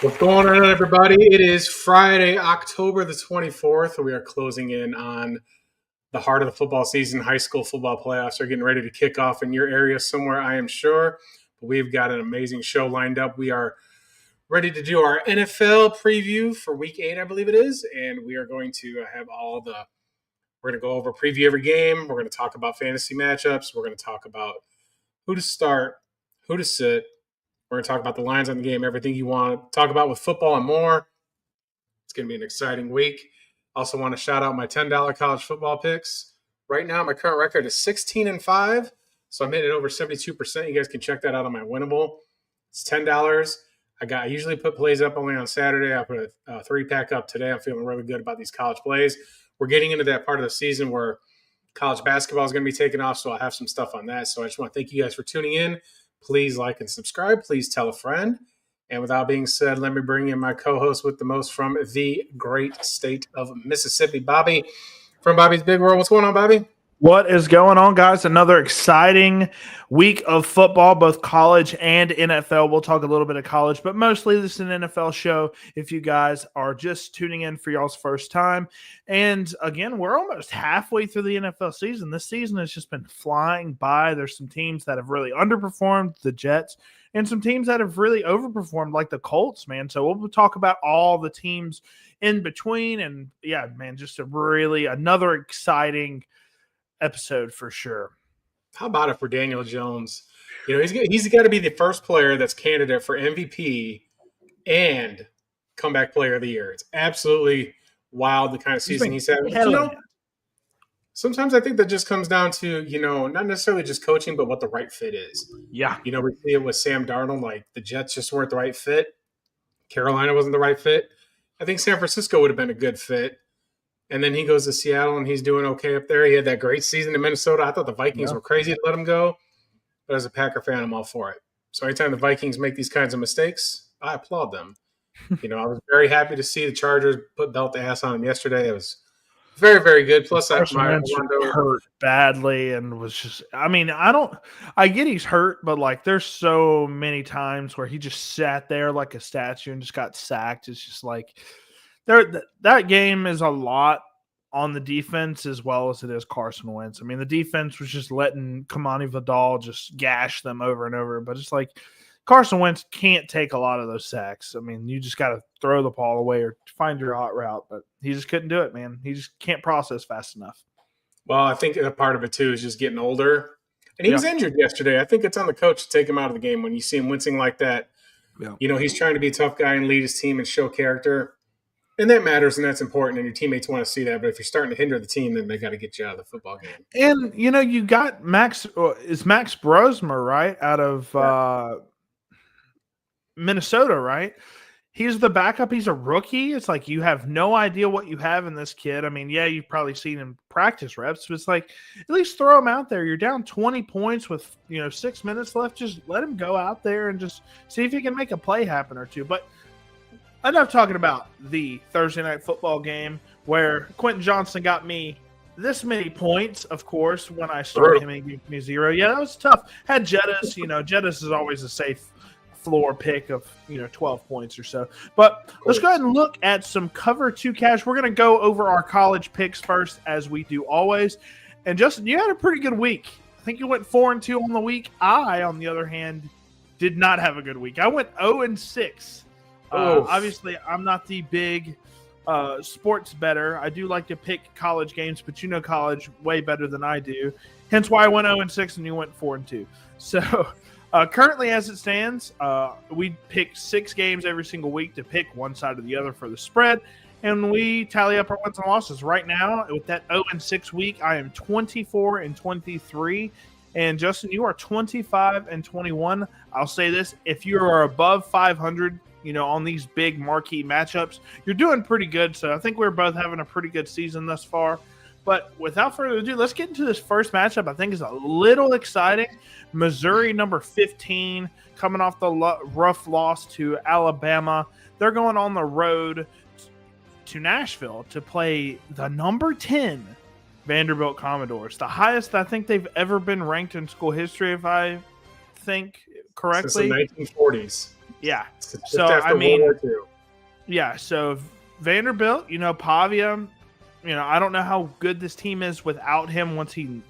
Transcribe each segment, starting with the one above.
What's going on, everybody? It is Friday, October the 24th. We are closing in on the heart of the football season. High school football playoffs are getting ready to kick off in your area somewhere, I am sure. But we've got an amazing show lined up. We are ready to do our NFL preview for Week 8, I believe it is. And we are going to have we're going to go over preview every game. We're going to talk about fantasy matchups. We're going to talk about who to start, who to sit. We're going to talk about the lines on the game, everything you want to talk about with football and more. It's going to be an exciting week. Also want to shout out my $10 college football picks. Right now, my current record is 16-5, so I'm hitting over 72%. You guys can check that out on my Winnable. It's $10. I usually put plays up only on Saturday. I put a 3-pack up today. I'm feeling really good about these college plays. We're getting into that part of the season where college basketball is going to be taking off, so I'll have some stuff on that. So I just want to thank you guys for tuning in. Please like and subscribe. Please tell a friend. And without being said, let me bring in my co-host with the most from the great state of Mississippi, Bobby, from Bobby's Big World. What's going on, Bobby? What is going on, guys? Another exciting week of football, both college and NFL. We'll talk a little bit of college, but mostly this is an NFL show if you guys are just tuning in for y'all's first time. And again, we're almost halfway through the NFL season. This season has just been flying by. There's some teams that have really underperformed, the Jets, and some teams that have really overperformed, like the Colts, man. So we'll talk about all the teams in between. And yeah, man, just another exciting episode for sure. How about it for Daniel Jones? You know, he's got to be the first player that's candidate for MVP and comeback player of the year. It's absolutely wild, the kind of season he's having. Sometimes I think that just comes down to, not necessarily just coaching, but what the right fit is. Yeah. We see it with Sam Darnold, like the Jets just weren't the right fit. Carolina wasn't the right fit. I think San Francisco would have been a good fit. And then he goes to Seattle, and he's doing okay up there. He had that great season in Minnesota. I thought the Vikings were crazy to let him go. But as a Packer fan, I'm all for it. So anytime the Vikings make these kinds of mistakes, I applaud them. I was very happy to see the Chargers put belt to ass on him yesterday. It was very, very good. Plus, I hurt badly and was just – I get he's hurt, but, there's so many times where he just sat there like a statue and just got sacked. It's just like – that game is a lot on the defense as well as it is Carson Wentz. I mean, the defense was just letting Kamani Vidal just gash them over and over. But it's like Carson Wentz can't take a lot of those sacks. I mean, you just got to throw the ball away or find your hot route. But he just couldn't do it, man. He just can't process fast enough. Well, I think a part of it, too, is just getting older. And he was injured yesterday. I think it's on the coach to take him out of the game when you see him wincing like that. Yeah. He's trying to be a tough guy and lead his team and show character. And that matters, and that's important, and your teammates want to see that. But if you're starting to hinder the team, then they got to get you out of the football game. And, you got Max Brosmer, right, out of Minnesota, right? He's the backup. He's a rookie. It's like you have no idea what you have in this kid. I mean, yeah, you've probably seen him practice reps, but it's like at least throw him out there. You're down 20 points with, 6 minutes left. Just let him go out there and just see if he can make a play happen or two. But enough talking about the Thursday night football game where Quentin Johnson got me this many points, of course, when I started him and gave me 0. Yeah, that was tough. Had Jettis. Jettis is always a safe floor pick of, 12 points or so. But let's go ahead and look at some Cover 2 cash. We're going to go over our college picks first, as we do always. And, Justin, you had a pretty good week. I think you went 4-2 on the week. I, on the other hand, did not have a good week. I went 0-6. Obviously, I'm not the big sports bettor. I do like to pick college games, but college way better than I do. Hence why I went 0-6 and you went 4-2. So currently, as it stands, we pick 6 games every single week to pick one side or the other for the spread, and we tally up our wins and losses. Right now, with that 0-6 week, I am 24-23. And Justin, you are 25-21. I'll say this: if you are above 500. On these big marquee matchups, you're doing pretty good. So I think we're both having a pretty good season thus far. But without further ado, let's get into this first matchup. I think is a little exciting. Missouri, number 15, coming off the rough loss to Alabama. They're going on the road to Nashville to play the number 10 Vanderbilt Commodores, the highest I think they've ever been ranked in school history, if I think correctly. Since the 1940s. Yeah. Just So, after I mean, World War II. yeah. So, Vanderbilt, Pavia, I don't know how good this team is without him once he,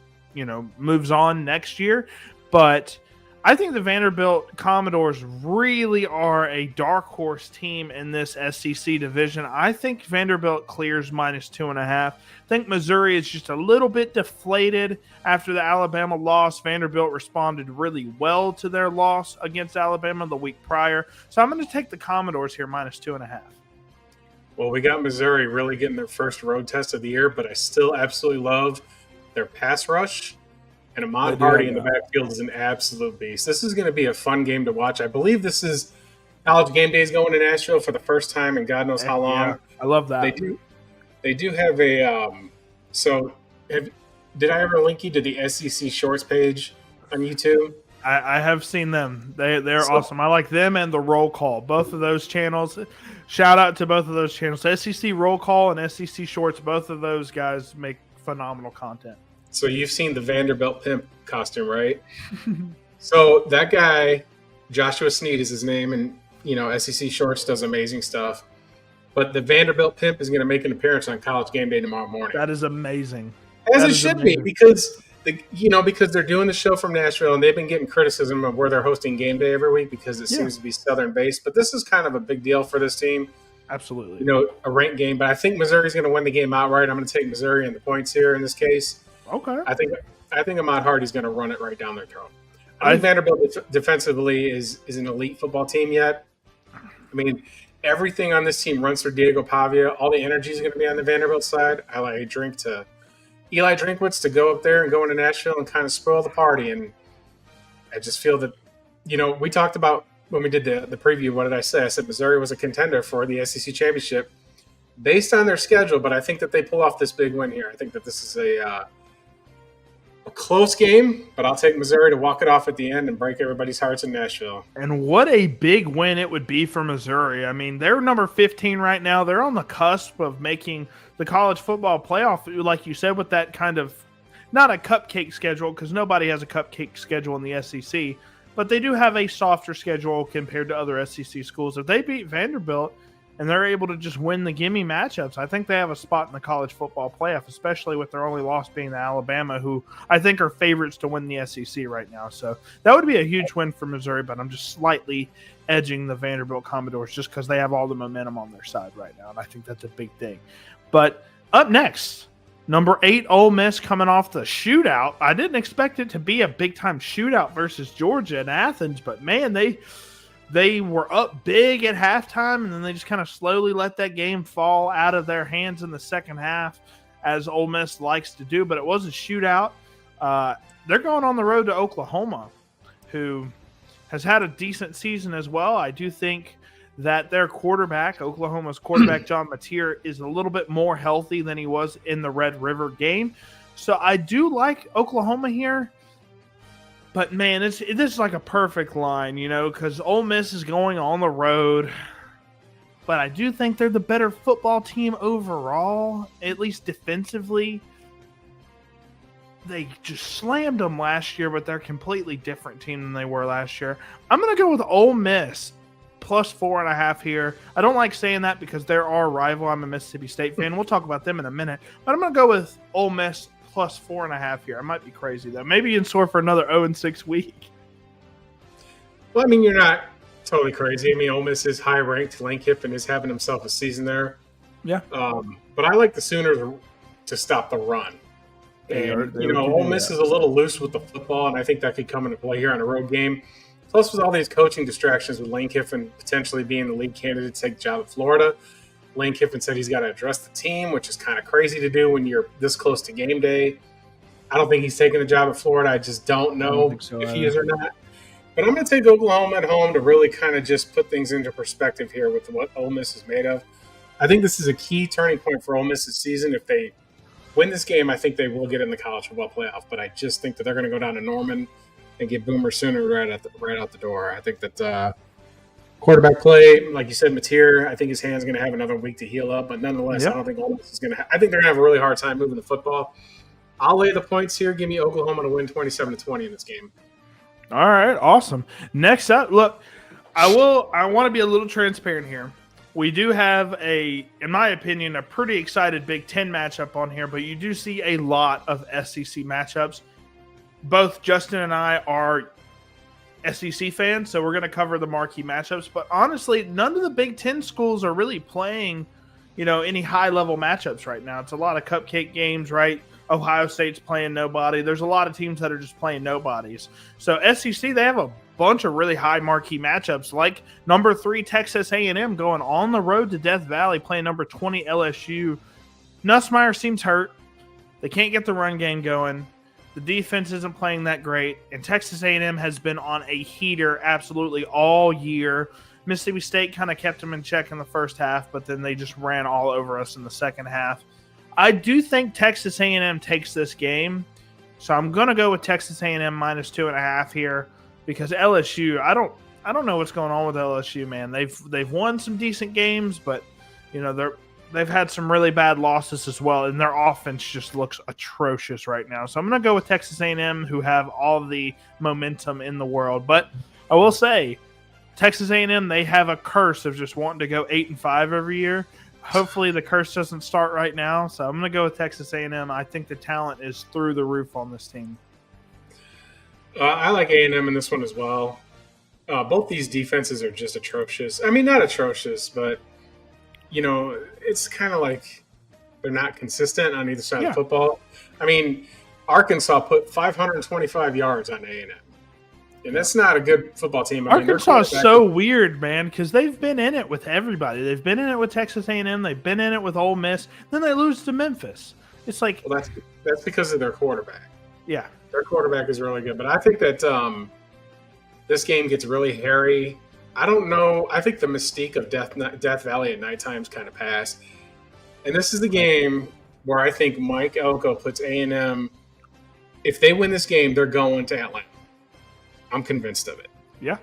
moves on next year. But I think the Vanderbilt Commodores really are a dark horse team in this SEC division. I think Vanderbilt clears -2.5. I think Missouri is just a little bit deflated after the Alabama loss. Vanderbilt responded really well to their loss against Alabama the week prior. So I'm going to take the Commodores here -2.5. Well, we got Missouri really getting their first road test of the year, but I still absolutely love their pass rush. And Ahmad Hardy in the backfield is an absolute beast. This is going to be a fun game to watch. I believe this is College Game Days going to Nashville for the first time in God knows how long. Yeah, I love that. They do have a did I ever link you to the SEC Shorts page on YouTube? I have seen them. They're awesome. I like them and the Roll Call. Both of those channels. Shout out to both of those channels. SEC Roll Call and SEC Shorts. Both of those guys make phenomenal content. So you've seen the Vanderbilt Pimp costume, right? So that guy, Joshua Sneed is his name, and SEC Shorts does amazing stuff. But the Vanderbilt Pimp is going to make an appearance on College Game Day tomorrow morning. That is amazing. As it should be, because because they're doing the show from Nashville, and they've been getting criticism of where they're hosting game day every week because it seems to be Southern based. But this is kind of a big deal for this team. Absolutely. A ranked game. But I think Missouri's going to win the game outright. I'm going to take Missouri and the points here in this case. Okay. I think Ahmad Hardy's going to run it right down their throat. I think Vanderbilt defensively is an elite football team yet. I mean, everything on this team runs through Diego Pavia. All the energy is going to be on the Vanderbilt side. I like Eli Drinkwitz to go up there and go into Nashville and kind of spoil the party. And I just feel that, we talked about when we did the preview, what did I say? I said Missouri was a contender for the SEC championship based on their schedule, but I think that they pull off this big win here. I think that this is a close game, but I'll take Missouri to walk it off at the end and break everybody's hearts in Nashville. And what a big win it would be for Missouri. I mean, they're number 15 right now. They're on the cusp of making the college football playoff, like you said, with that kind of not a cupcake schedule, because nobody has a cupcake schedule in the SEC, but they do have a softer schedule compared to other SEC schools. If they beat Vanderbilt and they're able to just win the gimme matchups, I think they have a spot in the college football playoff, especially with their only loss being to Alabama, who I think are favorites to win the SEC right now. So that would be a huge win for Missouri, but I'm just slightly edging the Vanderbilt Commodores just because they have all the momentum on their side right now, and I think that's a big thing. But up next, number 8, Ole Miss coming off the shootout. I didn't expect it to be a big-time shootout versus Georgia in Athens, but, man, they were up big at halftime, and then they just kind of slowly let that game fall out of their hands in the second half, as Ole Miss likes to do. But it was a shootout. They're going on the road to Oklahoma, who has had a decent season as well. I do think that their quarterback, Oklahoma's quarterback, John Mateer, is a little bit more healthy than he was in the Red River game. So I do like Oklahoma here. But, man, this is like a perfect line, because Ole Miss is going on the road. But I do think they're the better football team overall, at least defensively. They just slammed them last year, but they're a completely different team than they were last year. I'm going to go with Ole Miss plus 4.5 here. I don't like saying that because they're our rival. I'm a Mississippi State fan. We'll talk about them in a minute. But I'm going to go with Ole Miss plus 4.5 here. I might be crazy, though. Maybe in store for another 0-6 week. Well, I mean, you're not totally crazy. I mean, Ole Miss is high-ranked. Lane Kiffin is having himself a season there. Yeah. But I like the Sooners to stop the run. And, Ole Miss is a little loose with the football, and I think that could come into play here on a road game. Plus, with all these coaching distractions with Lane Kiffin potentially being the lead candidate to take the job at Florida, Lane Kiffin said he's got to address the team, which is kind of crazy to do when you're this close to game day. I don't think he's taking the job at Florida. I just don't know if he is or not. But I'm going to take Oklahoma at home to really kind of just put things into perspective here with what Ole Miss is made of. I think this is a key turning point for Ole Miss this season. If they win this game, I think they will get in the college football playoff. But I just think that they're going to go down to Norman and get Boomer Sooner right out the door. I think that quarterback play, like you said, Mateer, I think his hand's going to have another week to heal up. But nonetheless, I don't think Ole Miss is going to I think they're going to have a really hard time moving the football. I'll lay the points here. Give me Oklahoma to win 27-20 in this game. All right, awesome. Next up, look, I want to be a little transparent here. We do have in my opinion, a pretty excited Big Ten matchup on here, but you do see a lot of SEC matchups. Both Justin and I are SEC fans, so we're going to cover the marquee matchups. But honestly, none of the Big Ten schools are really playing, any high-level matchups right now. It's a lot of cupcake games, right? Ohio State's playing nobody. There's a lot of teams that are just playing nobodies. So SEC, they have a bunch of really high marquee matchups, like number 3 Texas A&M going on the road to Death Valley playing number 20 LSU. Nussmeier seems hurt. They can't get the run game going. The defense isn't playing that great, and Texas A&M has been on a heater absolutely all year. Mississippi State kind of kept them in check in the first half, but then they just ran all over us in the second half. I do think Texas A&M takes this game, so I'm going to go with Texas A&M minus 2.5 here because LSU, I don't know what's going on with LSU, man. They've won some decent games, but they've had some really bad losses as well, and their offense just looks atrocious right now. So I'm going to go with Texas A&M, who have all the momentum in the world. But I will say, Texas A&M, they have a curse of just wanting to go 8-5 every year. Hopefully the curse doesn't start right now. So I'm going to go with Texas A&M. I think the talent is through the roof on this team. I like A&M in this one as well. Both these defenses are just atrocious. I mean, not atrocious, but it's kind of like they're not consistent on either side of football. I mean, Arkansas put 525 yards on A&M, and that's not a good football team. Arkansas is so weird, man, because they've been in it with everybody. They've been in it with Texas A&M. They've been in it with Ole Miss. Then they lose to Memphis. It's like that's because of their quarterback. Yeah, their quarterback is really good, but I think that this game gets really hairy. I don't know. I think the mystique of Death Valley at nighttime's kind of passed. And this is the game where I think Mike Elko puts A&M. If they win this game, they're going to Atlanta. I'm convinced of it. Yeah.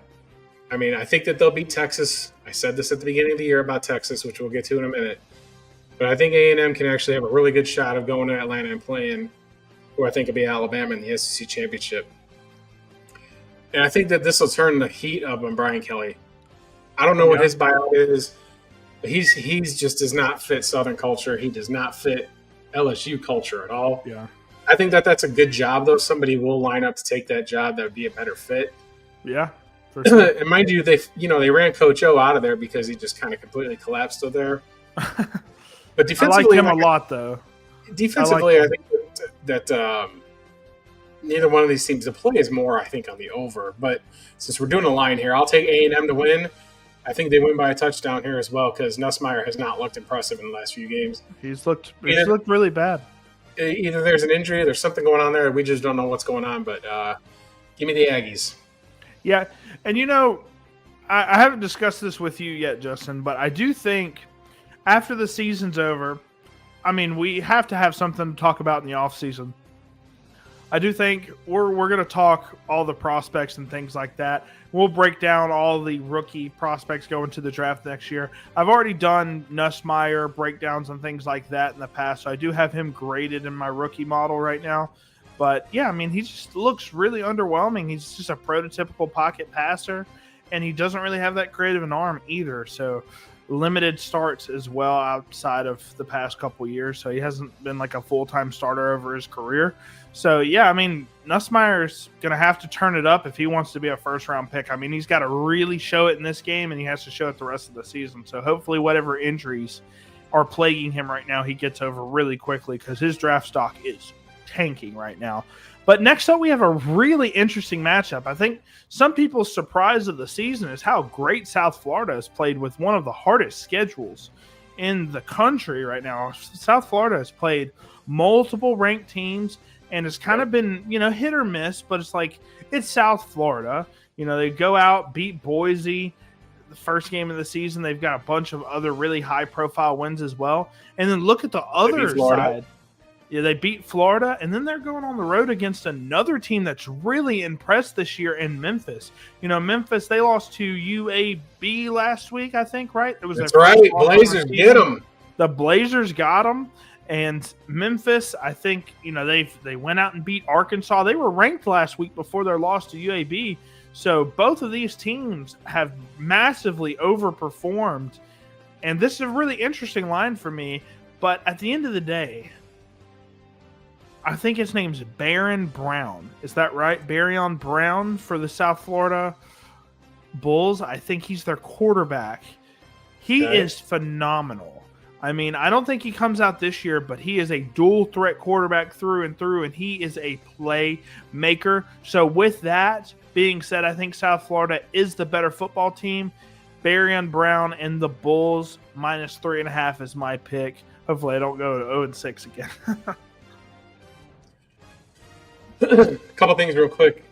I mean, I think that they'll beat Texas. I said this at the beginning of the year about Texas, which we'll get to in a minute. But I think A&M can actually have a really good shot of going to Atlanta and playing who I think will be Alabama in the SEC championship. And I think that this will turn the heat up on Brian Kelly. I don't know what his buyout is, but he's just does not fit Southern culture. He does not fit LSU culture at all. Yeah. I think that that's a good job, though. Somebody will line up to take that job that would be a better fit. Yeah. For sure. And mind you, they ran Coach O out of there because he just kind of completely collapsed over there. But defensively, I like him a lot, though. Defensively, I think that neither one of these teams to play is more, I think, on the over. But since we're doing a line here, I'll take A&M to win. I think they win by a touchdown here as well because Nussmeier has not looked impressive in the last few games. He's looked really bad. Either there's an injury, there's something going on there. We just don't know what's going on. But give me the Aggies. Yeah, and I haven't discussed this with you yet, Justin, but I do think after the season's over, I mean, we have to have something to talk about in the offseason. I do think we're going to talk all the prospects and things like that. We'll break down all the rookie prospects going to the draft next year. I've already done Nussmeier breakdowns and things like that in the past, so I do have him graded in my rookie model right now. But, yeah, I mean, he just looks really underwhelming. He's just a prototypical pocket passer, and he doesn't really have that creative an arm either. So limited starts as well outside of the past couple years, so he hasn't been like a full-time starter over his career. So, yeah, I mean, Nussmeier's going to have to turn it up if he wants to be a first-round pick. I mean, he's got to really show it in this game, and he has to show it the rest of the season. So hopefully whatever injuries are plaguing him right now, he gets over really quickly because his draft stock is tanking right now. But next up, we have a really interesting matchup. I think some people's surprise of the season is how great South Florida has played with one of the hardest schedules in the country right now. South Florida has played multiple ranked teams, and it's kind of been, hit or miss, but it's South Florida. They go out, beat Boise the first game of the season. They've got a bunch of other really high-profile wins as well. And then look at the other side. Yeah, they beat Florida, and then they're going on the road against another team that's really impressed this year in Memphis. Memphis, they lost to UAB last week, I think, right? That's right. Blazers get them. The Blazers got them. And Memphis, I think, they went out and beat Arkansas. They were ranked last week before their loss to UAB. So both of these teams have massively overperformed. And this is a really interesting line for me. But at the end of the day, I think his name's Baron Brown. Is that right? Baryon Brown for the South Florida Bulls. I think he's their quarterback. He is phenomenal. I mean, I don't think he comes out this year, but he is a dual threat quarterback through and through, and he is a playmaker. So with that being said, I think South Florida is the better football team. Baryon Brown and the Bulls minus 3.5 is my pick. Hopefully I don't go to 0-6 again. A couple things real quick.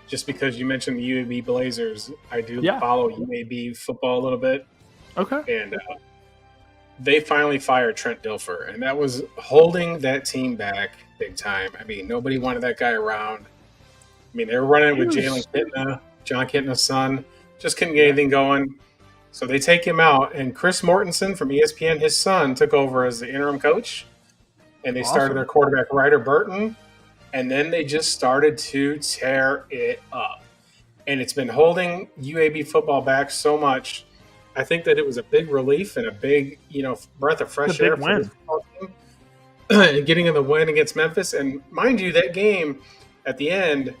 Just because you mentioned the UAB Blazers, I do follow UAB football a little bit. Okay. And they finally fired Trent Dilfer, and that was holding that team back big time. I mean, nobody wanted that guy around. I mean, they were running it with Jalen Kitna, John Kitna's son. Just couldn't get anything going. So they take him out, and Chris Mortensen from ESPN, his son, took over as the interim coach, and they started their quarterback, Ryder Burton, and then they just started to tear it up. And it's been holding UAB football back so much. I think that it was a big relief and a big, breath of fresh air for this football team. Getting in the win against Memphis. And mind you, that game at the end,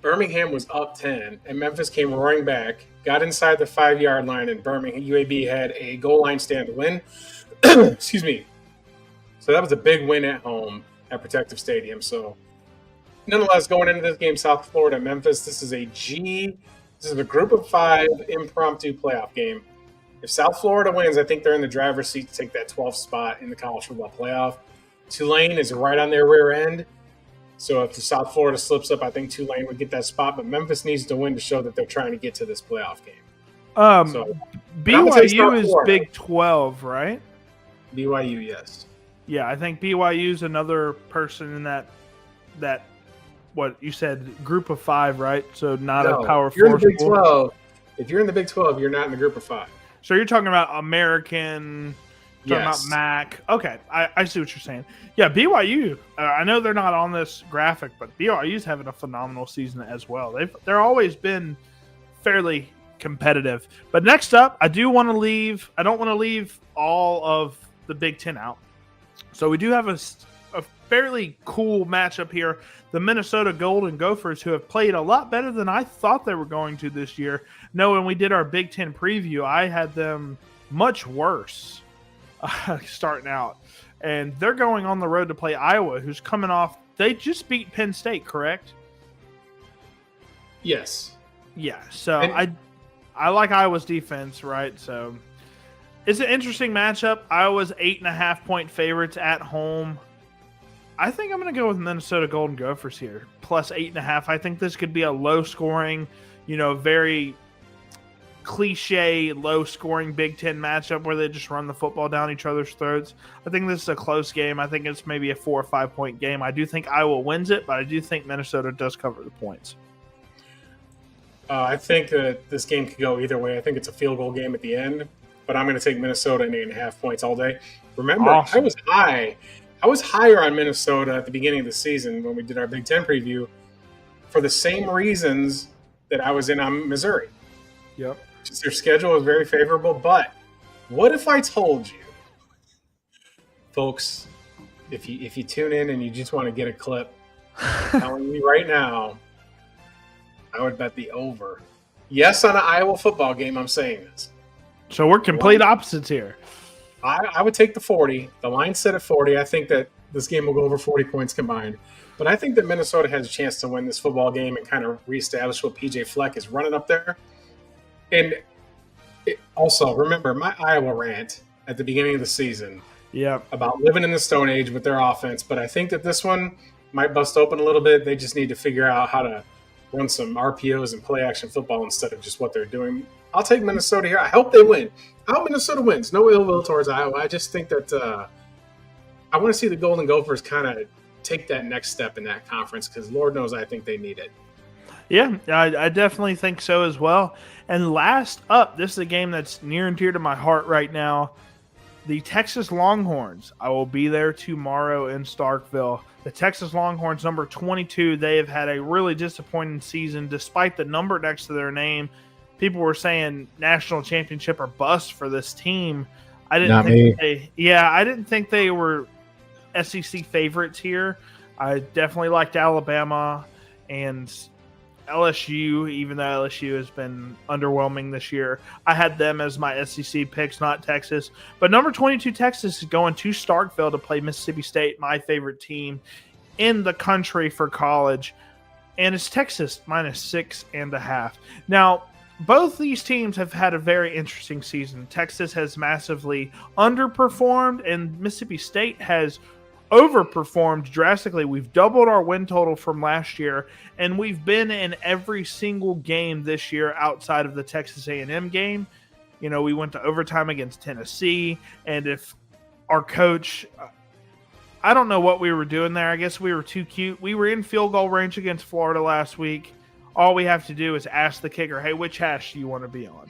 Birmingham was up 10, and Memphis came roaring back, got inside the 5-yard line, and UAB had a goal line stand to win. Excuse me. So that was a big win at home at Protective Stadium. So nonetheless, going into this game, South Florida, Memphis, this is a group of 5 impromptu playoff game. If South Florida wins, I think they're in the driver's seat to take that 12th spot in the college football playoff. Tulane is right on their rear end. So if the South Florida slips up, I think Tulane would get that spot. But Memphis needs to win to show that they're trying to get to this playoff game. BYU is Big 12, right? BYU, yes. Yeah, I think BYU is another person in that what you said, group of 5, right? So not a power 4 you're in the Big 12. If you're in the Big 12, you're not in the group of 5. So you're talking about American, about MAC. Okay, I see what you're saying. Yeah, BYU, I know they're not on this graphic, but BYU's having a phenomenal season as well. They're always been fairly competitive. But next up, I don't want to leave all of the Big Ten out. So we do have a fairly cool matchup here. The Minnesota Golden Gophers, who have played a lot better than I thought they were going to this year. No, when we did our Big Ten preview, I had them much worse starting out. And they're going on the road to play Iowa, who's coming off. They just beat Penn State, correct? Yes. Yeah, so I like Iowa's defense, right? So it's an interesting matchup. Iowa's 8.5-point favorites at home. I think I'm going to go with Minnesota Golden Gophers here, plus 8.5. I think this could be a low-scoring, very cliche, low-scoring Big Ten matchup where they just run the football down each other's throats. I think this is a close game. I think it's maybe a 4 or 5-point game. I do think Iowa wins it, but I do think Minnesota does cover the points. I think that this game could go either way. I think it's a field goal game at the end, but I'm going to take Minnesota and 8.5 points all day. Remember, awesome. I was higher on Minnesota at the beginning of the season when we did our Big Ten preview for the same reasons that I was in on Missouri. Yep. Just their schedule is very favorable. But what if I told you, folks, if you tune in and you just want to get a clip, I'm telling you right now, I would bet the over. Yes, on an Iowa football game, I'm saying this. So we're complete opposites here. I would take the 40. The line's set at 40. I think that this game will go over 40 points combined. But I think that Minnesota has a chance to win this football game and kind of reestablish what PJ Fleck is running up there. And also, remember, my Iowa rant at the beginning of the season about living in the Stone Age with their offense. But I think that this one might bust open a little bit. They just need to figure out how to run some RPOs and play-action football instead of just what they're doing. I'll take Minnesota here. I hope they win. I hope Minnesota wins. No ill will towards Iowa. I just think that I want to see the Golden Gophers kind of take that next step in that conference because Lord knows I think they need it. Yeah, I definitely think so as well. And last up, this is a game that's near and dear to my heart right now. The Texas Longhorns, I will be there tomorrow in Starkville. The Texas Longhorns, number 22, they have had a really disappointing season despite the number next to their name. People were saying national championship or bust for this team. I didn't think they were SEC favorites here. I definitely liked Alabama and LSU, even though LSU has been underwhelming this year. I had them as my SEC picks, not Texas. But number 22, Texas, is going to Starkville to play Mississippi State, my favorite team in the country for college. And it's Texas minus 6.5. Now, both these teams have had a very interesting season. Texas has massively underperformed, and Mississippi State has overperformed drastically. We've doubled our win total from last year, and we've been in every single game this year outside of the Texas A&M game. You know, we went to overtime against Tennessee, and if our coach, I don't know what we were doing there. I guess we were too cute. We were in field goal range against Florida last week. All we have to do is ask the kicker, hey, which hash do you want to be on?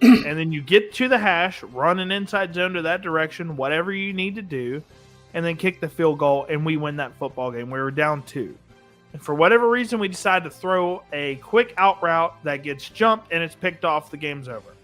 And then you get to the hash, run an inside zone to that direction, whatever you need to do, and then kick the field goal, and we win that football game. We were down 2. And for whatever reason, we decide to throw a quick out route that gets jumped, and it's picked off. The game's over.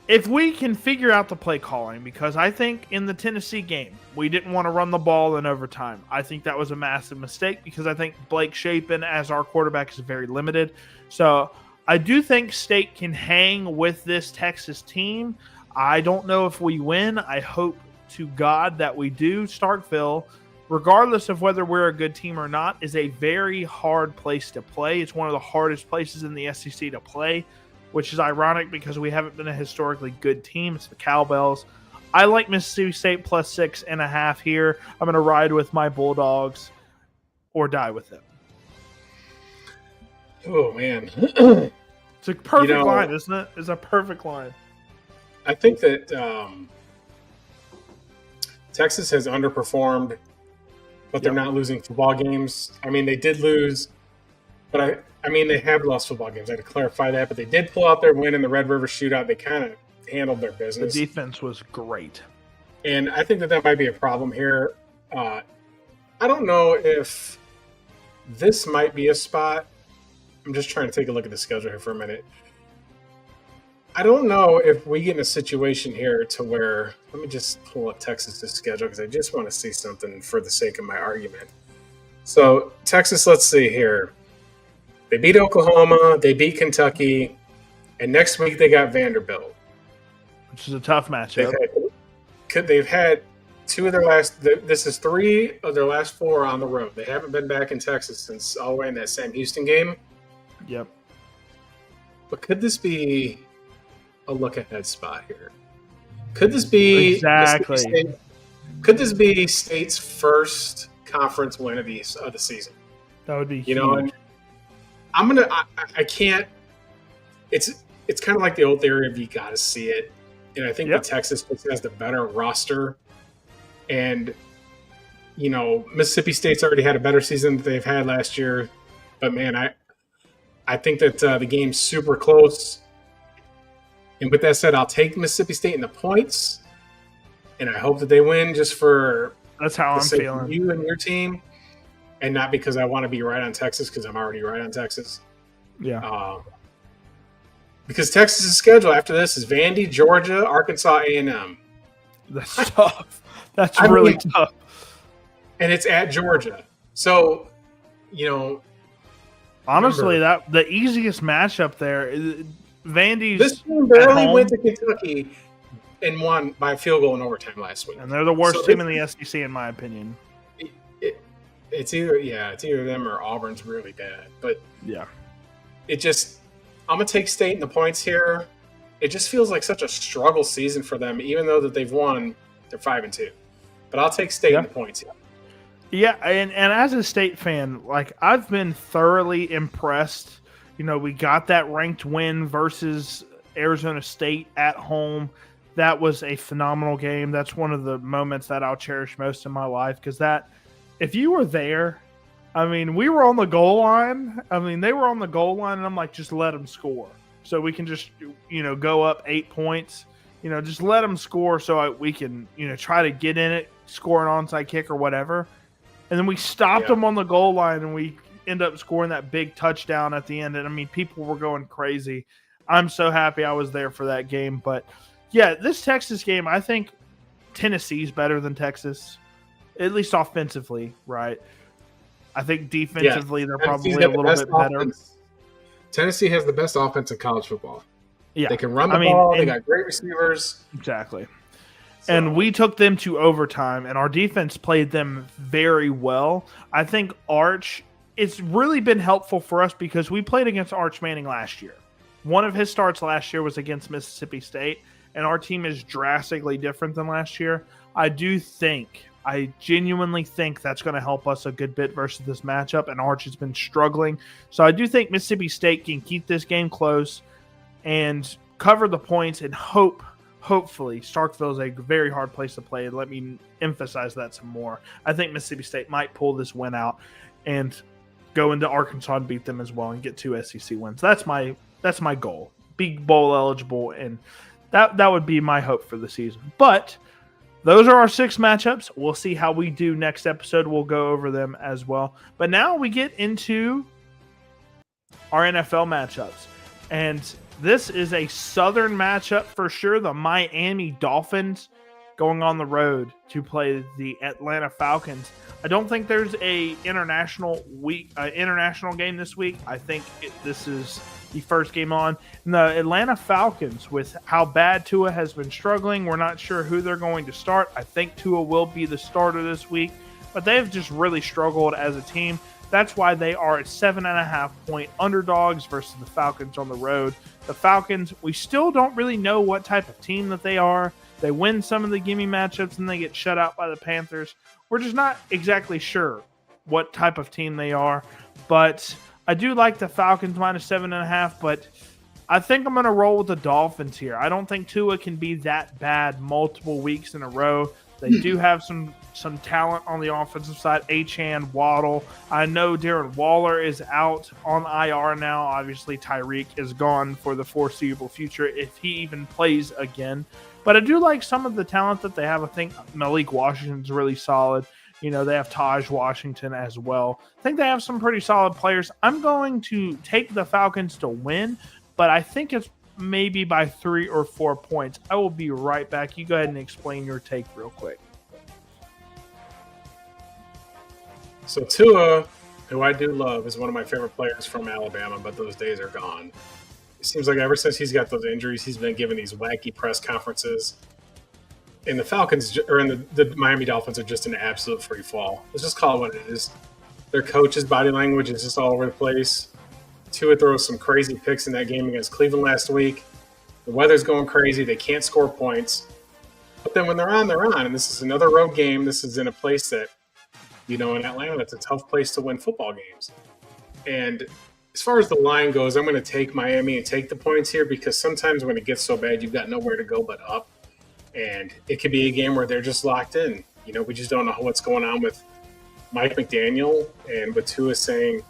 If we can figure out the play calling, because I think in the Tennessee game, we didn't want to run the ball in overtime. I think that was a massive mistake because I think Blake Shapen as our quarterback is very limited. So I do think State can hang with this Texas team. I don't know if we win. I hope to God that we do. Starkville, regardless of whether we're a good team or not, is a very hard place to play. It's one of the hardest places in the SEC to play, which is ironic because we haven't been a historically good team. It's the Cowbells. I like Mississippi State plus 6.5 here. I'm going to ride with my Bulldogs or die with them. Oh, man. It's a perfect line, isn't it? It's a perfect line. I think that Texas has underperformed, but they're not losing football games. I mean, they did lose, but I mean, they have lost football games. I had to clarify that, but they did pull out their win in the Red River Shootout. They kind of handled their business. The defense was great. And I think that might be a problem here. I don't know if this might be a spot. I'm just trying to take a look at the schedule here for a minute. I don't know if we get in a situation here to where – let me just pull up Texas's schedule because I just want to see something for the sake of my argument. So, Texas, let's see here. They beat Oklahoma. They beat Kentucky. And next week they got Vanderbilt. Which is a tough matchup. They've had 2 of their last – this is 3 of their last 4 on the road. They haven't been back in Texas since all the way in that Sam Houston game. Yep. But could this be – a look ahead spot here? Could this be could this be State's first conference win of the season? That would be huge. You know, and I can't. It's kind of like the old theory of you got to see it, and I think that Texas just has the better roster, and you know Mississippi State's already had a better season than they've had last year, but man, I think that the game's super close. And with that said, I'll take Mississippi State in the points, and I hope that they win just for that's how I'm feeling. You and your team, and not because I want to be right on Texas because I'm already right on Texas. Yeah. Because Texas's schedule after this is Vandy, Georgia, Arkansas, A&M. That's tough. That's really tough. And it's at Georgia, so you know. Honestly, the easiest matchup there. Vandy's this team barely went to Kentucky and won by a field goal in overtime last week. And they're the worst team in the SEC, in my opinion. It's either them or Auburn's really bad. But yeah, I'm gonna take State in the points here. It just feels like such a struggle season for them, even though that they've won. They're 5-2, but I'll take State in the points here. Yeah, and as a State fan, like I've been thoroughly impressed. You know, we got that ranked win versus Arizona State at home. That was a phenomenal game. That's one of the moments that I'll cherish most in my life because if you were there, I mean, we were on the goal line. I mean, they were on the goal line, and I'm like, just let them score. So we can just, you know, go up 8 points. just let them score so we can, try to get in it, score an onside kick or whatever. And then we stopped them on the goal line, and we end up scoring that big touchdown at the end. And, I mean, people were going crazy. I'm so happy I was there for that game. But, yeah, this Texas game, I think Tennessee's better than Texas, at least offensively, right? I think defensively they're probably a little bit better. Tennessee has the best offense in college football. Yeah. They can run the ball. They got great receivers. Exactly. So. And we took them to overtime, and our defense played them very well. I think Arch, it's really been helpful for us because we played against Arch Manning last year. One of his starts last year was against Mississippi State, and our team is drastically different than last year. I genuinely think that's going to help us a good bit versus this matchup, and Arch has been struggling. So I do think Mississippi State can keep this game close and cover the points and hopefully Starkville is a very hard place to play. Let me emphasize that some more. I think Mississippi State might pull this win out and go into Arkansas and beat them as well and get 2 SEC wins. That's my goal. Be bowl eligible, and that would be my hope for the season. But those are our 6 matchups. We'll see how we do next episode. We'll go over them as well. But now we get into our NFL matchups. And this is a Southern matchup for sure. The Miami Dolphins going on the road to play the Atlanta Falcons. I don't think there's a international game this week. I think this is the first game on. And the Atlanta Falcons, with how bad Tua has been struggling, we're not sure who they're going to start. I think Tua will be the starter this week, but they've just really struggled as a team. That's why they are at 7.5-point underdogs versus the Falcons on the road. The Falcons, we still don't really know what type of team that they are. They win some of the gimme matchups and they get shut out by the Panthers. We're just not exactly sure what type of team they are. But I do like the Falcons minus 7.5, but I think I'm going to roll with the Dolphins here. I don't think Tua can be that bad multiple weeks in a row. They do have some talent on the offensive side. Achane, Waddle. I know Darren Waller is out on IR now. Obviously, Tyreek is gone for the foreseeable future if he even plays again. But I do like some of the talent that they have. I think Malik Washington's really solid. They have Taj Washington as well. I think they have some pretty solid players. I'm going to take the Falcons to win, but I think it's maybe by 3 or 4 points. I will be right back. You go ahead and explain your take real quick. So Tua, who I do love, is one of my favorite players from Alabama, but those days are gone. It seems like ever since he's got those injuries, he's been given these wacky press conferences. And the Falcons, or in the Miami Dolphins, are just an absolute free fall. Let's just call it what it is. Their coach's body language is just all over the place. Tua throws some crazy picks in that game against Cleveland last week. The weather's going crazy. They can't score points. But then when they're on, they're on. And this is another road game. This is in a place that, in Atlanta, that's a tough place to win football games. And as far as the line goes, I'm going to take Miami and take the points here because sometimes when it gets so bad, you've got nowhere to go but up. And it could be a game where they're just locked in. We just don't know what's going on with Mike McDaniel and with Tua saying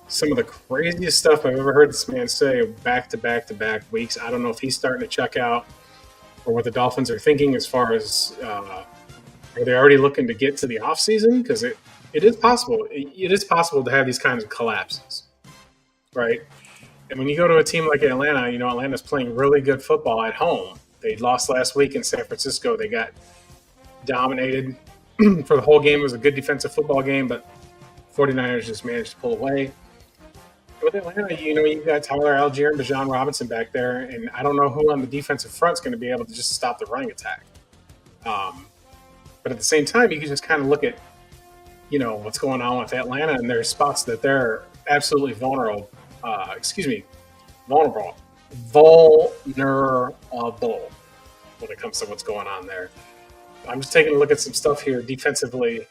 some of the craziest stuff I've ever heard this man say back-to-back weeks. I don't know if he's starting to check out or what the Dolphins are thinking as far as are they already looking to get to the offseason? Because it is possible. It is possible to have these kinds of collapses, right? And when you go to a team like Atlanta, Atlanta's playing really good football at home. They lost last week in San Francisco. They got dominated for the whole game. It was a good defensive football game, but 49ers just managed to pull away. With Atlanta, you've got Tyler Algier and Bijan Robinson back there, and I don't know who on the defensive front is going to be able to just stop the running attack. But at the same time, you can just kind of look at, what's going on with Atlanta, and there's spots that they're absolutely vulnerable when it comes to what's going on there. I'm just taking a look at some stuff here defensively,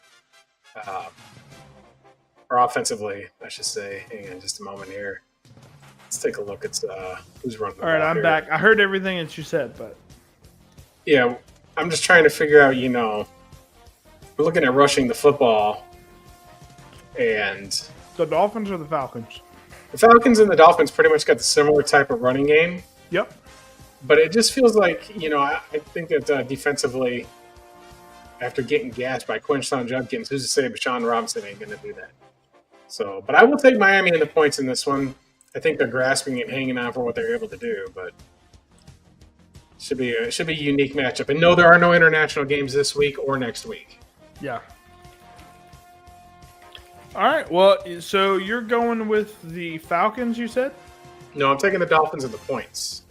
or offensively, I should say. Hang on just a moment here. Let's take a look at who's running the ball. All right, I'm here. back. I heard everything that you said, but yeah, I'm just trying to figure out, we're looking at rushing the football, and the Dolphins or the Falcons? The Falcons and the Dolphins pretty much got the similar type of running game. Yep. But it just feels like, I think that defensively, after getting gashed by Quinshon Judkins, who's to say Bashawn Robinson ain't going to do that? So, but I will take Miami in the points in this one. I think they're grasping and hanging on for what they're able to do, but it should be a unique matchup. And no, there are no international games this week or next week. Yeah. All right. Well, so you're going with the Falcons, you said? No, I'm taking the Dolphins and the points.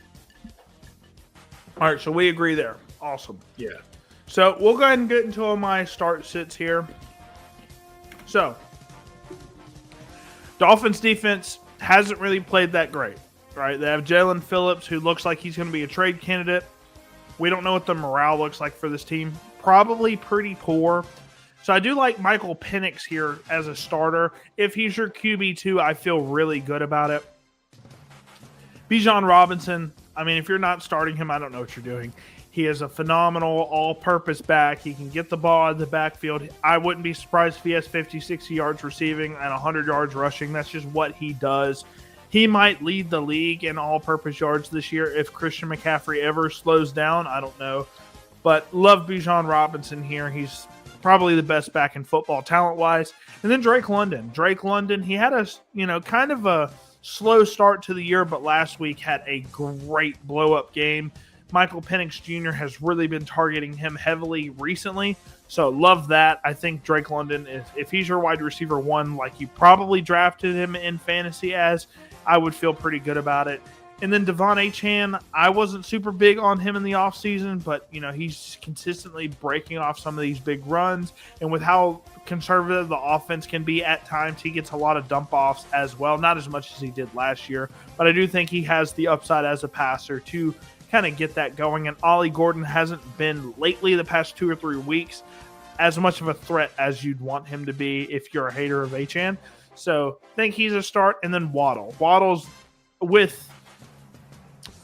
All right, so we agree there. Awesome. Yeah. So we'll go ahead and get into my start sits here. So, Dolphins defense hasn't really played that great, right? They have Jalen Phillips, who looks like he's going to be a trade candidate. We don't know what the morale looks like for this team. Probably pretty poor. So I do like Michael Penix here as a starter. If he's your QB2, I feel really good about it. Bijan Robinson, I mean, if you're not starting him, I don't know what you're doing. He is a phenomenal all-purpose back. He can get the ball out of the backfield. I wouldn't be surprised if he has 50, 60 yards receiving and 100 yards rushing. That's just what he does. He might lead the league in all-purpose yards this year if Christian McCaffrey ever slows down. I don't know. But love Bijan Robinson here. He's probably the best back in football talent-wise. And then Drake London. Drake London, he had kind of a slow start to the year, but last week had a great blow-up game. Michael Penix Jr. has really been targeting him heavily recently, so love that. I think Drake London, if he's your wide receiver one, like you probably drafted him in fantasy as, I would feel pretty good about it. And then Devon Achane, I wasn't super big on him in the offseason, but he's consistently breaking off some of these big runs. And with how conservative the offense can be at times, he gets a lot of dump offs as well. Not as much as he did last year, but I do think he has the upside as a passer to kind of get that going. And Ollie Gordon hasn't been lately the past 2 or 3 weeks as much of a threat as you'd want him to be if you're a hater of Achane. So I think he's a start. And then Waddle's with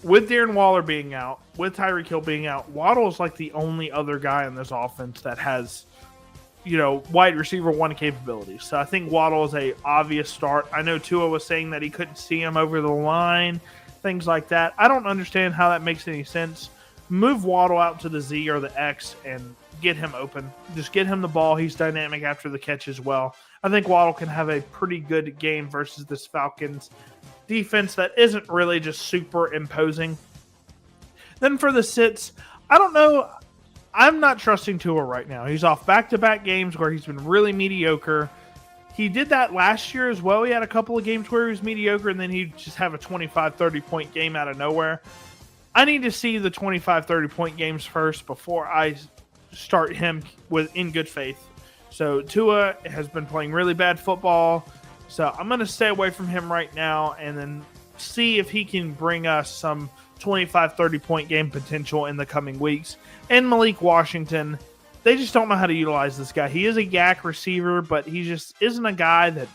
Darren Waller being out, with Tyreek Hill being out, Waddle's like the only other guy in this offense that has, wide receiver one capabilities. So I think Waddle is a obvious start. I know Tua was saying that he couldn't see him over the line, things like that. I don't understand how that makes any sense. Move Waddle out to the Z or the X and get him open. Just get him the ball. He's dynamic after the catch as well. I think Waddle can have a pretty good game versus this Falcons defense that isn't really just super imposing. Then for the sits, I don't know. I'm not trusting Tua right now. He's off back-to-back games where he's been really mediocre. He did that last year as well. He had a couple of games where he was mediocre, and then he'd just have a 25, 30-point game out of nowhere. I need to see the 25, 30-point games first before I start him in good faith. So Tua has been playing really bad football. So I'm going to stay away from him right now and then see if he can bring us some 25, 30-point game potential in the coming weeks. And Malik Washington, they just don't know how to utilize this guy. He is a YAC receiver, but he just isn't a guy that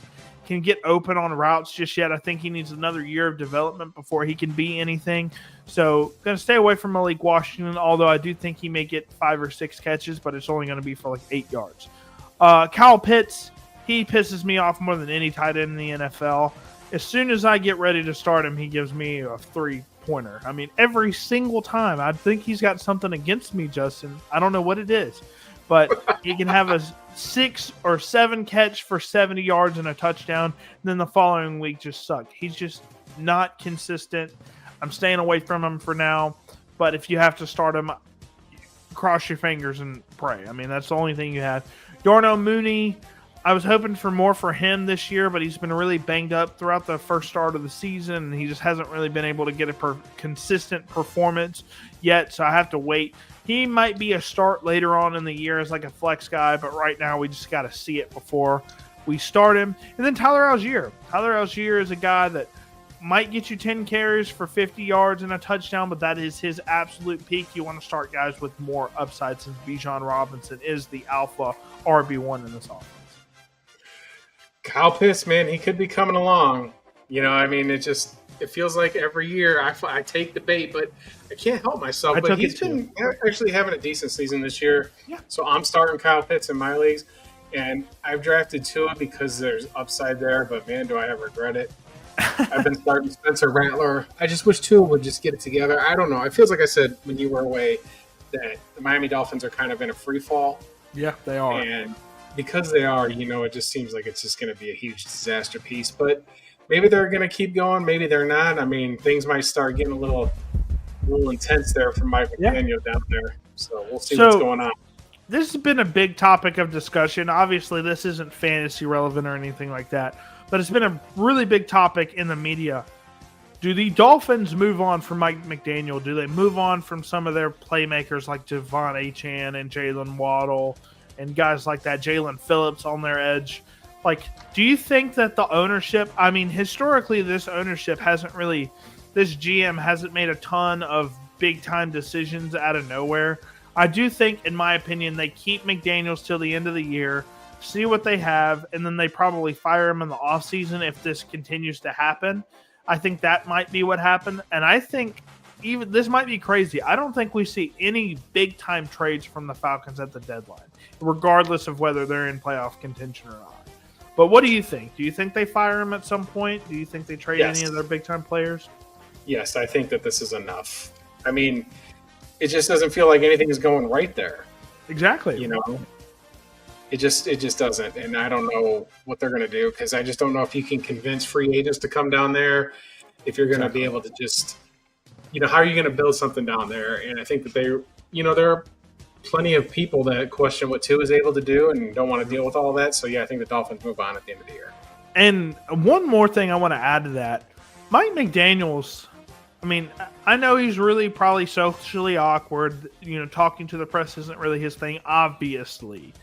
can get open on routes just yet. I think he needs another year of development before he can be anything. So going to stay away from Malik Washington, although I do think he may get 5 or 6 catches, but it's only going to be for like 8 yards. Kyle Pitts, he pisses me off more than any tight end in the NFL. As soon as I get ready to start him, he gives me a 3-pointer. I mean, every single time. I think he's got something against me, Justin. I don't know what it is. But he can have a 6 or 7 catch for 70 yards and a touchdown, and then the following week just sucked. He's just not consistent. I'm staying away from him for now. But if you have to start him, cross your fingers and pray. I mean, that's the only thing you have. Darnell Mooney, I was hoping for more for him this year, but he's been really banged up throughout the first start of the season, and he just hasn't really been able to get a consistent performance yet, so I have to wait. He might be a start later on in the year as like a flex guy, but right now we just got to see it before we start him. And then Tyler Algier. Tyler Algier is a guy that might get you 10 carries for 50 yards and a touchdown, but that is his absolute peak. You want to start guys with more upside since Bijan Robinson is the alpha RB1 in this offense. Kyle Pitts, man, he could be coming along. I mean, it feels like every year I take the bait, but I can't help myself. But he's been actually having a decent season this year. Yeah. So I'm starting Kyle Pitts in my leagues, and I've drafted Tua because there's upside there, but man, do I ever regret it. I've been starting Spencer Rattler. I just wish two would just get it together. I don't know. It feels like I said when you were away that the Miami Dolphins are kind of in a free fall. Yeah, they are. And because they are, it just seems like it's just going to be a huge disaster piece. But maybe they're going to keep going. Maybe they're not. I mean, things might start getting a little intense there for Mike McDaniel down there. So we'll see what's going on. This has been a big topic of discussion. Obviously, this isn't fantasy relevant or anything like that, but it's been a really big topic in the media. Do the Dolphins move on from Mike McDaniel? Do they move on from some of their playmakers like Devon Achane and Jalen Waddle and guys like that, Jalen Phillips on their edge? Like, do you think that the ownership, I mean, historically, this ownership this GM hasn't made a ton of big-time decisions out of nowhere. I do think, in my opinion, they keep McDaniels till the end of the year, see what they have, and then they probably fire him in the offseason if this continues to happen. I think that might be what happened. And I think even this might be crazy. I don't think we see any big-time trades from the Falcons at the deadline, regardless of whether they're in playoff contention or not. But what do you think? Do you think they fire him at some point? Do you think they trade any of their big-time players? Yes, I think that this is enough. I mean, it just doesn't feel like anything is going right there. Exactly. It just doesn't. And I don't know what they're going to do because I just don't know if you can convince free agents to come down there, if you're going to be able to just, how are you going to build something down there? And I think that there are plenty of people that question what Tua is able to do and don't want to deal with all that. So, I think the Dolphins move on at the end of the year. And one more thing I want to add to that. Mike McDaniels, I mean, I know he's really probably socially awkward. Talking to the press isn't really his thing, obviously.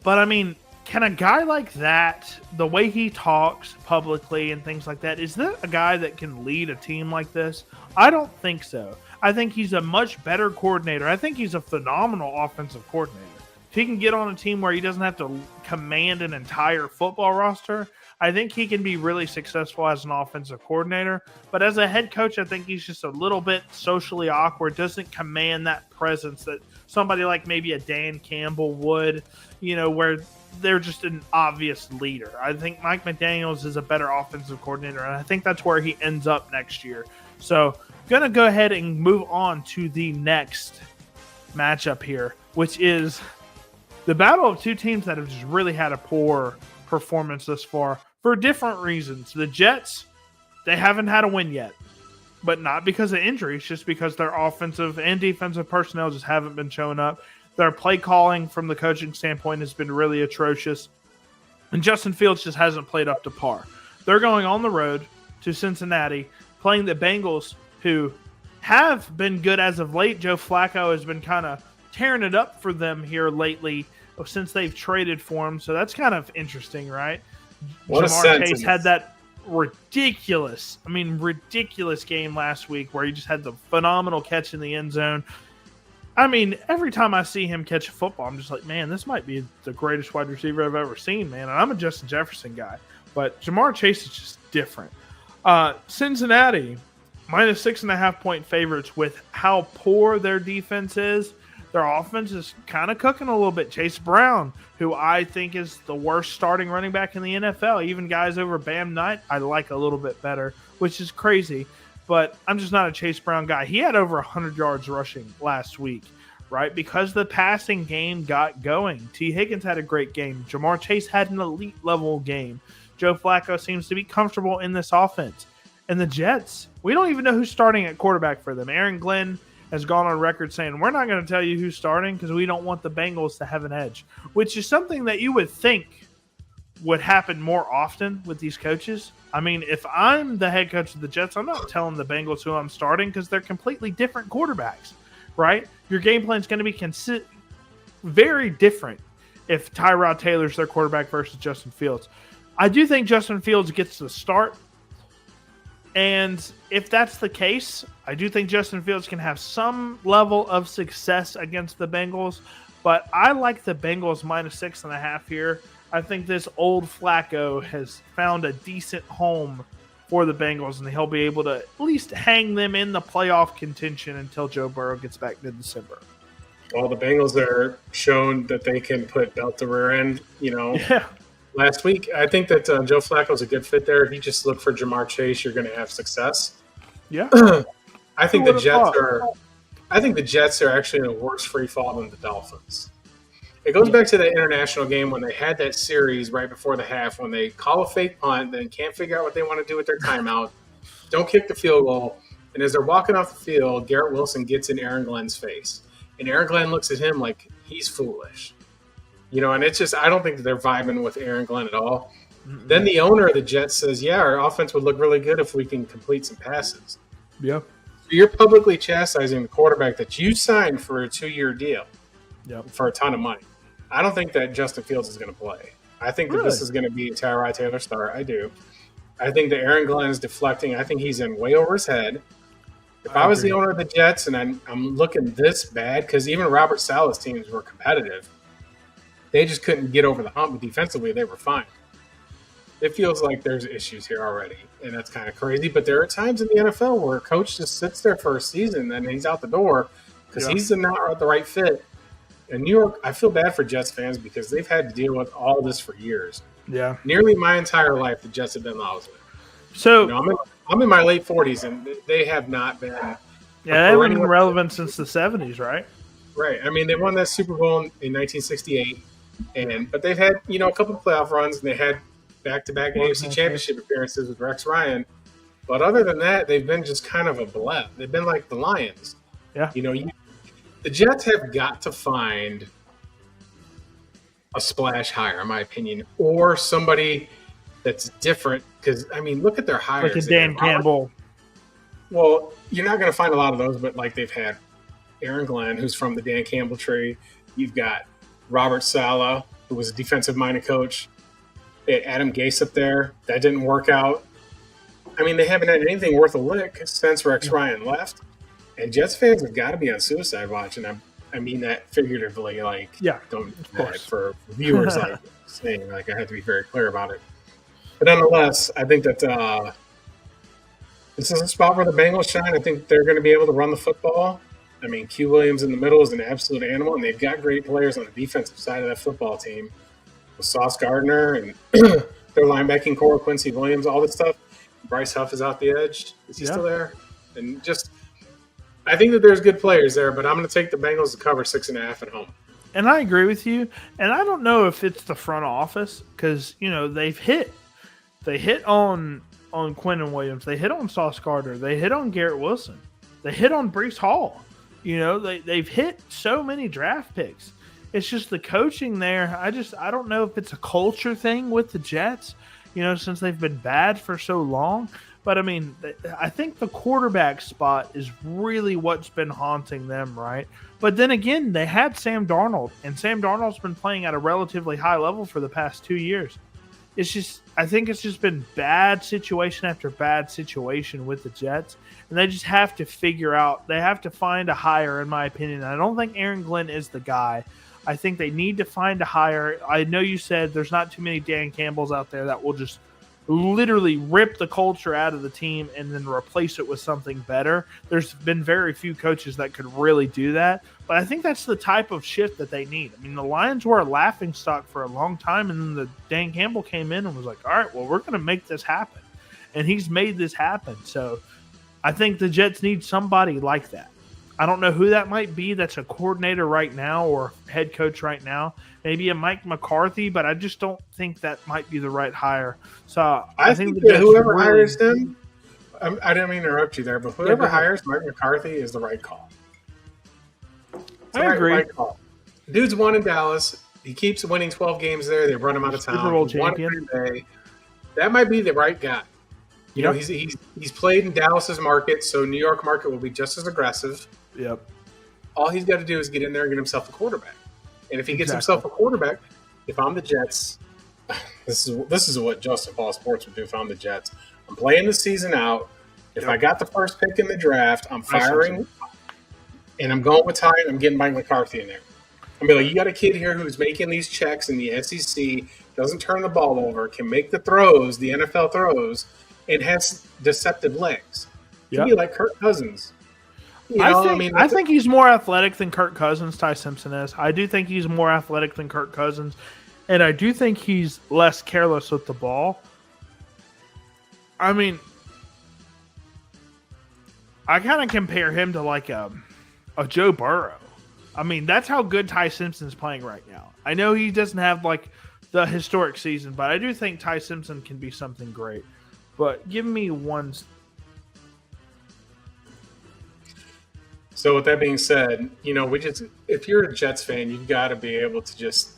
But, I mean, can a guy like that, the way he talks publicly and things like that, is that a guy that can lead a team like this? I don't think so. I think he's a much better coordinator. I think he's a phenomenal offensive coordinator. If he can get on a team where he doesn't have to command an entire football roster, I think he can be really successful as an offensive coordinator. But as a head coach, I think he's just a little bit socially awkward, doesn't command that presence that somebody like maybe a Dan Campbell would, where they're just an obvious leader. I think Mike McDaniels is a better offensive coordinator, and I think that's where he ends up next year. So going to go ahead and move on to the next matchup here, which is the battle of two teams that have just really had a poor performance thus far for different reasons. The Jets, they haven't had a win yet, but not because of injuries, just because their offensive and defensive personnel just haven't been showing up. Their play calling from the coaching standpoint has been really atrocious, and Justin Fields just hasn't played up to par. They're going on the road to Cincinnati, playing the Bengals, who have been good as of late. Joe Flacco has been kind of tearing it up for them here lately since they've traded for him, so that's kind of interesting, right? Jamar Chase had that ridiculous game last week where he just had the phenomenal catch in the end zone. I mean, every time I see him catch a football, I'm just like, man, this might be the greatest wide receiver I've ever seen, man. And I'm a Justin Jefferson guy, but Jamar Chase is just different. Cincinnati, minus 6.5-point favorites with how poor their defense is. Their offense is kind of cooking a little bit. Chase Brown, who I think is the worst starting running back in the NFL. Even guys over Bam Knight, I like a little bit better, which is crazy. But I'm just not a Chase Brown guy. He had over 100 yards rushing last week, right? Because the passing game got going. T. Higgins had a great game. Jamar Chase had an elite level game. Joe Flacco seems to be comfortable in this offense. And the Jets, we don't even know who's starting at quarterback for them. Aaron Glenn has gone on record saying, we're not going to tell you who's starting because we don't want the Bengals to have an edge, which is something that you would think would happen more often with these coaches. I mean, if I'm the head coach of the Jets, I'm not telling the Bengals who I'm starting because they're completely different quarterbacks, right? Your game plan is going to be very different if Tyrod Taylor's their quarterback versus Justin Fields. I do think Justin Fields gets the start. And if that's the case, I do think Justin Fields can have some level of success against the Bengals. But I like the Bengals minus 6.5 here. I think this old Flacco has found a decent home for the Bengals, and he'll be able to at least hang them in the playoff contention until Joe Burrow gets back mid-December. Well, the Bengals are shown that they can put belt to rear end, Yeah. last week. I think that Joe Flacco's a good fit there. If you just look for Jamar Chase, you're going to have success. Yeah. I think the Jets are. I think the Jets are actually in a worse free fall than the Dolphins. It goes back to that international game when they had that series right before the half when they call a fake punt, then can't figure out what they want to do with their timeout, don't kick the field goal, and as they're walking off the field, Garrett Wilson gets in Aaron Glenn's face. And Aaron Glenn looks at him like he's foolish. And it's just I don't think that they're vibing with Aaron Glenn at all. Mm-hmm. Then the owner of the Jets says, yeah, our offense would look really good if we can complete some passes. Yeah. So you're publicly chastising the quarterback that you signed for a 2-year deal for a ton of money. I don't think that Justin Fields is going to play. I think that this is going to be a Tyrod Taylor start. I do. I think that Aaron Glenn is deflecting. I think he's in way over his head. If I was the owner of the Jets and I'm looking this bad, because even Robert Saleh's teams were competitive, they just couldn't get over the hump. But defensively, they were fine. It feels like there's issues here already, and that's kind of crazy. But there are times in the NFL where a coach just sits there for a season and he's out the door because he's not the right fit. In New York, I feel bad for Jets fans because they've had to deal with all this for years. Yeah. Nearly my entire life, the Jets have been lousy. So I'm in my late 40s, and they have not been. Yeah, they haven't been relevant since the 70s, right? Right. I mean, they won that Super Bowl in 1968, but they've had a couple of playoff runs, and they had back-to-back AFC Championship appearances with Rex Ryan. But other than that, they've been just kind of a blep. They've been like the Lions. Yeah. The Jets have got to find a splash hire, in my opinion, or somebody that's different. Because, look at their hires. Like a Dan Campbell. Well, you're not going to find a lot of those, but they've had Aaron Glenn, who's from the Dan Campbell tree. You've got Robert Saleh, who was a defensive-minded coach. They had Adam Gase up there. That didn't work out. They haven't had anything worth a lick since Rex Ryan left. And Jets fans have got to be on suicide watch, and I mean that figuratively. Don't for viewers saying I have to be very clear about it. But nonetheless, I think that this is a spot where the Bengals shine. I think they're going to be able to run the football. Q Williams in the middle is an absolute animal, and they've got great players on the defensive side of that football team with Sauce Gardner and their linebacking core, Quincy Williams, all this stuff. Bryce Huff is out the edge. Is he still there? And I think that there's good players there, but I'm going to take the Bengals to cover 6.5 at home. And I agree with you. And I don't know if it's the front office because, they've hit. They hit on Quentin Williams. They hit on Sauce Gardner. They hit on Garrett Wilson. They hit on Breece Hall. They've hit so many draft picks. It's just the coaching there. I don't know if it's a culture thing with the Jets, since they've been bad for so long. But, I think the quarterback spot is really what's been haunting them, right? But then again, they had Sam Darnold, and Sam Darnold's been playing at a relatively high level for the past 2 years. I think it's just been bad situation after bad situation with the Jets, and they just have to figure out – they have to find a hire, in my opinion. I don't think Aaron Glenn is the guy. I think they need to find a hire. I know you said there's not too many Dan Campbells out there that will just – literally rip the culture out of the team and then replace it with something better. There's been very few coaches that could really do that, but I think that's the type of shift that they need. The Lions were a laughingstock for a long time, and then Dan Campbell came in and was like, all right, well, we're going to make this happen. And he's made this happen. So I think the Jets need somebody like that. I don't know who that might be that's a coordinator right now or head coach right now. Maybe a Mike McCarthy, but I just don't think that might be the right hire. So I think that whoever hires them, I didn't mean to interrupt you there, but whoever hires Mike McCarthy is the right call. I agree. Right call. Dude's won in Dallas. He keeps winning 12 games there. They run him out of town. Super Bowl champion. That might be the right guy. He's played in Dallas's market, so New York market will be just as aggressive. Yep. All he's got to do is get in there and get himself a quarterback. And if he gets himself a quarterback, if I'm the Jets, this is what Justin Paul Sports would do if I'm the Jets. I'm playing the season out. If I got the first pick in the draft, I'm firing, and I'm going with Ty, and I'm getting Mike McCarthy in there. I'm be like, you got a kid here who's making these checks in the SEC, doesn't turn the ball over, can make the throws, the NFL throws, and has deceptive legs. He'd be like Kirk Cousins. I think he's more athletic than Kirk Cousins, Ty Simpson is. I do think he's more athletic than Kirk Cousins. and I do think he's less careless with the ball. I mean, I kind of compare him to like a Joe Burrow. I mean, that's how good Ty Simpson's playing right now. I know he doesn't have like the historic season, but I do think Ty Simpson can be something great. But give me one. So with that being said, if you're a Jets fan, you've got to be able to just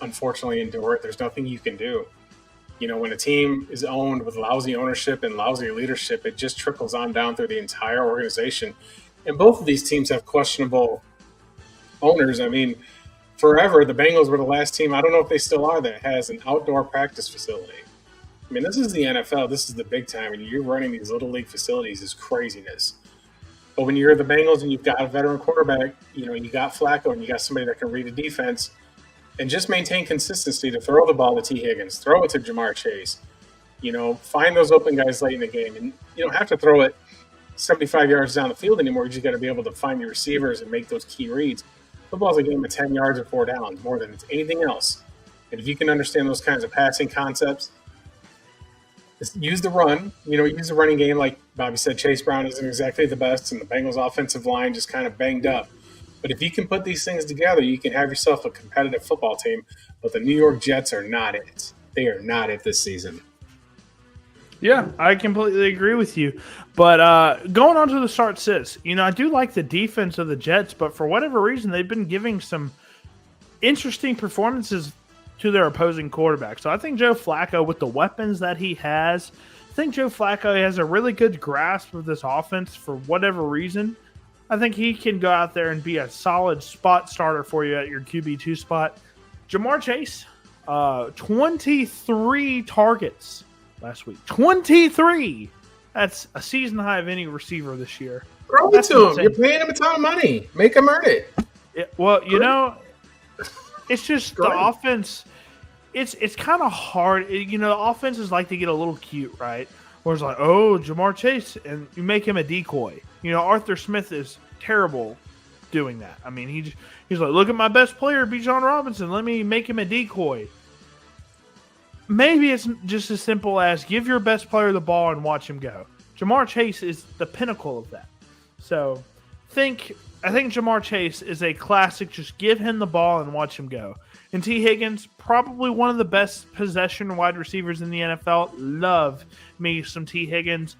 unfortunately endure it. There's nothing you can do. When a team is owned with lousy ownership and lousy leadership, it just trickles on down through the entire organization. And both of these teams have questionable owners. I mean, forever, the Bengals were the last team, I don't know if they still are, that has an outdoor practice facility. I mean, this is the NFL. This is the big time. And you're running these little league facilities is craziness. But when you're the Bengals and you've got a veteran quarterback, you got Flacco and you got somebody that can read a defense and just maintain consistency to throw the ball to T. Higgins, throw it to Jamar Chase, find those open guys late in the game. And you don't have to throw it 75 yards down the field anymore. You just got to be able to find your receivers and make those key reads. Football's a game of 10 yards or 4 downs more than it's anything else. And if you can understand those kinds of passing concepts, just use the run, use the running game. Like Bobby said, Chase Brown isn't exactly the best, and the Bengals offensive line just kind of banged up. But if you can put these things together, you can have yourself a competitive football team. But the New York Jets are not it. They are not it this season. Yeah, I completely agree with you. But going on to the start sits, I do like the defense of the Jets, but for whatever reason, they've been giving some interesting performances to their opposing quarterback. So I think Joe Flacco, with the weapons that he has, I think Joe Flacco has a really good grasp of this offense for whatever reason. I think he can go out there and be a solid spot starter for you at your QB2 spot. Jamar Chase, 23 targets last week. 23! That's a season high of any receiver this year. Throw it to him. You're paying him a ton of money. Make him earn it. It's just the offense. It's kind of hard. The offenses like to get a little cute, right? Where it's like, oh, Jamar Chase, and you make him a decoy. Arthur Smith is terrible doing that. I mean, he's like, look at my best player, Bijan Robinson. Let me make him a decoy. Maybe it's just as simple as give your best player the ball and watch him go. Jamar Chase is the pinnacle of that. So I think Jamar Chase is a classic. Just give him the ball and watch him go. And T. Higgins, probably one of the best possession wide receivers in the NFL. Love me some T. Higgins.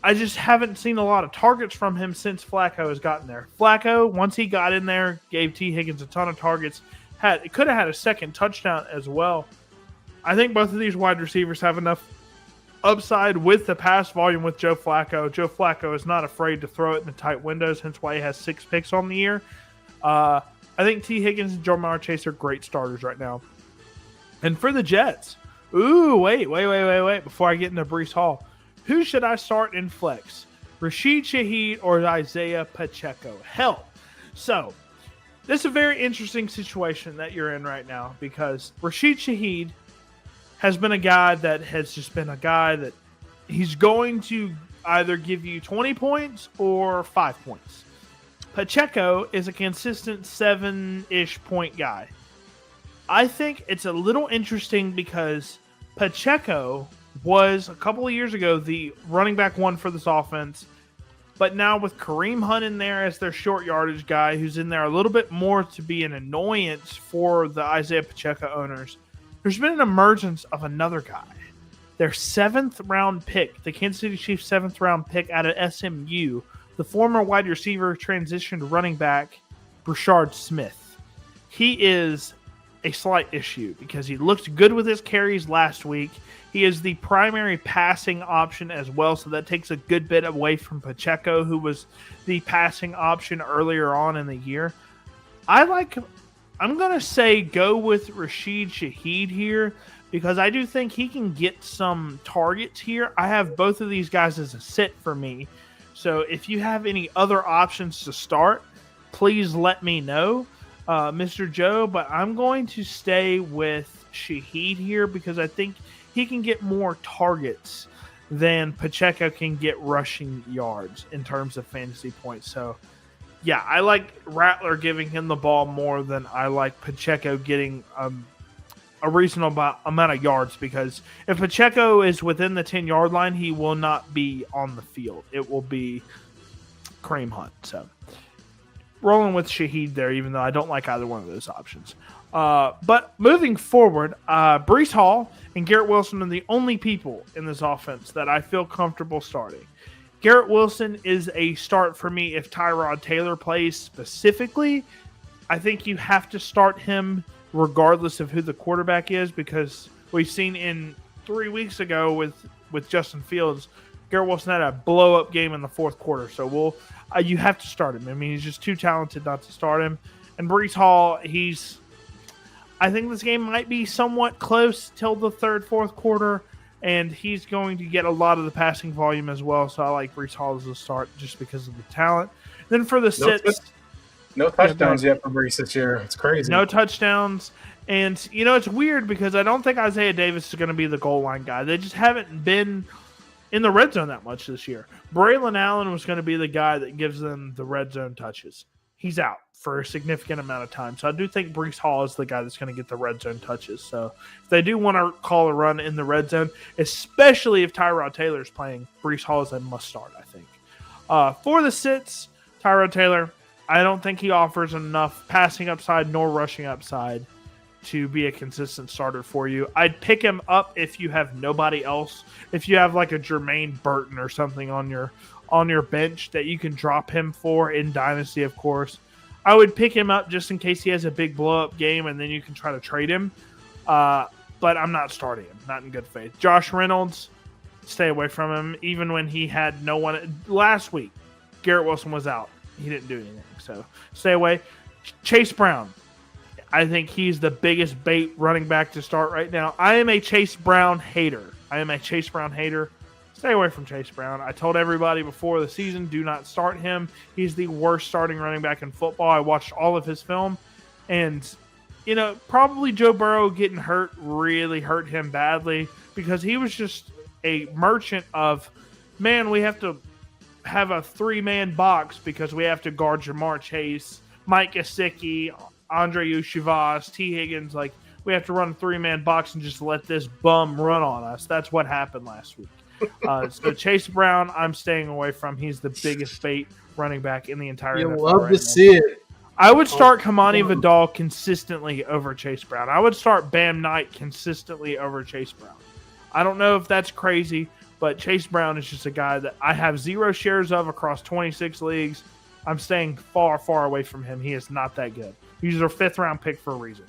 I just haven't seen a lot of targets from him since Flacco has gotten there. Flacco, once he got in there, gave T. Higgins a ton of targets. Could have had a second touchdown as well. I think both of these wide receivers have enough upside with the pass volume with Joe Flacco. Joe Flacco is not afraid to throw it in the tight windows, hence why he has 6 picks on the year. I think T. Higgins and Jamar Chase are great starters right now. And for the Jets, wait, before I get into Breece Hall. Who should I start in flex? Rashid Shaheed or Isaiah Pacheco? Hell. So, this is a very interesting situation that you're in right now because Rashid Shaheed has been a guy that has just been a guy that he's going to either give you 20 points or 5 points. Pacheco is a consistent 7-ish point guy. I think it's a little interesting because Pacheco was a couple of years ago the running back one for this offense, but now with Kareem Hunt in there as their short yardage guy who's in there a little bit more to be an annoyance for the Isaiah Pacheco owners, there's been an emergence of another guy. Their 7th round pick, the Kansas City Chiefs 7th round pick out of SMU, the former wide receiver transitioned running back, Brashard Smith. He is a slight issue because he looked good with his carries last week. He is the primary passing option as well, so that takes a good bit away from Pacheco, who was the passing option earlier on in the year. I'm going to say go with Rashid Shaheed here because I do think he can get some targets here. I have both of these guys as a sit for me. So if you have any other options to start, please let me know, Mr. Joe. But I'm going to stay with Shaheed here because I think he can get more targets than Pacheco can get rushing yards in terms of fantasy points. So, yeah, I like Rattler giving him the ball more than I like Pacheco getting a reasonable amount of yards, because if Pacheco is within the 10-yard line, he will not be on the field. It will be Kareem Hunt. So rolling with Shaheed there, even though I don't like either one of those options. But moving forward, Breece Hall and Garrett Wilson are the only people in this offense that I feel comfortable starting. Garrett Wilson is a start for me if Tyrod Taylor plays specifically. I think you have to start him regardless of who the quarterback is, because we've seen in 3 weeks ago with Justin Fields, Garrett Wilson had a blow-up game in the fourth quarter. So you have to start him. I mean, he's just too talented not to start him. And Breece Hall, I think this game might be somewhat close till the third, fourth quarter, and he's going to get a lot of the passing volume as well. So I like Breece Hall as a start just because of the talent. Then for the sits... No touchdowns yet for Breece this year. It's crazy. No touchdowns. And, it's weird because I don't think Isaiah Davis is going to be the goal line guy. They just haven't been in the red zone that much this year. Braylon Allen was going to be the guy that gives them the red zone touches. He's out for a significant amount of time. So I do think Breece Hall is the guy that's going to get the red zone touches. So if they do want to call a run in the red zone, especially if Tyrod Taylor is playing, Breece Hall is a must start, I think. For the sits, Tyrod Taylor, I don't think he offers enough passing upside nor rushing upside to be a consistent starter for you. I'd pick him up if you have nobody else. If you have like a Jermaine Burton or something on your bench that you can drop him for in Dynasty, of course, I would pick him up just in case he has a big blow-up game, and then you can try to trade him. But I'm not starting him, not in good faith. Josh Reynolds, stay away from him, even when he had no one. Last week, Garrett Wilson was out. He didn't do anything, so stay away. Chase Brown, I think he's the biggest bait running back to start right now. I am a Chase Brown hater. Stay away from Chase Brown. I told everybody before the season, do not start him. He's the worst starting running back in football. I watched all of his film, and, probably Joe Burrow getting hurt really hurt him badly, because he was just a merchant of, man, we have to have a 3-man box because we have to guard Jamar Chase, Mike Gesicki, Andre Uchivas, T. Higgins. Like, we have to run a 3-man box and just let this bum run on us. That's what happened last week. So Chase Brown, I'm staying away from. He's the biggest bait running back in the entire NFL. You love to see it. I would start Kamani Vidal consistently over Chase Brown. I would start Bam Knight consistently over Chase Brown. I don't know if that's crazy, but Chase Brown is just a guy that I have 0 shares of across 26 leagues. I'm staying far, far away from him. He is not that good. He's our 5th-round pick for a reason.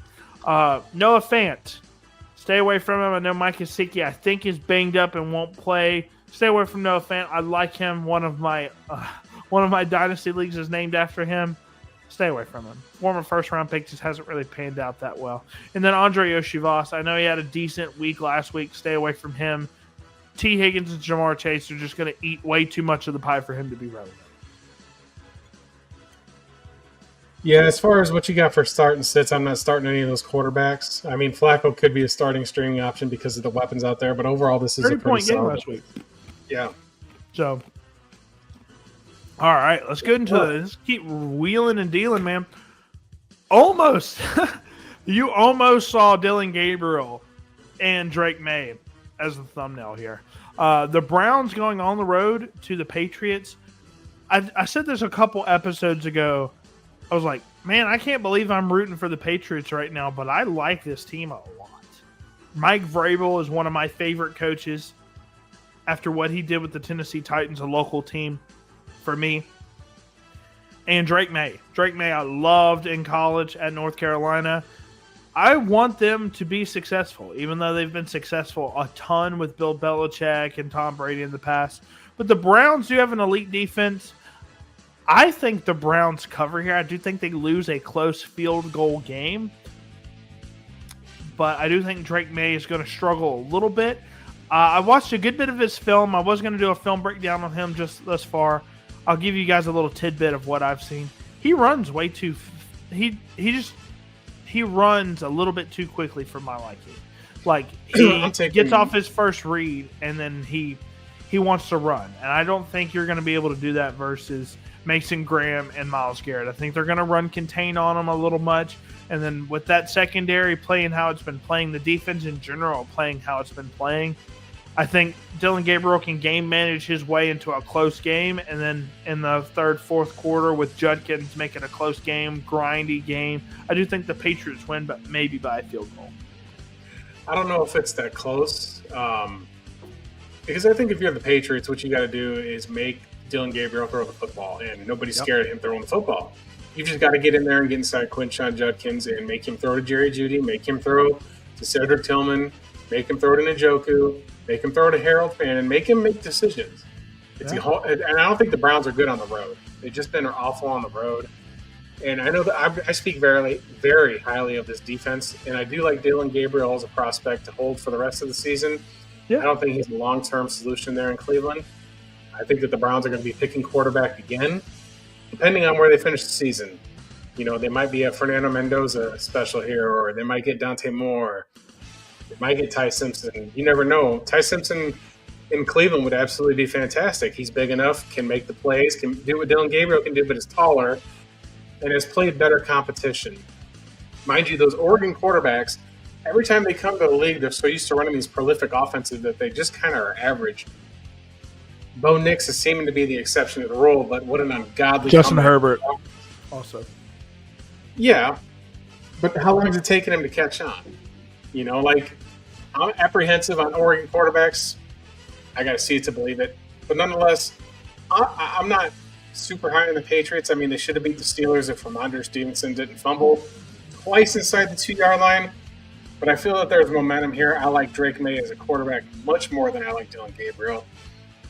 Noah Fant, stay away from him. I know Mike Gesicki, I think, is banged up and won't play. Stay away from Noah Fant. I like him. One of my dynasty leagues is named after him. Stay away from him. Former first-round pick, just hasn't really panned out that well. And then Andre Uchivas, I know he had a decent week last week. Stay away from him. T. Higgins and Jamar Chase are just going to eat way too much of the pie for him to be relevant. Yeah, as far as what you got for start and sits, I'm not starting any of those quarterbacks. I mean, Flacco could be a starting streaming option because of the weapons out there, but overall, this is a pretty game solid last week. Yeah. So, all right, let's get into this. Let's keep wheeling and dealing, man. Almost. You almost saw Dylan Gabriel and Drake May as the thumbnail here. The Browns going on the road to the Patriots. I said this a couple episodes ago. I was like, man, I can't believe I'm rooting for the Patriots right now, but I like this team a lot. Mike Vrabel is one of my favorite coaches after what he did with the Tennessee Titans, a local team for me. And Drake May. Drake May I loved in college at North Carolina. I want them to be successful, even though they've been successful a ton with Bill Belichick and Tom Brady in the past. But the Browns do have an elite defense. I think the Browns cover here. I do think they lose a close field goal game. But I do think Drake May is going to struggle a little bit. I watched a good bit of his film. I was going to do a film breakdown on him just thus far. I'll give you guys a little tidbit of what I've seen. He runs way too... He runs a little bit too quickly for my liking. Like, he gets off his first read, and then he wants to run. And I don't think you're going to be able to do that versus Mason Graham and Myles Garrett. I think they're going to run contain on him a little much, And then with that secondary playing how it's been playing, the defense in general playing how it's been playing, I think Dillon Gabriel can game manage his way into a close game. And then in the third, fourth quarter with Judkins making a close game, grindy game, I do think the Patriots win, but maybe by a field goal. I don't know if it's that close. Because I think if you're the Patriots, what you got to do is make Dillon Gabriel throw the football, and nobody's scared of him throwing the football. You've just got to get in there and get inside Quinshon Judkins and make him throw to Jerry Jeudy, make him throw to Cedric Tillman, make him throw to Njoku, make him throw to Harold Fannin, make him make decisions. And I don't think the Browns are good on the road. They've just been awful on the road. And I know that I speak very, very highly of this defense, and I do like Dillon Gabriel as a prospect to hold for the rest of the season. Yeah. I don't think he's a long-term solution there in Cleveland. I think that the Browns are going to be picking quarterback again, depending on where they finish the season. You know, they might be a Fernando Mendoza special here, or they might get Dante Moore. They might get Ty Simpson. You never know. Ty Simpson in Cleveland would absolutely be fantastic. He's big enough, can make the plays, can do what Dillon Gabriel can do, but is taller and has played better competition. Mind you, those Oregon quarterbacks, every time they come to the league, they're so used to running these prolific offenses that they just kind of are average. Bo Nix is seeming to be the exception to the rule, but what an ungodly Justin Herbert also. Yeah, but how long has it taken him to catch on? You know, like, I'm apprehensive on Oregon quarterbacks. I got to see it to believe it. But nonetheless, I'm not super high on the Patriots. I mean, they should have beat the Steelers if Ramondre Stevenson didn't fumble twice inside the 2-yard line. But I feel that there's momentum here. I like Drake May as a quarterback much more than I like Dillon Gabriel.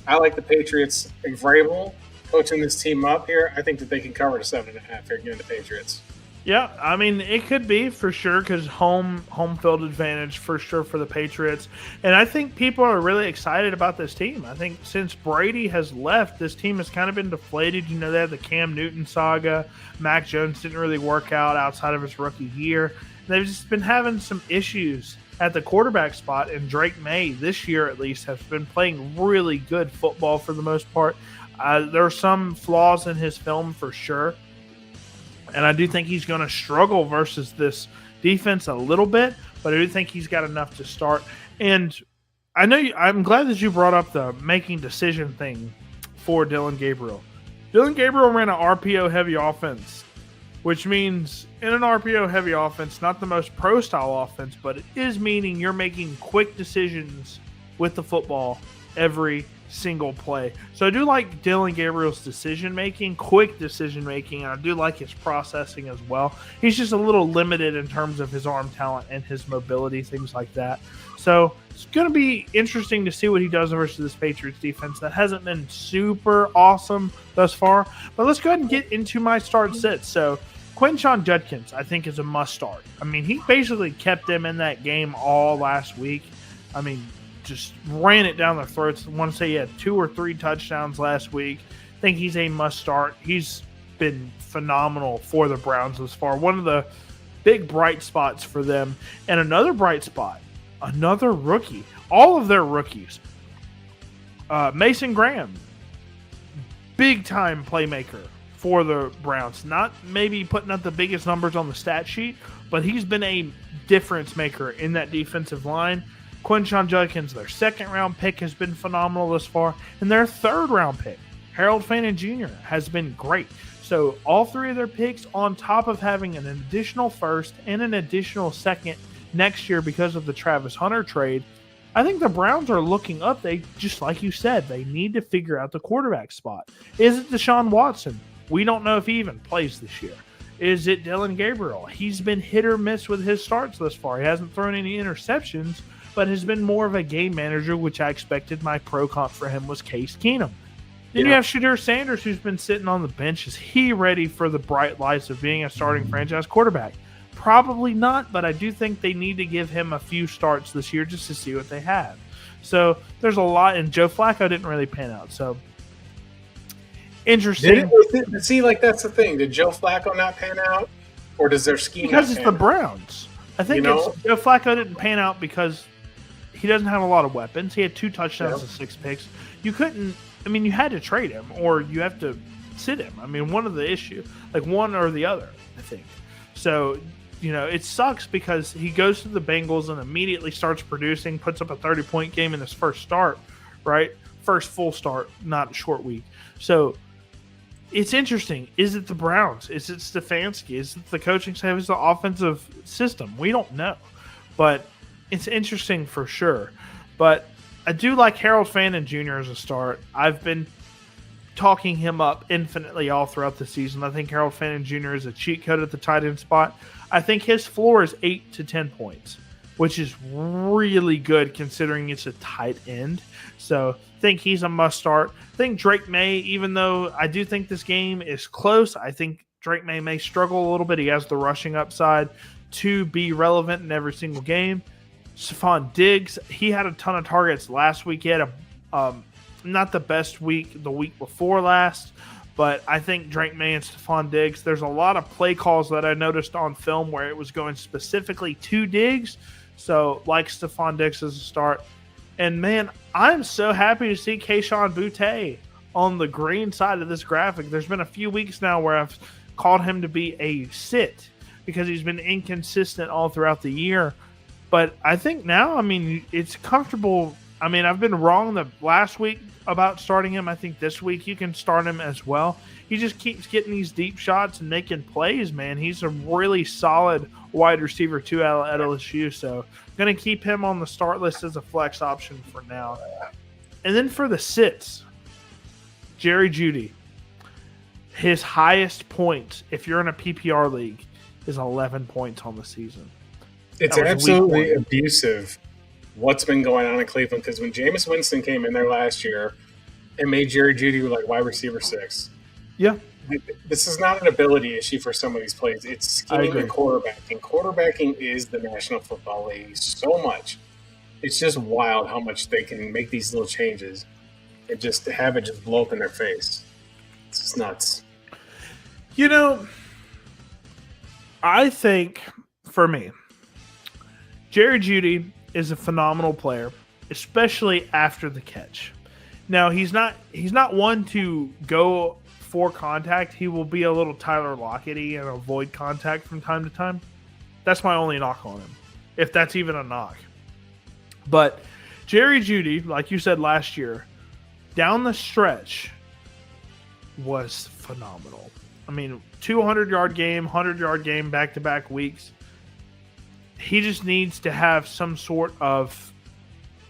I like the Patriots. If Vrabel coaching this team up here, I think that they can cover the 7.5 here against the Patriots. Yeah, I mean, it could be for sure because home field advantage for sure for the Patriots. And I think people are really excited about this team. I think since Brady has left, this team has kind of been deflated. You know, they had the Cam Newton saga. Mac Jones didn't really work out outside of his rookie year. They've just been having some issues at the quarterback spot, and Drake May, this year at least, has been playing really good football for the most part. There are some flaws in his film for sure, and I do think he's going to struggle versus this defense a little bit, but I do think he's got enough to start. And I know I'm glad that you brought up the making decision thing for Dillon Gabriel. Dillon Gabriel ran an RPO-heavy offense, which means in an RPO-heavy offense, not the most pro-style offense, but it is meaning you're making quick decisions with the football every single play. So I do like Dillon Gabriel's decision-making, quick decision-making, and I do like his processing as well. He's just a little limited in terms of his arm talent and his mobility, things like that. So it's going to be interesting to see what he does versus this Patriots defense that hasn't been super awesome thus far. But let's go ahead and get into my start sit. So Quinshon Judkins, I think, is a must-start. I mean, he basically kept them in that game all last week. I mean, just ran it down their throats. I want to say he had 2 or 3 touchdowns last week. I think he's a must-start. He's been phenomenal for the Browns thus far. One of the big bright spots for them. And another bright spot, another rookie. All of their rookies. Mason Graham, big-time playmaker for the Browns. Not maybe putting up the biggest numbers on the stat sheet, but he's been a difference maker in that defensive line. Quinshon Judkins, their second-round pick, has been phenomenal thus far, and their third-round pick, Harold Fannin Jr., has been great. So all 3 of their picks, on top of having an additional first and an additional second next year because of the Travis Hunter trade, I think the Browns are looking up. They, just like you said, they need to figure out the quarterback spot. Is it Deshaun Watson? We don't know if he even plays this year. Is it Dillon Gabriel? He's been hit or miss with his starts thus far. He hasn't thrown any interceptions, but has been more of a game manager, which I expected. My pro comp for him was Case Keenum. Then you have Shadir Sanders, who's been sitting on the bench. Is he ready for the bright lights of being a starting franchise quarterback? Probably not, but I do think they need to give him a few starts this year just to see what they have. So there's a lot, and Joe Flacco didn't really pan out. So interesting. See, like, that's the thing. Did Joe Flacco not pan out, or does their scheme because not it's the Browns? I think Joe Flacco didn't pan out because he doesn't have a lot of weapons. He had 2 touchdowns and 6 picks. You couldn't. I mean, you had to trade him, or you have to sit him. I mean, one of the issue, like one or the other, I think. So it sucks because he goes to the Bengals and immediately starts producing, puts up a 30-point game in his first start, right? First full start, not a short week. So it's interesting. Is it the Browns? Is it Stefanski? Is it the coaching staff? Is it the offensive system? We don't know. But it's interesting for sure. But I do like Harold Fannin Jr. as a start. I've been talking him up infinitely all throughout the season. I think Harold Fannin Jr. is a cheat code at the tight end spot. I think his floor is 8 to 10 points, which is really good considering it's a tight end. So I think he's a must start. I think Drake May, even though I do think this game is close, I think Drake may struggle a little bit. He has the rushing upside to be relevant in every single game. Stephon Diggs, he had a ton of targets last week. He had not the best week the week before last, but I think Drake May and Stephon Diggs, there's a lot of play calls that I noticed on film where it was going specifically to Diggs. So, like Stephon Diggs as a start. And, man, I'm so happy to see Kayshon Boutte on the green side of this graphic. There's been a few weeks now where I've called him to be a sit because he's been inconsistent all throughout the year. But I think now, it's comfortable. I've been wrong the last week about starting him. I think this week you can start him as well. He just keeps getting these deep shots and making plays, man. He's a really solid wide receiver too at LSU. So going to keep him on the start list as a flex option for now. And then for the sits, Jerry Jeudy, his highest points, if you're in a PPR league, is 11 points on the season. It's absolutely abusive what's been going on in Cleveland, because when Jameis Winston came in there last year, it made Jerry Jeudy like wide receiver 6. Yeah. This is not an ability issue for some of these plays. It's scheming and quarterbacking. Quarterbacking is the National Football League so much. It's just wild how much they can make these little changes and just have it just blow up in their face. It's just nuts. I think, for me, Jerry Jeudy is a phenomenal player, especially after the catch. Now, he's not one to go for contact. He will be a little Tyler Lockett-y and avoid contact from time to time. That's my only knock on him, if that's even a knock. But Jerry Jeudy, like you said last year, down the stretch was phenomenal. 200-yard game, 100-yard game, back-to-back weeks. He just needs to have some sort of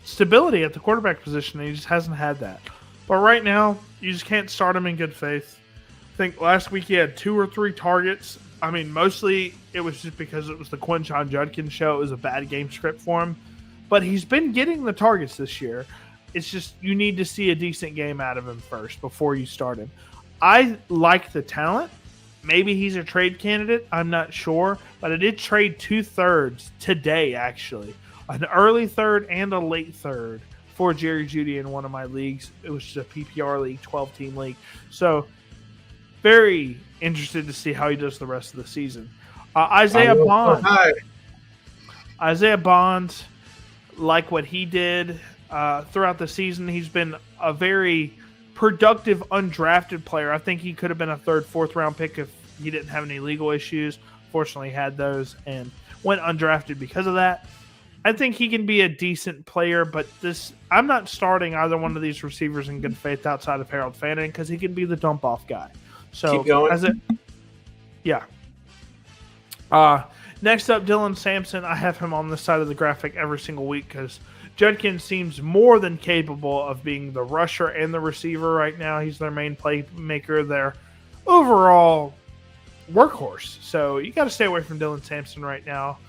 stability at the quarterback position. He just hasn't had that. But right now, you just can't start him in good faith. I think last week he had 2 or 3 targets. Mostly it was just because it was the Quinshon Judkins show. It was a bad game script for him. But he's been getting the targets this year. It's just you need to see a decent game out of him first before you start him. I like the talent. Maybe he's a trade candidate. I'm not sure. But I did trade 2 thirds today, actually. An early third and a late third for Jerry Jeudy in one of my leagues. It was just a PPR league, 12-team league. So, very interested to see how he does the rest of the season. Isaiah Bond. Isaiah Bond, like what he did throughout the season, he's been a very productive undrafted player. I think he could have been a 3rd, 4th round pick if he didn't have any legal issues. Fortunately, he had those and went undrafted because of that. I think he can be a decent player, but I'm not starting either one of these receivers in good faith outside of Harold Fannin because he can be the dump-off guy. So, keep going. Yeah. Next up, Dylan Sampson. I have him on this side of the graphic every single week because Judkins seems more than capable of being the rusher and the receiver right now. He's their main playmaker, their overall workhorse. So you got to stay away from Dylan Sampson right now.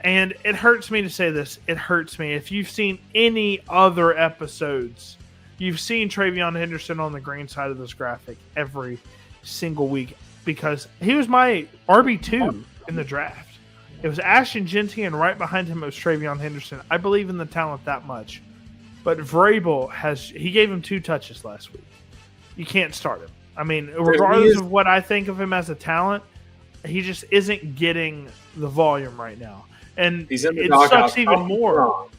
And it hurts me to say this. It hurts me. If you've seen any other episodes, you've seen Travion Henderson on the green side of this graphic every single week because he was my RB2 in the draft. It was Ashton Jeanty, and right behind him it was Travion Henderson. I believe in the talent that much. But Vrabel he gave him 2 touches last week. You can't start him. Regardless of what I think of him as a talent, he just isn't getting the volume right now. And it sucks even more.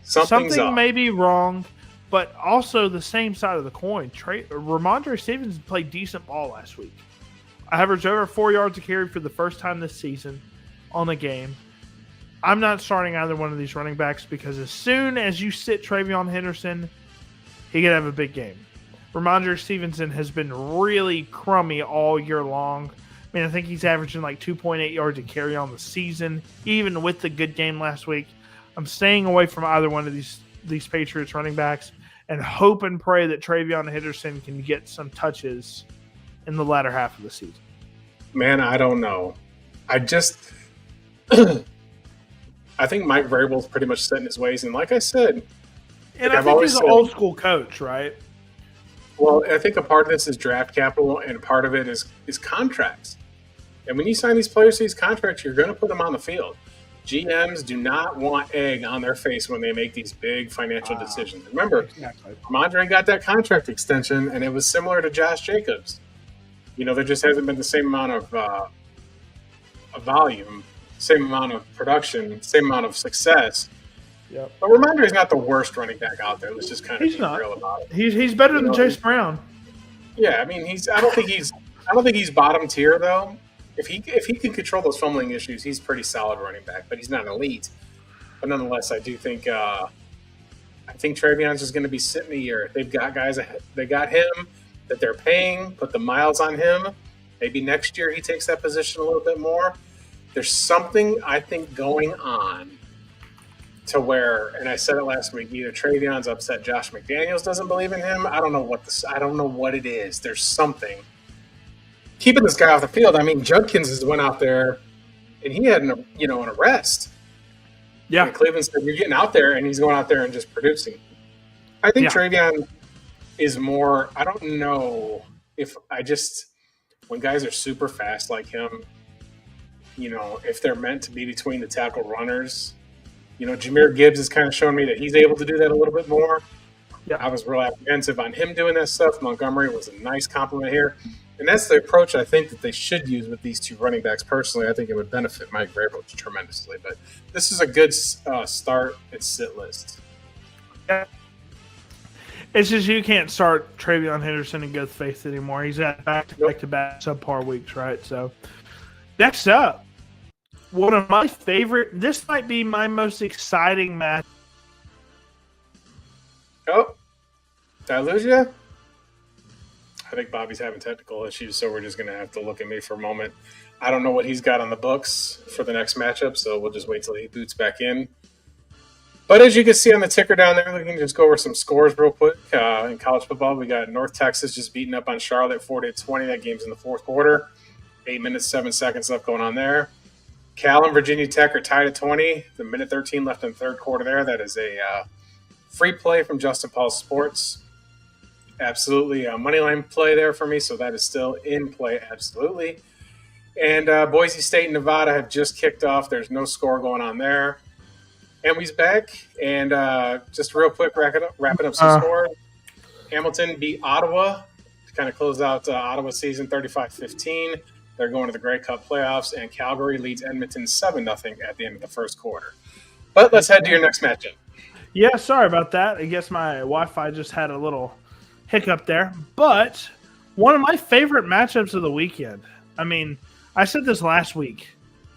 Something may be wrong, but also the same side of the coin. Ramondre Stevenson played decent ball last week. I averaged over 4 yards a carry for the first time this season. on a game, I'm not starting either one of these running backs because as soon as you sit Travion Henderson, he could have a big game. Ramondre Stevenson has been really crummy all year long. I mean, I think he's averaging like 2.8 yards a carry on the season, even with the good game last week. I'm staying away from either one of these Patriots running backs and hope and pray that Travion Henderson can get some touches in the latter half of the season. Man, I don't know. I think Mike Vrabel's pretty much set in his ways. And like I said, and I think he's an old school coach, right? Well, I think a part of this is draft capital and part of it is contracts. And when you sign these players to these contracts, you're going to put them on the field. GMs do not want egg on their face when they make these big financial decisions. Remember, exactly. Ramondre got that contract extension, and it was similar to Josh Jacobs. There just hasn't been the same amount of volume, same amount of production, same amount of success. Yep. But Ramondre is not the worst running back out there. Let's just kind of be real about it. He's better than Chase Brown. Yeah, I mean, I don't think he's bottom tier though. If he can control those fumbling issues, he's pretty solid running back. But he's not an elite. But nonetheless, I do think Travion's just going to be sitting a year. They've got guys. They got him that they're paying. Put the miles on him. Maybe next year he takes that position a little bit more. There's something I think going on to where, and I said it last week, either Travion's upset Josh McDaniels doesn't believe in him. I don't know what it is. There's something keeping this guy off the field. I mean, Judkins has went out there and he had an arrest. Yeah. And Cleveland said, you're getting out there, and he's going out there and just producing. I think Travion is more, I don't know when guys are super fast like him, if they're meant to be between the tackle runners, Jahmyr Gibbs has kind of shown me that he's able to do that a little bit more. Yeah. I was real apprehensive on him doing that stuff. Montgomery was a nice compliment here. And that's the approach I think that they should use with these two running backs. Personally, I think it would benefit Mike Vrabel tremendously. But this is a good start and sit list. Yeah. It's just you can't start Travion Henderson in good faith anymore. He's at back-to-back subpar weeks, right? So next up, one of my favorite – this might be my most exciting match. Oh, did I lose you? I think Bobby's having technical issues, so we're just going to have to look at me for a moment. I don't know what he's got on the books for the next matchup, so we'll just wait till he boots back in. But as you can see on the ticker down there, we can just go over some scores real quick. In college football, we got North Texas just beating up on Charlotte 40-20. That game's in the fourth quarter. 8 minutes, 7 seconds left going on there. Cal and Virginia Tech are tied at 20. The minute 13 left in the third quarter there. That is a free play from Justin Paul Sports. Absolutely a money line play there for me, so that is still in play, absolutely. And Boise State and Nevada have just kicked off. There's no score going on there. Emily's back, and just real quick, wrapping up some scores. Hamilton beat Ottawa to kind of close out Ottawa season 35-15. They're going to the Grey Cup playoffs, and Calgary leads Edmonton 7-0 at the end of the first quarter. But let's head to your next matchup. Yeah, sorry about that. I guess my Wi-Fi just had a little hiccup there. But one of my favorite matchups of the weekend. I mean, I said this last week.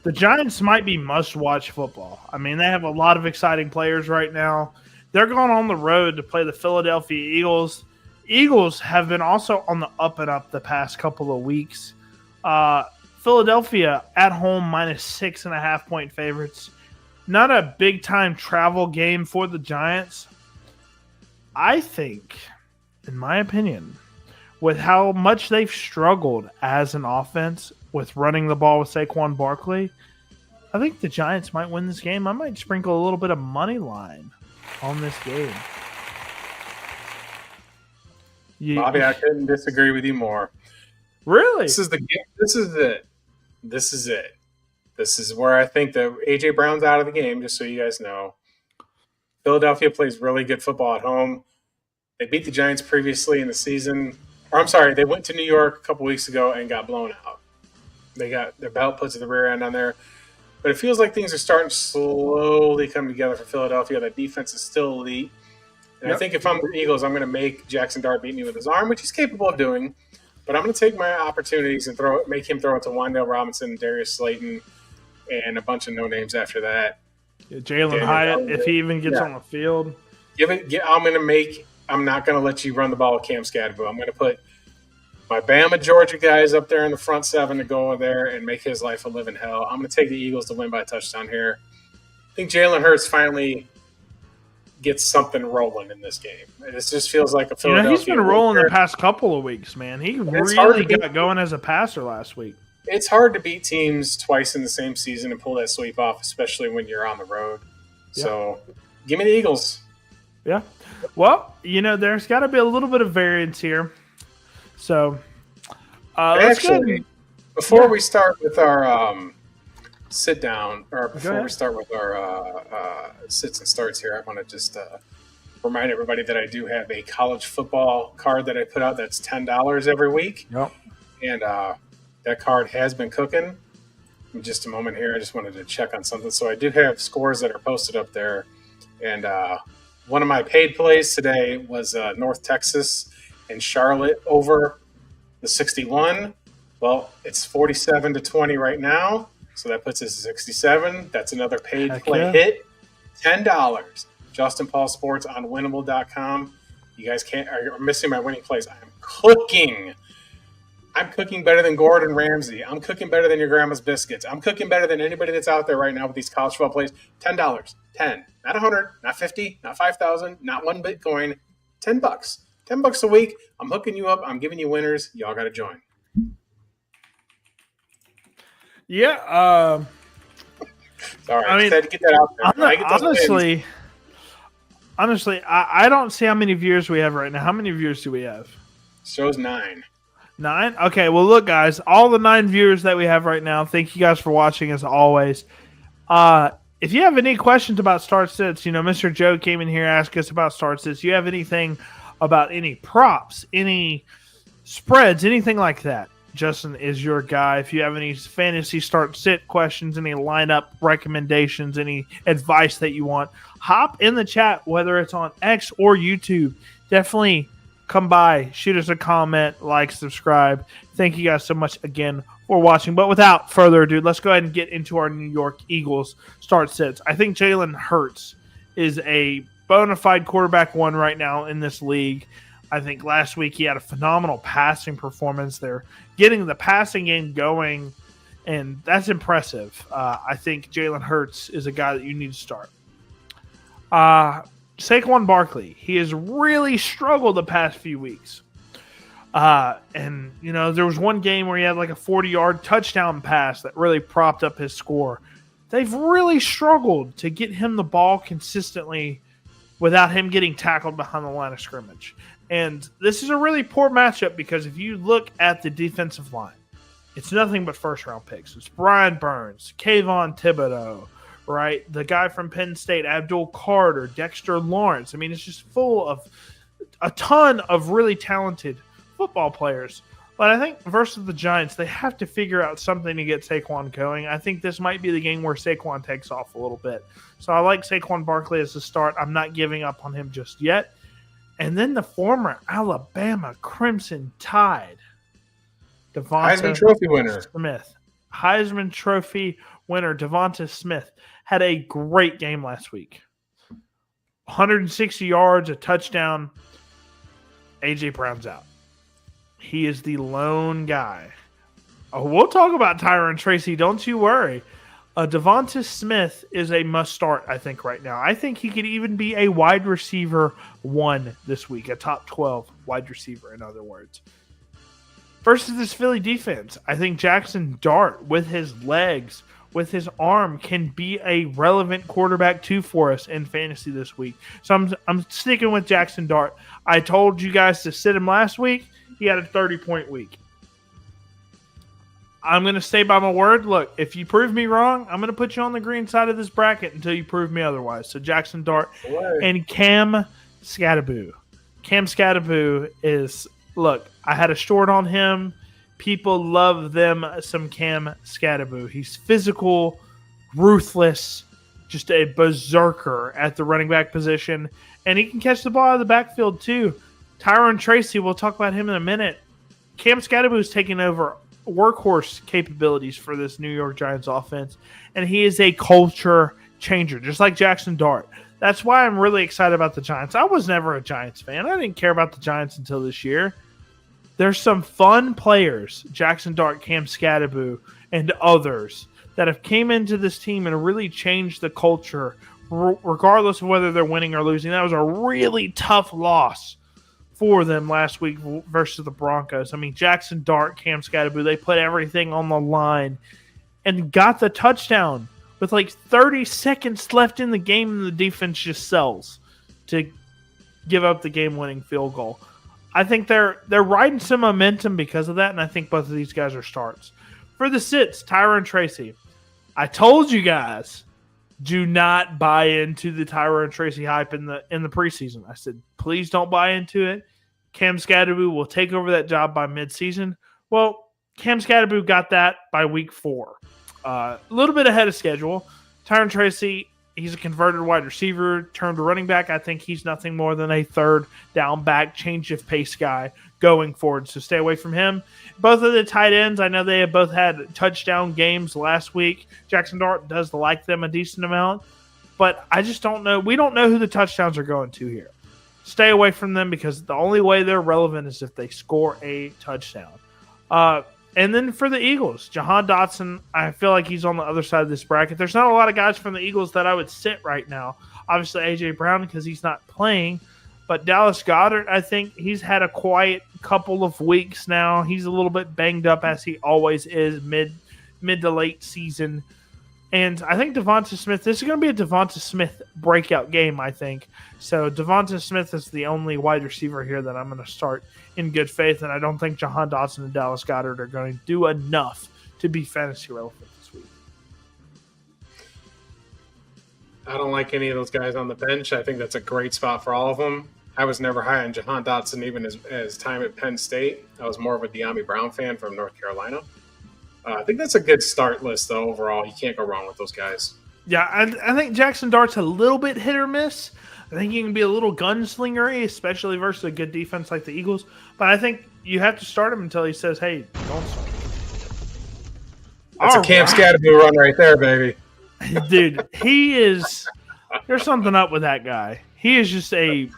The Giants might be must-watch football. I mean, they have a lot of exciting players right now. They're going on the road to play the Philadelphia Eagles. Eagles have been also on the up and up the past couple of weeks. Philadelphia at home -6.5 point favorites. Not a big-time travel game for the Giants. I think, in my opinion, with how much they've struggled as an offense with running the ball with Saquon Barkley, I think the Giants might win this game. I might sprinkle a little bit of money line on this game. Bobby, I couldn't disagree with you more. Really? This is it. This is where I think that A.J. Brown's out of the game, just so you guys know. Philadelphia plays really good football at home. They beat the Giants previously in the season. Or I'm sorry, they went to New York a couple weeks ago and got blown out. They got their belt put to the rear end on there. But it feels like things are starting to slowly come together for Philadelphia. That defense is still elite. And I think if I'm the Eagles, I'm going to make Jackson Dart beat me with his arm, which he's capable of doing. But I'm going to take my opportunities and make him throw it to Wan'Dale Robinson, Darius Slayton, and a bunch of no names after that. Yeah, Jalen Daniel Hyatt, Bellinger. if he even gets Yeah. on the field. I'm not going to let you run the ball with Cam Scadaboo. I'm going to put my Bama Georgia guys up there in the front seven to go there and make his life a living hell. I'm going to take the Eagles to win by a touchdown here. I think Jalen Hurts finally gets something rolling in this game. This just feels like a Philadelphia. He's been rolling the past couple of weeks, man. He really got going as a passer last week. It's hard to beat teams twice in the same season and pull that sweep off, especially when you're on the road. Yeah. So give me the Eagles. Yeah. Well, there's got to be a little bit of variance here. So let's go. Before we start with our sit down, or before we start with our sits and starts here, I want to just remind everybody that I do have a college football card that I put out that's $10 every week. Yep. And that card has been cooking. In just a moment here, I just wanted to check on something. So I do have scores that are posted up there. And one of my paid plays today was North Texas and Charlotte over the 61. Well, it's 47-20 right now. So that puts us at 67. That's another paid play hit. $10. Justin Paul Sports on winnable.com. You guys are missing my winning plays. I'm cooking. I'm cooking better than Gordon Ramsay. I'm cooking better than your grandma's biscuits. I'm cooking better than anybody that's out there right now with these college football plays. $10. 10. Not 100, not 50, not 5,000, not one Bitcoin. $10. $10 a week. I'm hooking you up. I'm giving you winners. Y'all got to join. Yeah. Sorry, I had to get that out there. Honestly, I don't see how many viewers we have right now. How many viewers do we have? Shows 9. 9? Okay, well, look, guys, all the 9 viewers that we have right now, thank you guys for watching as always. If you have any questions about start sits, Mr. Joe came in here, asked us about start sits. You have anything about any props, any spreads, anything like that, Justin is your guy. If you have any fantasy start sit questions, any lineup recommendations, any advice that you want, hop in the chat, whether it's on X or YouTube. Definitely come by, shoot us a comment, like, subscribe. Thank you guys so much again for watching. But without further ado, let's go ahead and get into our New York Eagles start sits. I think Jalen Hurts is a bona fide quarterback one right now in this league. I think last week he had a phenomenal passing performance. They're getting the passing game going, and that's impressive. I think Jalen Hurts is a guy that you need to start. Saquon Barkley, he has really struggled the past few weeks. And, there was one game where he had like a 40-yard touchdown pass that really propped up his score. They've really struggled to get him the ball consistently without him getting tackled behind the line of scrimmage. And this is a really poor matchup because if you look at the defensive line, it's nothing but first-round picks. It's Brian Burns, Kayvon Thibodeau, right? The guy from Penn State, Abdul Carter, Dexter Lawrence. I mean, it's just full of a ton of really talented football players. But I think versus the Giants, they have to figure out something to get Saquon going. I think this might be the game where Saquon takes off a little bit. So I like Saquon Barkley as a start. I'm not giving up on him just yet. And then the former Alabama Crimson Tide, Heisman Trophy winner. Heisman Trophy winner Devonta Smith had a great game last week. 160 yards, a touchdown. A.J. Brown's out. He is the lone guy. We'll talk about Tyron Tracy. Don't you worry. Devonta Smith is a must-start, I think, right now. I think he could even be a wide receiver 1 this week, a top 12 wide receiver, in other words. Versus this Philly defense, I think Jackson Dart, with his legs, with his arm, can be a relevant quarterback 2 for us in fantasy this week. So I'm sticking with Jackson Dart. I told you guys to sit him last week. He had a 30-point week. I'm going to stay by my word. Look, if you prove me wrong, I'm going to put you on the green side of this bracket until you prove me otherwise. So Jackson Dart and Cam Scadaboo. Cam Scadaboo is, look, I had a short on him. People love them some Cam Scadaboo. He's physical, ruthless, just a berserker at the running back position. And he can catch the ball out of the backfield too. Tyron Tracy, we'll talk about him in a minute. Cam Scadaboo is taking over workhorse capabilities for this New York Giants offense, and he is a culture changer, just like Jackson Dart. That's why I'm really excited about the Giants. I was never a Giants fan. I didn't care about the Giants until this year. There's some fun players, Jackson Dart, Cam Scatterbo, and others, that have came into this team and really changed the culture, regardless of whether they're winning or losing. That was a really tough loss for them last week versus the Broncos. I mean, Jackson Dart, Cam Scatterbo, they put everything on the line and got the touchdown with like 30 seconds left in the game, and the defense just sells to give up the game-winning field goal. I think they're riding some momentum because of that, and I think both of these guys are starts. For the sits, Tyrone Tracy. I told you guys, do not buy into the Tyrone Tracy hype in the preseason. I said, please don't buy into it. Cam Scatterbo will take over that job by midseason. Well, Cam Scatterbo got that by week 4. A little bit ahead of schedule. Tyrone Tracy, he's a converted wide receiver, turned to running back. I think he's nothing more than a third down back, change of pace guy going forward. So stay away from him. Both of the tight ends, I know they have both had touchdown games last week. Jackson Dart does like them a decent amount, but I just don't know. We don't know who the touchdowns are going to here. Stay away from them because the only way they're relevant is if they score a touchdown. And then for the Eagles, Jahan Dotson, I feel like he's on the other side of this bracket. There's not a lot of guys from the Eagles that I would sit right now. Obviously, A.J. Brown because he's not playing. But Dallas Goedert, I think he's had a quiet couple of weeks now. He's a little bit banged up as he always is mid to late season. And I think Devonta Smith, this is going to be a Devonta Smith breakout game, I think. So Devonta Smith is the only wide receiver here that I'm going to start in good faith, and I don't think Jahan Dotson and Dallas Goedert are going to do enough to be fantasy relevant this week. I don't like any of those guys on the bench. I think that's a great spot for all of them. I was never high on Jahan Dotson even as time at Penn State. I was more of a De'Ami Brown fan from North Carolina. I think that's a good start list, though, overall. You can't go wrong with those guys. Yeah, I think Jackson Dart's a little bit hit or miss. I think he can be a little gunslingery, especially versus a good defense like the Eagles. But I think you have to start him until he says, hey, don't start. That's a Cam Scatterbo run right there, baby. Dude, he is – there's something up with that guy. He is just a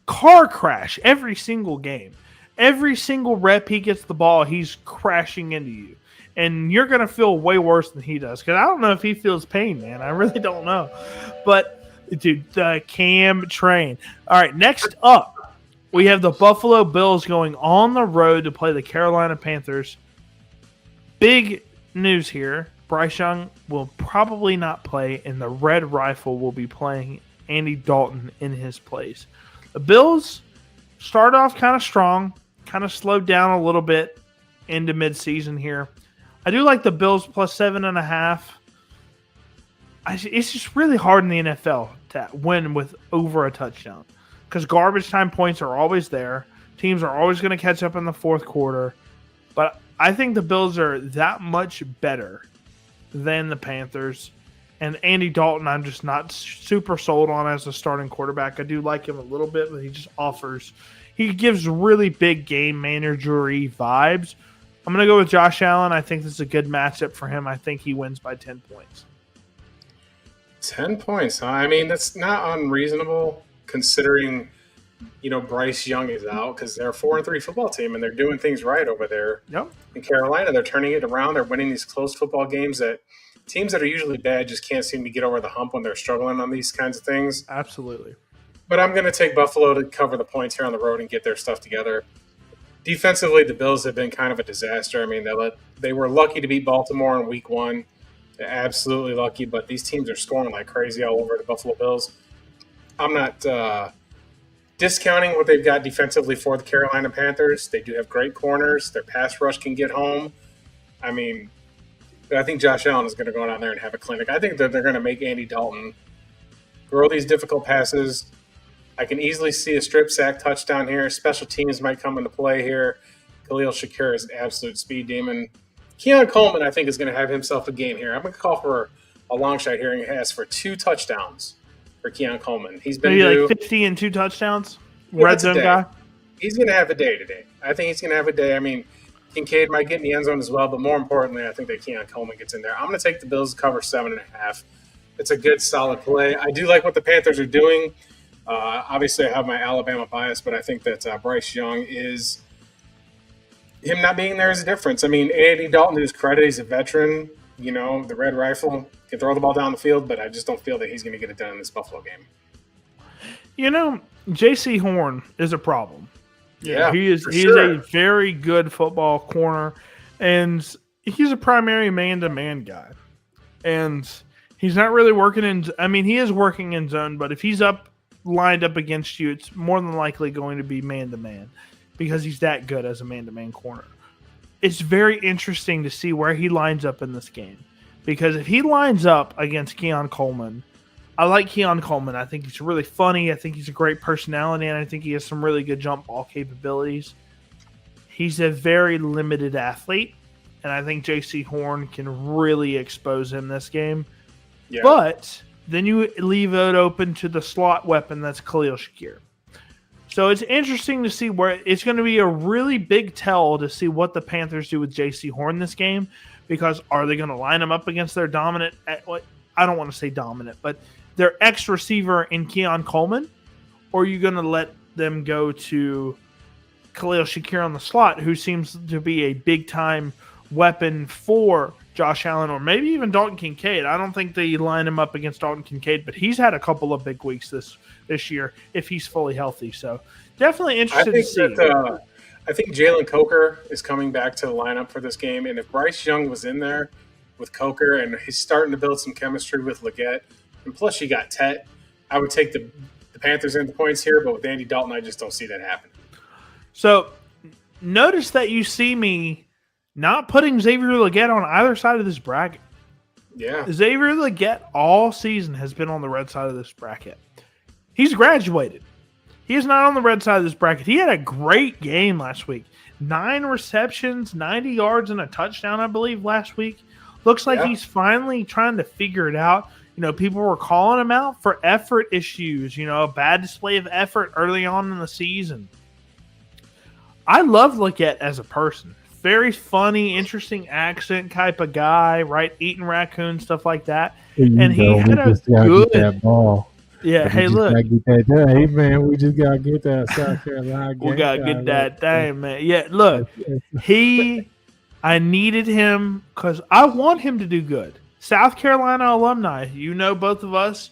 car crash every single game. Every single rep he gets the ball, he's crashing into you. And you're going to feel way worse than he does. Because I don't know if he feels pain, man. I really don't know. But, dude, the Cam train. All right, next up, we have the Buffalo Bills going on the road to play the Carolina Panthers. Big news here. Bryce Young will probably not play, and the Red Rifle will be playing Andy Dalton in his place. The Bills start off kind of strong, kind of slowed down a little bit into midseason here. I do like the Bills plus 7.5. It's just really hard in the NFL to win with over a touchdown because garbage time points are always there. Teams are always going to catch up in the fourth quarter. But I think the Bills are that much better than the Panthers. And Andy Dalton, I'm just not super sold on as a starting quarterback. I do like him a little bit, but he gives really big game manager-y vibes. I'm going to go with Josh Allen. I think this is a good matchup for him. I think he wins by 10 points. 10 points, huh? I mean, that's not unreasonable considering, Bryce Young is out because they're a 4-3 football team and they're doing things right over there. Yep. In Carolina, they're turning it around. They're winning these close football games that teams that are usually bad just can't seem to get over the hump when they're struggling on these kinds of things. Absolutely. But I'm going to take Buffalo to cover the points here on the road and get their stuff together. Defensively, the Bills have been kind of a disaster. I mean, they were lucky to beat Baltimore in week 1. They're absolutely lucky, but these teams are scoring like crazy all over the Buffalo Bills. I'm not discounting what they've got defensively for the Carolina Panthers. They do have great corners. Their pass rush can get home. I mean, I think Josh Allen is going to go down there and have a clinic. I think that they're going to make Andy Dalton throw these difficult passes. I can easily see a strip sack touchdown here. Special teams might come into play here. Khalil Shakir is an absolute speed demon. Keon Coleman, I think, is going to have himself a game here. I'm going to call for a long shot here and ask for 2 touchdowns for Keon Coleman. He's been maybe like 50 and 2 touchdowns. Yeah, Red zone guy. He's going to have a day today. I think he's going to have a day. I mean, Kincaid might get in the end zone as well, but more importantly, I think that Keon Coleman gets in there. I'm going to take the Bills to cover 7.5. It's a good, solid play. I do like what the Panthers are doing. Obviously, I have my Alabama bias, but I think that Bryce Young is him not being there is a difference. I mean, Andy Dalton, to his credit, he's a veteran. You know, the Red Rifle can throw the ball down the field, but I just don't feel that he's going to get it done in this Buffalo game. You know, J.C. Horn is a problem. Yeah, he's sure. a very good football corner, and he's a primary man-to-man guy. And he's not really working in – I mean, he is working in zone, but if he's lined up against you, it's more than likely going to be man-to-man because he's that good as a man-to-man corner. It's very interesting to see where he lines up in this game because if he lines up against Keon Coleman – I like Keon Coleman. I think he's really funny. I think he's a great personality, and I think he has some really good jump ball capabilities. He's a very limited athlete, and I think J.C. Horn can really expose him this game. Yeah. But then you leave it open to the slot weapon that's Khalil Shakir. So it's interesting to see where it's going to be a really big tell to see what the Panthers do with J.C. Horn this game, because are they going to line him up against their dominant – I don't want to say dominant, but – their X receiver in Keon Coleman, or are you going to let them go to Khalil Shakir on the slot, who seems to be a big-time weapon for Josh Allen, or maybe even Dalton Kincaid? I don't think they line him up against Dalton Kincaid, but he's had a couple of big weeks this year if he's fully healthy. So definitely interested to see. I think Jalen Coker is coming back to the lineup for this game, and if Bryce Young was in there with Coker and he's starting to build some chemistry with Leggett, and plus, you got Tet. I would take the Panthers in the points here, but with Andy Dalton, I just don't see that happening. So, notice that you see me not putting Xavier Leggett on either side of this bracket. Yeah. Xavier Leggett all season has been on the red side of this bracket. He's graduated. He is not on the red side of this bracket. He had a great game last week. 9 receptions, 90 yards, and a touchdown, I believe, last week. Looks like he's finally trying to figure it out. You know, people were calling him out for effort issues, you know, a bad display of effort early on in the season. I love Leggett as a person. Very funny, interesting accent type of guy, right? Eating raccoons, stuff like that. And he had a good that ball. Yeah, hey, look. Hey, man, we just got to get that South Carolina game. We got to get that thing, man. Yeah, look, I needed him because I want him to do good. South Carolina alumni, you know, both of us,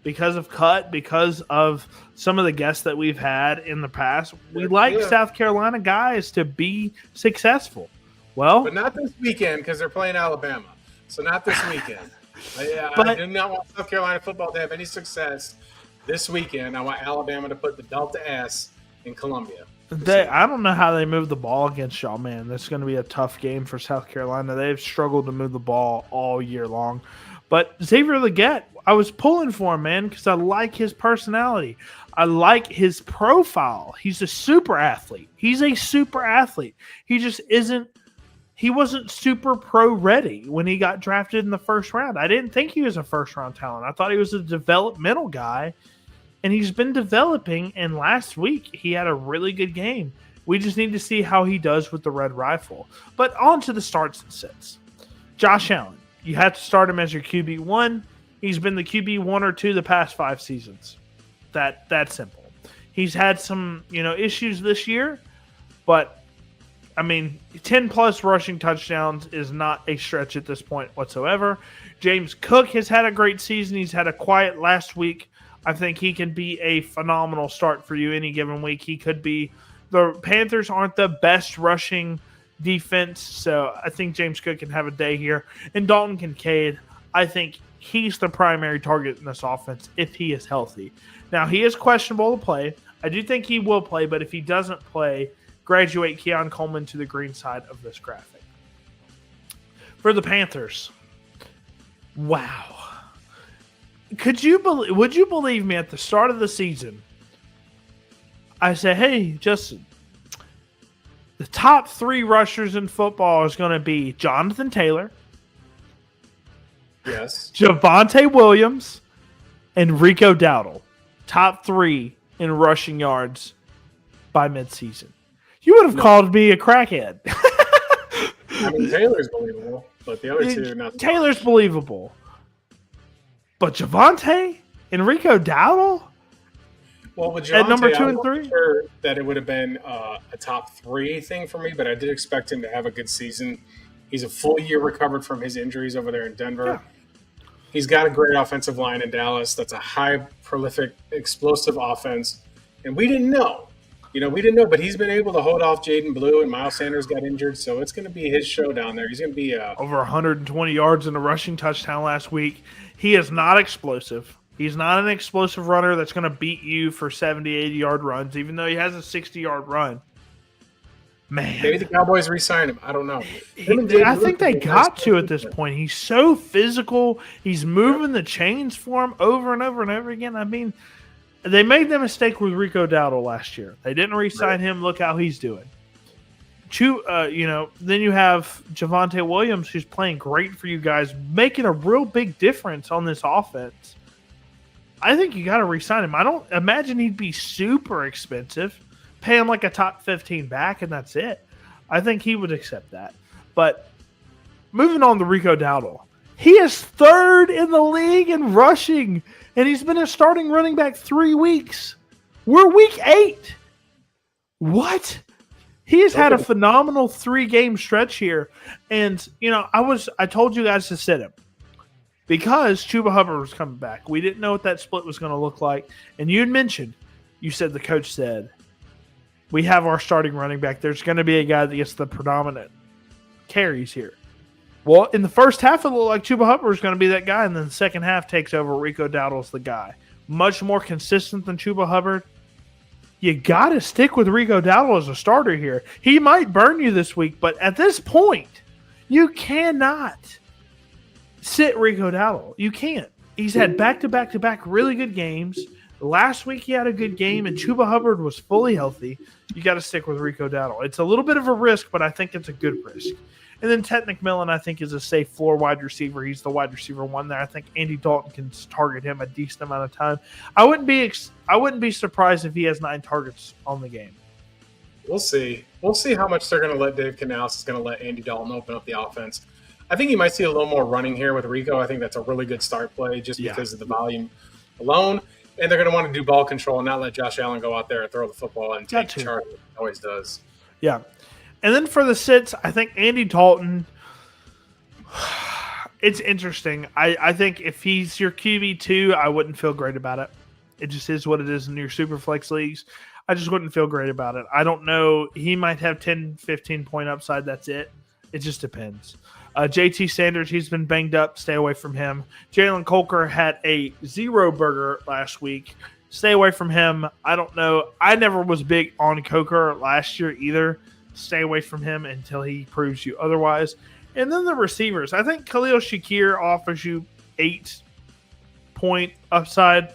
because of Cut, because of some of the guests that we've had in the past, we like South Carolina guys to be successful. Well, but not this weekend because they're playing Alabama. So not this weekend. I do not want South Carolina football to have any success this weekend. I want Alabama to put the belt to ass in Columbia. I don't know how they move the ball against y'all, man. That's going to be a tough game for South Carolina. They've struggled to move the ball all year long. But Xavier Leggett, I was pulling for him, man, because I like his personality. I like his profile. He's a super athlete. He just isn't – he wasn't super pro ready when he got drafted in the first round. I didn't think he was a first-round talent. I thought he was a developmental guy. And he's been developing, and last week he had a really good game. We just need to see how he does with the Red Rifle. But on to the starts and sits. Josh Allen, you have to start him as your QB1. He's been the QB1 or 2 the past 5 seasons. That's simple. He's had some, issues this year, but, 10-plus rushing touchdowns is not a stretch at this point whatsoever. James Cook has had a great season. He's had a quiet last week. I think he can be a phenomenal start for you any given week. He could be. The Panthers aren't the best rushing defense, so I think James Cook can have a day here. And Dalton Kincaid, I think he's the primary target in this offense if he is healthy. Now, he is questionable to play. I do think he will play, but if he doesn't play, graduate Keon Coleman to the green side of this graphic. For the Panthers, wow. Would you believe me, at the start of the season, I said, hey, Justin, the top 3 rushers in football is going to be Jonathan Taylor, yes, Javonte Williams, and Rico Dowdle. Top 3 in rushing yards by midseason. You would have called me a crackhead. I mean, Taylor's believable, but the other two, not. Taylor's believable. But Javonte? Enrico Dowdle? Well, with At Javonte, number 2 I'm and not 3? sure that it would have been a top 3 thing for me, but I did expect him to have a good season. He's a full year recovered from his injuries over there in Denver. Yeah. He's got a great offensive line in Dallas. That's a high, prolific, explosive offense. And we didn't know. We didn't know, but he's been able to hold off Jaden Blue, and Miles Sanders got injured, so it's going to be his show down there. He's going to be over 120 yards and a rushing touchdown last week. He is not explosive. He's not an explosive runner that's going to beat you for 70, 80-yard runs, even though he has a 60-yard run. Man. Maybe the Cowboys re-sign him. I don't know. I think they got to at this point. He's so physical. He's moving the chains for him over and over and over again. I mean, they made the mistake with Rico Dowdle last year. They didn't re-sign him. Look how he's doing. Then you have Javonte Williams, who's playing great for you guys, making a real big difference on this offense. I think you got to re-sign him. I don't imagine he'd be super expensive. Pay him like a top 15 back, and that's it. I think he would accept that. But moving on to Rico Dowdle. He is 3rd in the league in rushing, and he's been a starting running back 3 weeks. We're week 8. What? He has had a phenomenal 3-game stretch here. And, I told you guys to sit him because Chuba Hubbard was coming back. We didn't know what that split was going to look like. And you said the coach said, we have our starting running back. There's going to be a guy that gets the predominant carries here. Well, in the first half, it looked like Chuba Hubbard was going to be that guy, and then the second half takes over. Rico Dowdle's the guy. Much more consistent than Chuba Hubbard. You got to stick with Rico Dowdle as a starter here. He might burn you this week, but at this point, you cannot sit Rico Dowdle. You can't. He's had back-to-back-to-back really good games. Last week he had a good game, and Chuba Hubbard was fully healthy. You got to stick with Rico Dowdle. It's a little bit of a risk, but I think it's a good risk. And then Ted McMillan, I think, is a safe floor wide receiver. He's the wide receiver 1 there. I think Andy Dalton can target him a decent amount of time. I wouldn't be surprised if he has 9 targets on the game. We'll see. We'll see how much they're going to let Dave Canales is going to let Andy Dalton open up the offense. I think you might see a little more running here with Rico. I think that's a really good start play just because of the volume alone. And they're going to want to do ball control and not let Josh Allen go out there and throw the football and take charge. He always does. Yeah. And then for the sits, I think Andy Dalton, it's interesting. I think if he's your QB2, I wouldn't feel great about it. It just is what it is in your Superflex leagues. I just wouldn't feel great about it. I don't know. He might have 10, 15-point upside. That's it. It just depends. JT Sanders, he's been banged up. Stay away from him. Jalen Colker had a 0 burger last week. Stay away from him. I don't know. I never was big on Coker last year either. Stay away from him until he proves you otherwise. And then the receivers. I think Khalil Shakir offers you 8-point upside.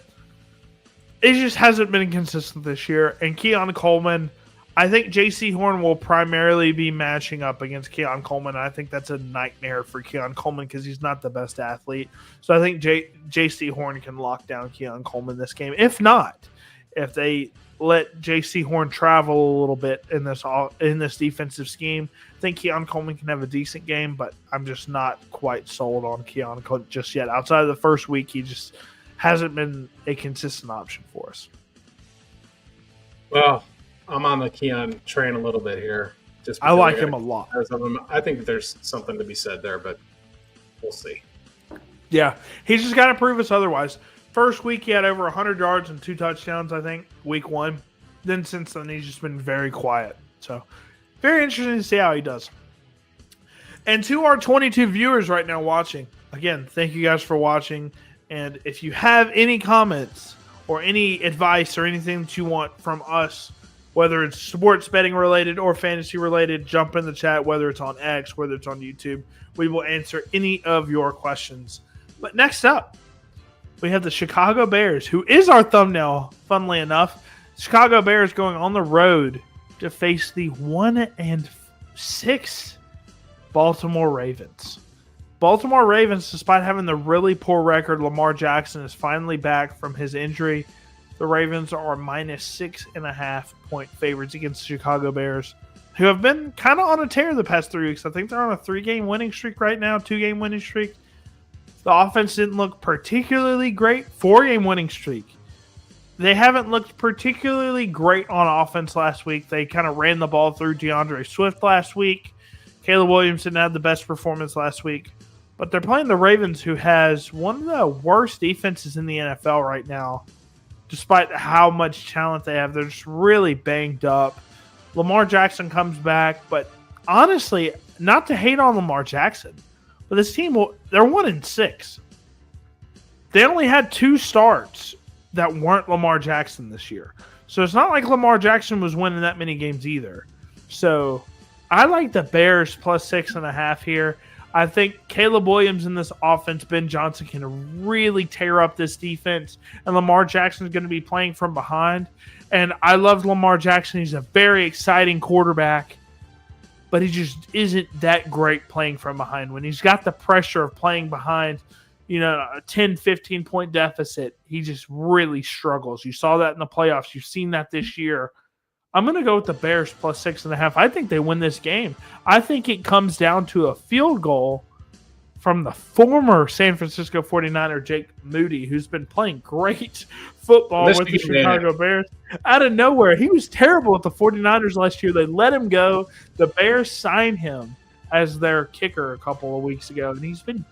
It just hasn't been consistent this year. And Keon Coleman, I think J.C. Horn will primarily be matching up against Keon Coleman. I think that's a nightmare for Keon Coleman because he's not the best athlete. So I think J.C. Horn can lock down Keon Coleman this game. If not, if they let J.C. Horn travel a little bit in this defensive scheme, I think Keon Coleman can have a decent game, but I'm just not quite sold on Keon Coleman just yet. Outside of the first week, he just hasn't been a consistent option for us. Well, I'm on the Keon train a little bit here. I like him a lot. I think there's something to be said there, but we'll see. Yeah, he's just got to prove us otherwise. First week, he had over 100 yards and 2 touchdowns, I think, week 1. Then since then, he's just been very quiet. So, very interesting to see how he does. And to our 22 viewers right now watching, again, thank you guys for watching. And if you have any comments or any advice or anything that you want from us, whether it's sports betting related or fantasy related, jump in the chat, whether it's on X, whether it's on YouTube. We will answer any of your questions. But next up, we have the Chicago Bears, who is our thumbnail, funnily enough. Chicago Bears going on the road to face the 1-6 Baltimore Ravens. Baltimore Ravens, despite having the really poor record, Lamar Jackson is finally back from his injury. The Ravens are -6.5 point favorites against the Chicago Bears. who have been kind of on a tear the past 3 weeks. I think they're on a 3-game winning streak right now, 2-game winning streak. The offense didn't look particularly great. 4-game winning streak. They haven't looked particularly great on offense last week. They kind of ran the ball through DeAndre Swift last week. Caleb Williams didn't have the best performance last week. But they're playing the Ravens, who has one of the worst defenses in the NFL right now. Despite how much talent they have, they're just really banged up. Lamar Jackson comes back, but honestly, not to hate on Lamar Jackson, but this team, they're 1-6. They only had 2 starts that weren't Lamar Jackson this year. So it's not like Lamar Jackson was winning that many games either. So I like the Bears plus 6.5 here. I think Caleb Williams in this offense, Ben Johnson, can really tear up this defense, and Lamar Jackson is going to be playing from behind. And I love Lamar Jackson. He's a very exciting quarterback, but he just isn't that great playing from behind. When he's got the pressure of playing behind, a 10, 15-point deficit, he just really struggles. You saw that in the playoffs. You've seen that this year. I'm going to go with the Bears plus 6.5. I think they win this game. I think it comes down to a field goal from the former San Francisco 49er, Jake Moody, who's been playing great football with the Chicago Bears. Out of nowhere, he was terrible with the 49ers last year. They let him go. The Bears signed him as their kicker a couple of weeks ago, and he's been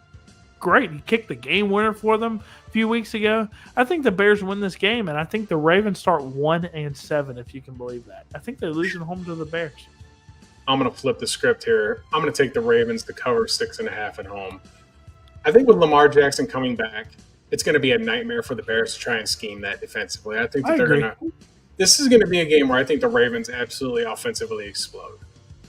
great. He kicked the game winner for them a few weeks ago. I think the Bears win this game, and I think the Ravens start 1-7, if you can believe that. I think they're losing home to the Bears. I'm going to flip the script here. I'm going to take the Ravens to cover 6.5 at home. I think with Lamar Jackson coming back, it's going to be a nightmare for the Bears to try and scheme that defensively. I think that they're going to – this is going to be a game where I think the Ravens absolutely offensively explode.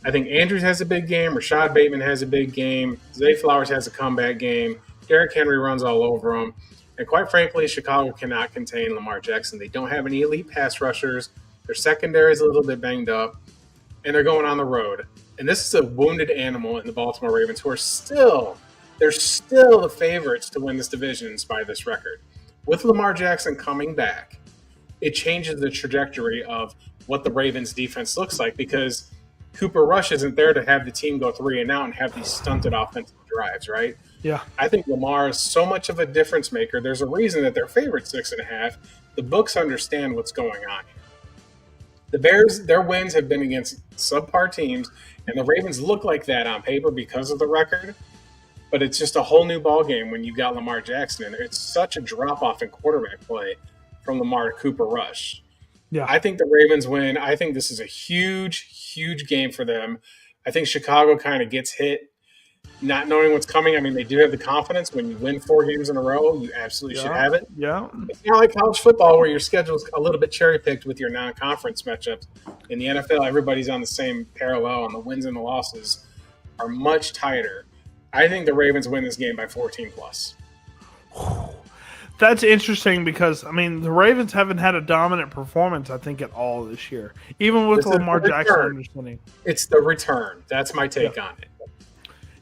I think Andrews has a big game. Rashad Bateman has a big game. Zay Flowers has a comeback game. Derrick Henry runs all over him. And quite frankly, Chicago cannot contain Lamar Jackson. They don't have any elite pass rushers. Their secondary is a little bit banged up. And they're going on the road. And this is a wounded animal in the Baltimore Ravens, who are still the favorites to win this division in spite of this record. With Lamar Jackson coming back, it changes the trajectory of what the Ravens defense looks like, because Cooper Rush isn't there to have the team go 3-and-out and have these stunted offensive drives, right? Yeah. I think Lamar is so much of a difference maker. There's a reason that they're favored 6.5. The books understand what's going on here. The Bears, their wins have been against subpar teams, and the Ravens look like that on paper because of the record. But it's just a whole new ballgame when you've got Lamar Jackson in there. It's such a drop-off in quarterback play from Lamar to Cooper Rush. Yeah. I think the Ravens win. I think this is a huge, huge game for them. I think Chicago kind of gets hit not knowing what's coming. I mean, they do have the confidence. When you win 4 games in a row, you absolutely should have it. Yeah. It's not like college football where your schedule's a little bit cherry-picked with your non-conference matchups. In the NFL, everybody's on the same parallel, and the wins and the losses are much tighter. I think the Ravens win this game by 14+. That's interesting because, I mean, the Ravens haven't had a dominant performance, I think, at all this year. Even with Lamar Jackson understanding. It's the return. That's my take on it.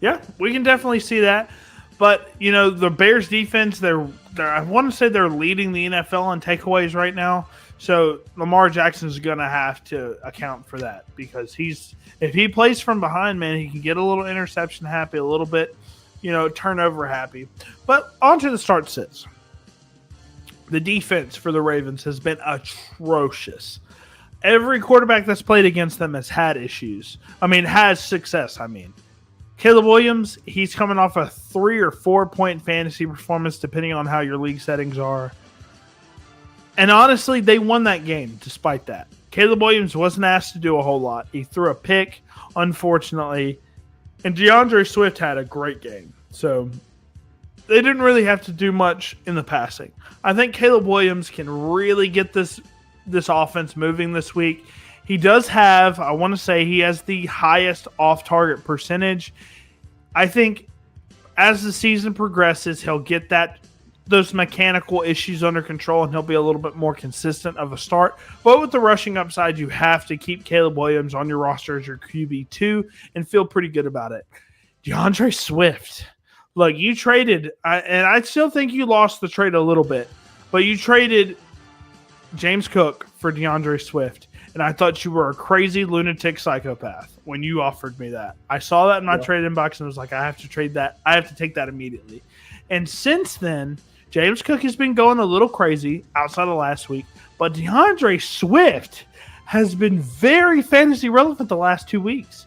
Yeah, we can definitely see that. But, the Bears defense, they're I want to say they're leading the NFL in takeaways right now. So Lamar Jackson is going to have to account for that, because if he plays from behind, man, he can get a little interception happy, a little bit, turnover happy. But on to the start sits. The defense for the Ravens has been atrocious. Every quarterback that's played against them has had issues. Has success, Caleb Williams, he's coming off a 3 or 4 point fantasy performance, depending on how your league settings are. And honestly, they won that game despite that. Caleb Williams wasn't asked to do a whole lot. He threw a pick, unfortunately. And DeAndre Swift had a great game. So they didn't really have to do much in the passing. I think Caleb Williams can really get this offense moving this week. He does have, I want to say, he has the highest off-target percentage. I think as the season progresses, he'll get those mechanical issues under control, and he'll be a little bit more consistent of a start. But with the rushing upside, you have to keep Caleb Williams on your roster as your QB2 and feel pretty good about it. DeAndre Swift. Look, you traded, and I still think you lost the trade a little bit, but you traded James Cook for DeAndre Swift. And I thought you were a crazy lunatic psychopath when you offered me that. I saw that in my trade inbox and was like, I have to trade that. I have to take that immediately. And since then, James Cook has been going a little crazy outside of last week, but DeAndre Swift has been very fantasy relevant the last 2 weeks.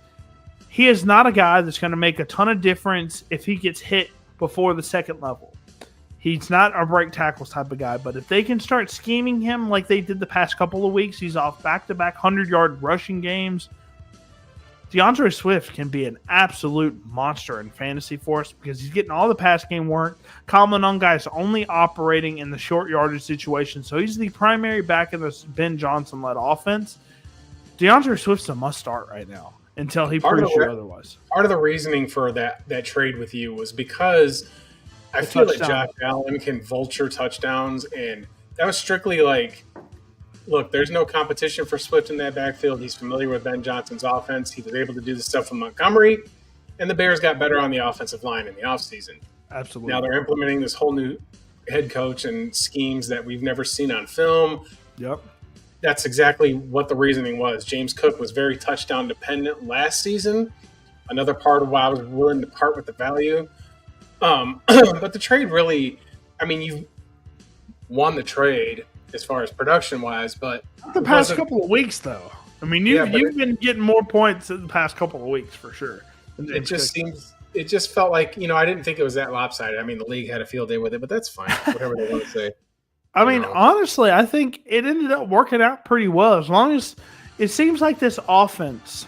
He is not a guy that's going to make a ton of difference if he gets hit before the second level. He's not a break tackles type of guy, but if they can start scheming him like they did the past couple of weeks, he's off back-to-back 100-yard rushing games. DeAndre Swift can be an absolute monster in fantasy for us because he's getting all the pass game work. Kyle Mononga is only operating in the short yardage situation, so he's the primary back in this Ben Johnson-led offense. DeAndre Swift's a must-start right now until he proves you otherwise. Part of the reasoning for that trade with you was because I feel like Josh Allen can vulture touchdowns, and that was strictly like, look, there's no competition for Swift in that backfield. He's familiar with Ben Johnson's offense. He was able to do the stuff with Montgomery, and the Bears got better on the offensive line in the offseason. Absolutely. Now they're implementing this whole new head coach and schemes that we've never seen on film. Yep. That's exactly what the reasoning was. James Cook was very touchdown dependent last season. Another part of why I was willing to part with the value. But the trade really, I mean, you won the trade as far as production-wise, but the past couple of weeks, though. I mean, you've been getting more points in the past couple of weeks for sure. It just felt like, I didn't think it was that lopsided. I mean, the league had a field day with it, but that's fine. Whatever they want to say. I mean, honestly, I think it ended up working out pretty well as long as it seems like this offense.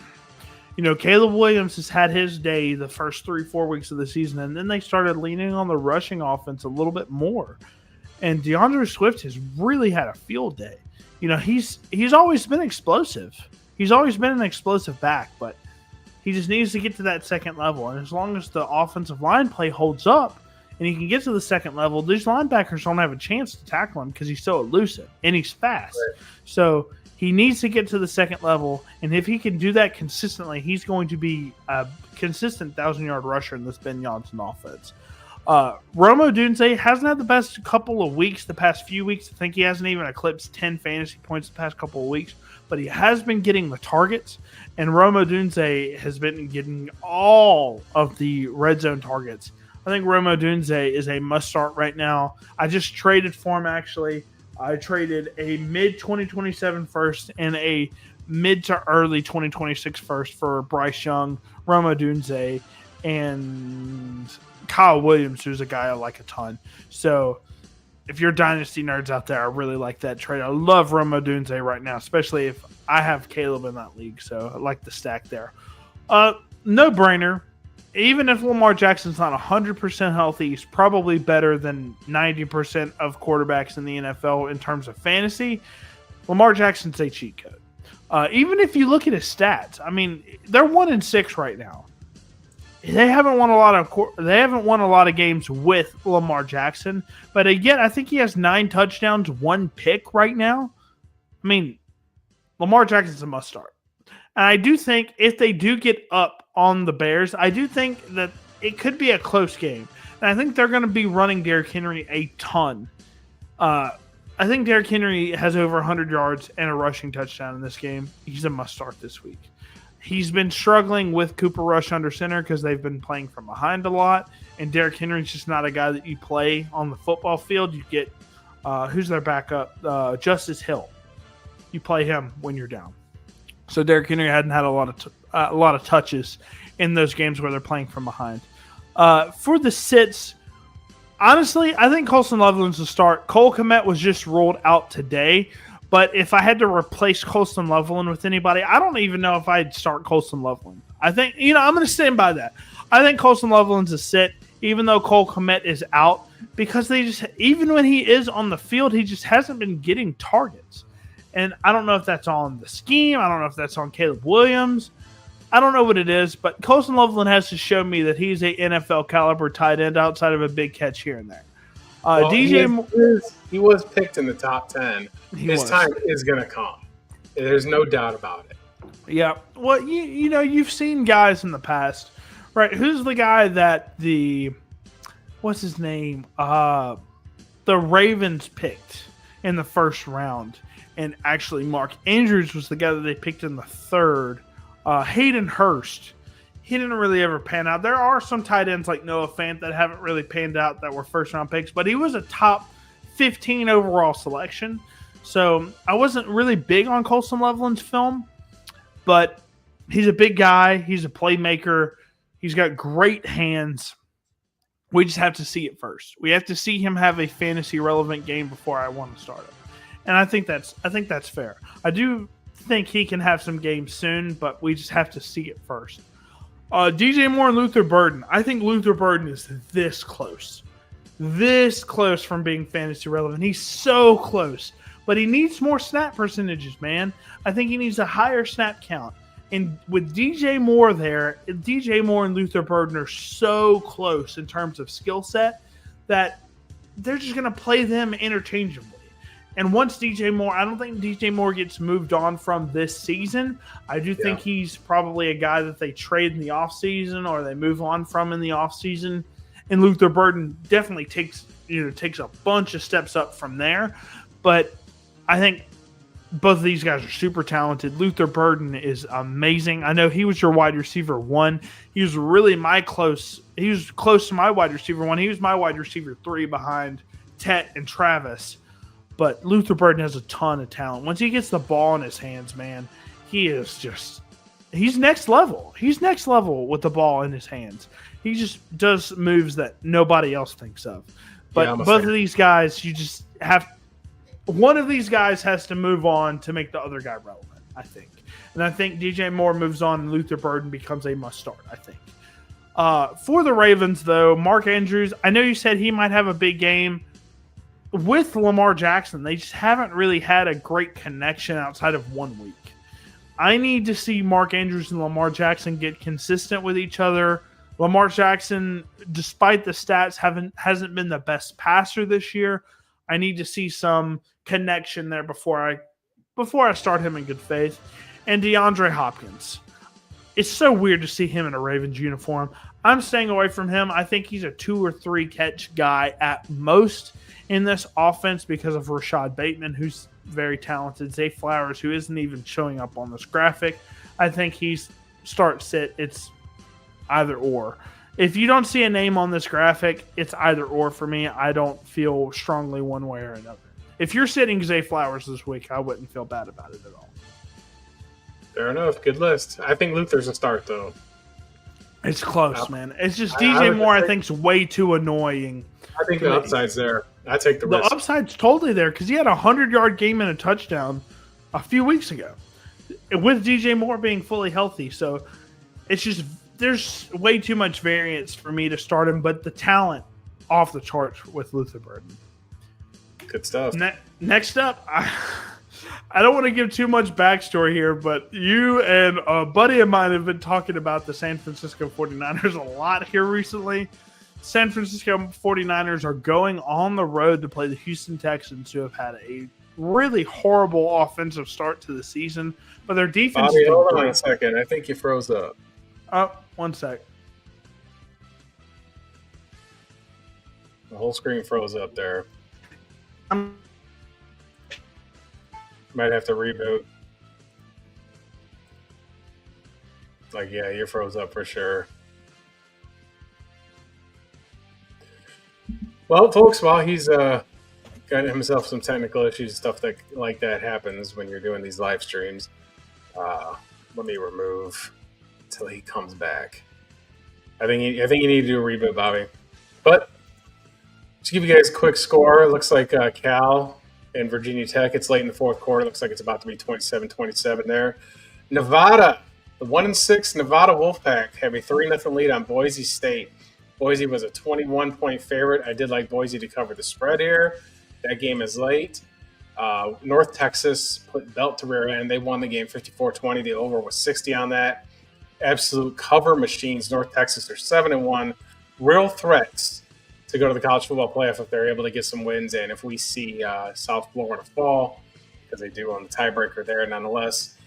Caleb Williams has had his day the first 3-4 weeks of the season, and then they started leaning on the rushing offense a little bit more. And DeAndre Swift has really had a field day. He's always been explosive. He's always been an explosive back, but he just needs to get to that second level. And as long as the offensive line play holds up and he can get to the second level, these linebackers don't have a chance to tackle him because he's so elusive and he's fast. Right. So he needs to get to the second level, and if he can do that consistently, he's going to be a consistent 1,000-yard rusher in this Ben Johnson offense. Rome Odunze hasn't had the best couple of weeks, the past few weeks. I think he hasn't even eclipsed 10 fantasy points the past couple of weeks, but he has been getting the targets, and Rome Odunze has been getting all of the red zone targets. I think Rome Odunze is a must-start right now. I just traded for him, actually. I traded a mid-2027 first and a mid to early 2026 first for Bryce Young, Rome Odunze, and Kyle Williams, who's a guy I like a ton. So if you're Dynasty nerds out there, I really like that trade. I love Rome Odunze right now, especially if I have Caleb in that league. So I like the stack there. No-brainer. Even if Lamar Jackson's not 100% healthy, he's probably better than 90% of quarterbacks in the NFL in terms of fantasy. Lamar Jackson's a cheat code. Even if you look at his stats, I mean, they're 1-6 right now. They haven't won a lot of games with Lamar Jackson, but again, I think he has 9 touchdowns, 1 pick right now. I mean, Lamar Jackson's a must start. And I do think if they do get up on the Bears, I do think that it could be a close game. And I think they're going to be running Derrick Henry a ton. I think Derrick Henry has over 100 yards and a rushing touchdown in this game. He's a must-start this week. He's been struggling with Cooper Rush under center because they've been playing from behind a lot. And Derrick Henry's just not a guy that you play on the football field. You get, who's their backup? Justice Hill. You play him when you're down. So Derrick Henry hadn't had a lot of touches in those games where they're playing from behind. For the sits, honestly, I think Colston Loveland's the start. Cole Kmet was just rolled out today, but if I had to replace Colston Loveland with anybody, I don't even know if I'd start Colston Loveland. I think, I'm going to stand by that. I think Colston Loveland's a sit, even though Cole Kmet is out, because even when he is on the field, he just hasn't been getting targets. And I don't know if that's on the scheme. I don't know if that's on Caleb Williams. I don't know what it is, but Colston Loveland has to show me that he's a NFL caliber tight end outside of a big catch here and there. He was picked in the top 10. His time is going to come. There's no doubt about it. Yeah. Well, you've seen guys in the past, right? Who's the guy that what's his name? The Ravens picked in the first round. and actually Mark Andrews was the guy that they picked in the third. Hayden Hurst, he didn't really ever pan out. There are some tight ends like Noah Fant that haven't really panned out that were first-round picks, but he was a top 15 overall selection. So I wasn't really big on Colson Loveland's film, but he's a big guy. He's a playmaker. He's got great hands. We just have to see it first. We have to see him have a fantasy relevant game before I want to start him. And I think that's fair. I do think he can have some games soon, but we just have to see it first. DJ Moore and Luther Burden. I think Luther Burden is this close from being fantasy relevant. He's so close, but he needs more snap percentages, man. I think he needs a higher snap count. And with DJ Moore there, DJ Moore and Luther Burden are so close in terms of skill set that they're just going to play them interchangeably. And once DJ Moore, I don't think DJ Moore gets moved on from this season. I do think he's probably a guy that they trade in the offseason or they move on from in the offseason. And Luther Burden definitely takes a bunch of steps up from there. But I think both of these guys are super talented. Luther Burden is amazing. I know he was your wide receiver 1. He was really he was close to my wide receiver 1. He was my wide receiver 3 behind Tet and Travis. But Luther Burden has a ton of talent. Once he gets the ball in his hands, man, he's next level. He's next level with the ball in his hands. He just does moves that nobody else thinks of. But both of these guys, one of these guys has to move on to make the other guy relevant, I think. And I think DJ Moore moves on and Luther Burden becomes a must-start, I think. For the Ravens, though, Mark Andrews, I know you said he might have a big game. With Lamar Jackson, they just haven't really had a great connection outside of 1 week. I need to see Mark Andrews and Lamar Jackson get consistent with each other. Lamar Jackson, despite the stats, hasn't been the best passer this year. I need to see some connection there before I start him in good faith. And DeAndre Hopkins. It's so weird to see him in a Ravens uniform. I'm staying away from him. I think he's a 2 or 3 catch guy at most in this offense because of Rashad Bateman, who's very talented. Zay Flowers, who isn't even showing up on this graphic. I think he's start-sit. It's either or. If you don't see a name on this graphic, it's either or for me. I don't feel strongly one way or another. If you're sitting Zay Flowers this week, I wouldn't feel bad about it at all. Fair enough. Good list. I think Luther's a start, though. It's close, man. It's just DJ Moore, I think, is way too annoying. I think the upside's there. I take the risk. The upside's totally there because he had a 100-yard game and a touchdown a few weeks ago with DJ Moore being fully healthy. So it's just there's way too much variance for me to start him, but the talent off the charts with Luther Burden. Good stuff. Next up, I don't want to give too much backstory here, but you and a buddy of mine have been talking about the San Francisco 49ers a lot here recently. San Francisco 49ers are going on the road to play the Houston Texans, who have had a really horrible offensive start to the season, but their defense... Bobby, hold on a second. I think you froze up. Oh, 1 sec. The whole screen froze up there. Might have to reboot. Yeah, you froze up for sure. Well, folks, while he's got himself some technical issues, stuff like that happens when you're doing these live streams. Let me remove until he comes back. I think you need to do a reboot, Bobby. But to give you guys a quick score, it looks like Cal and Virginia Tech. It's late in the fourth quarter. It looks like it's about to be 27-27 there. Nevada, the 1-6 Nevada Wolfpack have a 3-0 lead on Boise State. Boise was a 21-point favorite. I did like Boise to cover the spread here. That game is late. North Texas put belt to rear end. They won the game 54-20. The over was 60 on that. Absolute cover machines. North Texas are 7-1. Real threats to go to the college football playoff if they're able to get some wins. And if we see South Florida fall, because they do on the tiebreaker there nonetheless.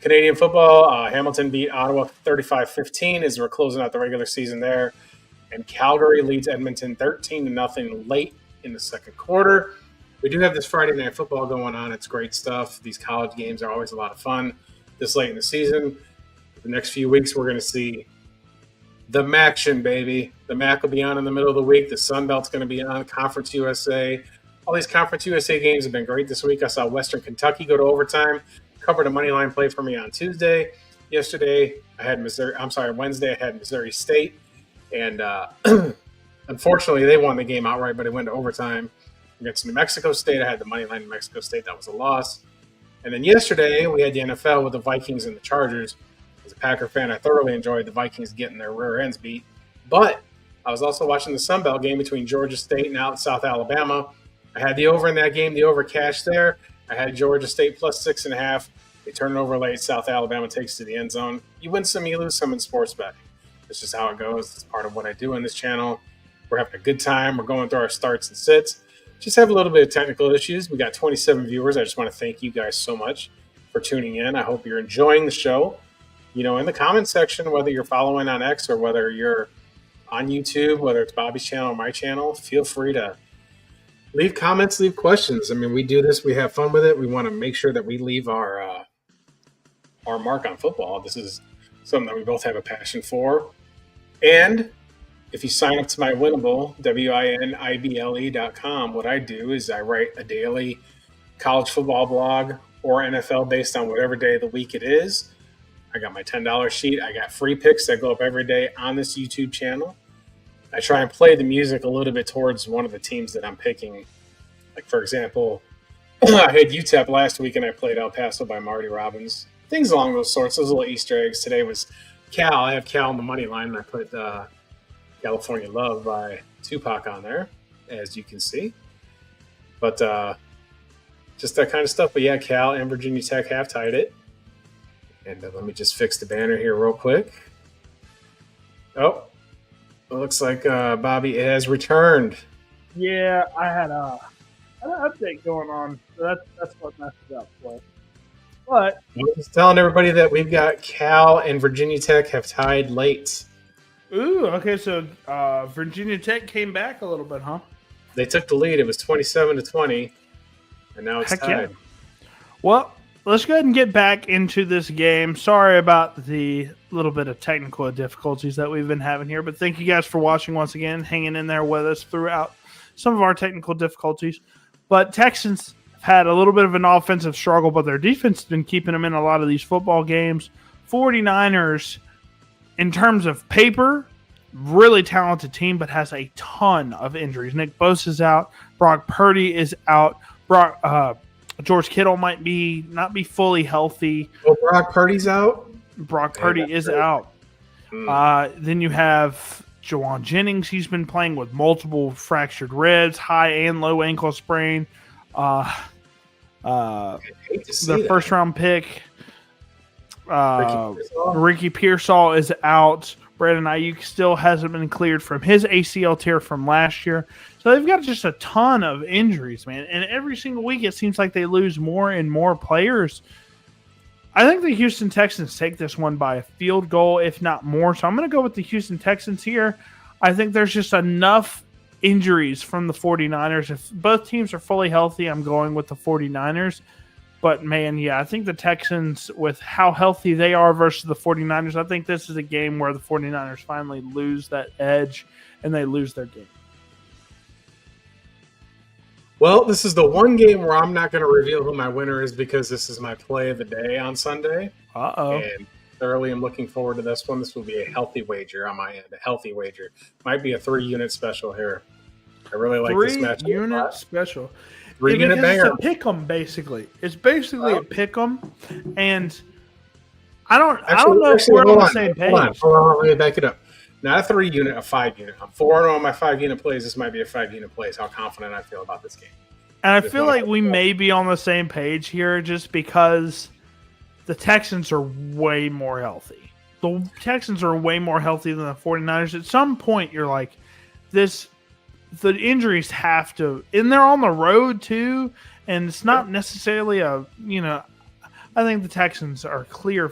Canadian football, Hamilton beat Ottawa 35-15 as we're closing out the regular season there. And Calgary leads Edmonton 13-0 late in the second quarter. we do have this Friday Night Football going on. It's great stuff. These college games are always a lot of fun this late in the season. The next few weeks, we're going to see the MACtion, baby. The MAC will be on in the middle of the week. The Sun Belt's going to be on. Conference USA. All these Conference USA games have been great this week. I saw Western Kentucky go to overtime. Covered a money line play for me on Tuesday. Yesterday, I had Wednesday, I had Missouri State. And unfortunately, they won the game outright, but it went to overtime against New Mexico State. I had the money line New Mexico State. That was a loss. And then yesterday, we had the NFL with the Vikings and the Chargers. As a Packer fan, I thoroughly enjoyed the Vikings getting their rear ends beat. But I was also watching the Sun Belt game between Georgia State and out South Alabama. I had the over in that game, the over cash there. I had Georgia State plus 6.5. They turn it over late. South Alabama takes to the end zone. You win some, you lose some in sports betting. It's just how it goes. It's part of what I do on this channel. We're having a good time. We're going through our starts and sits. Just have a little bit of technical issues. We got 27 viewers. I just want to thank you guys so much for tuning in. I hope you're enjoying the show. You know, in the comment section, whether you're following on X or whether you're on YouTube, whether it's Bobby's channel or my channel, feel free to leave comments, leave questions. I mean, we do this. We have fun with it. We want to make sure that we leave our mark on football. This is something that we both have a passion for. And if you sign up to my Winnable, WINIBLE.com, what I do is I write a daily college football blog or NFL based on whatever day of the week it is. I got my $10 sheet. I got free picks that go up every day on this YouTube channel. I try and play the music a little bit towards one of the teams that I'm picking. Like, for example, I had UTEP last week and I played El Paso by Marty Robbins. Things along those sorts, those little Easter eggs. Today was Cal. I have Cal on the money line, and I put California Love by Tupac on there, as you can see. But just that kind of stuff. But yeah, Cal and Virginia Tech have tied it. And let me just fix the banner here real quick. Oh, it looks like Bobby has returned. Yeah, I had an update going on. So that's what messed it up. But I'm just telling everybody that we've got Cal and Virginia Tech have tied late. Ooh, okay, so Virginia Tech came back a little bit, huh? They took the lead. It was 27-20, and now it's Heck tied. yeah. Well, let's go ahead and get back into this game. Sorry about the little bit of technical difficulties that we've been having here, but thank you guys for watching once again, hanging in there with us throughout some of our technical difficulties. But Texans had a little bit of an offensive struggle, but their defense has been keeping them in a lot of these football games. 49ers, in terms of paper, really talented team, but has a ton of injuries. Nick Bosa's out. Brock Purdy is out. George Kittle might not be fully healthy. Oh, Brock Purdy's out? Brock Purdy is out. Then you have Jawan Jennings. He's been playing with multiple fractured ribs, high and low ankle sprain. The first-round pick, Ricky Pearsall is out. Brandon Ayuk still hasn't been cleared from his ACL tear from last year. So they've got just a ton of injuries, man. And every single week it seems like they lose more and more players. I think the Houston Texans take this one by a field goal, if not more. So I'm going to go with the Houston Texans here. I think there's just enough injuries from the 49ers. If both teams are fully healthy, I'm going with the 49ers. But, man, yeah, I think the Texans, with how healthy they are versus the 49ers, I think this is a game where the 49ers finally lose that edge and they lose their game. Well, this is the one game where I'm not going to reveal who my winner is because this is my play of the day on Sunday. Uh-oh. And thoroughly am looking forward to this one. This will be a healthy wager on my end, a healthy wager. Might be a 3-unit special here. I really like this matchup. 3-unit special. 3-unit banger. It's a pick 'em, basically. It's basically a pick 'em, and I don't know if we're on the same page. Hold on, let me back it up. Not a 3-unit, a 5-unit. I'm 4-0 on my 5-unit plays. This might be a 5-unit plays. How confident I feel about this game. And I feel like we may be on the same page here, just because the Texans are way more healthy. The Texans are way more healthy than the 49ers. At some point, you're like, the injuries have to, and they're on the road too, and it's not necessarily I think the Texans are clear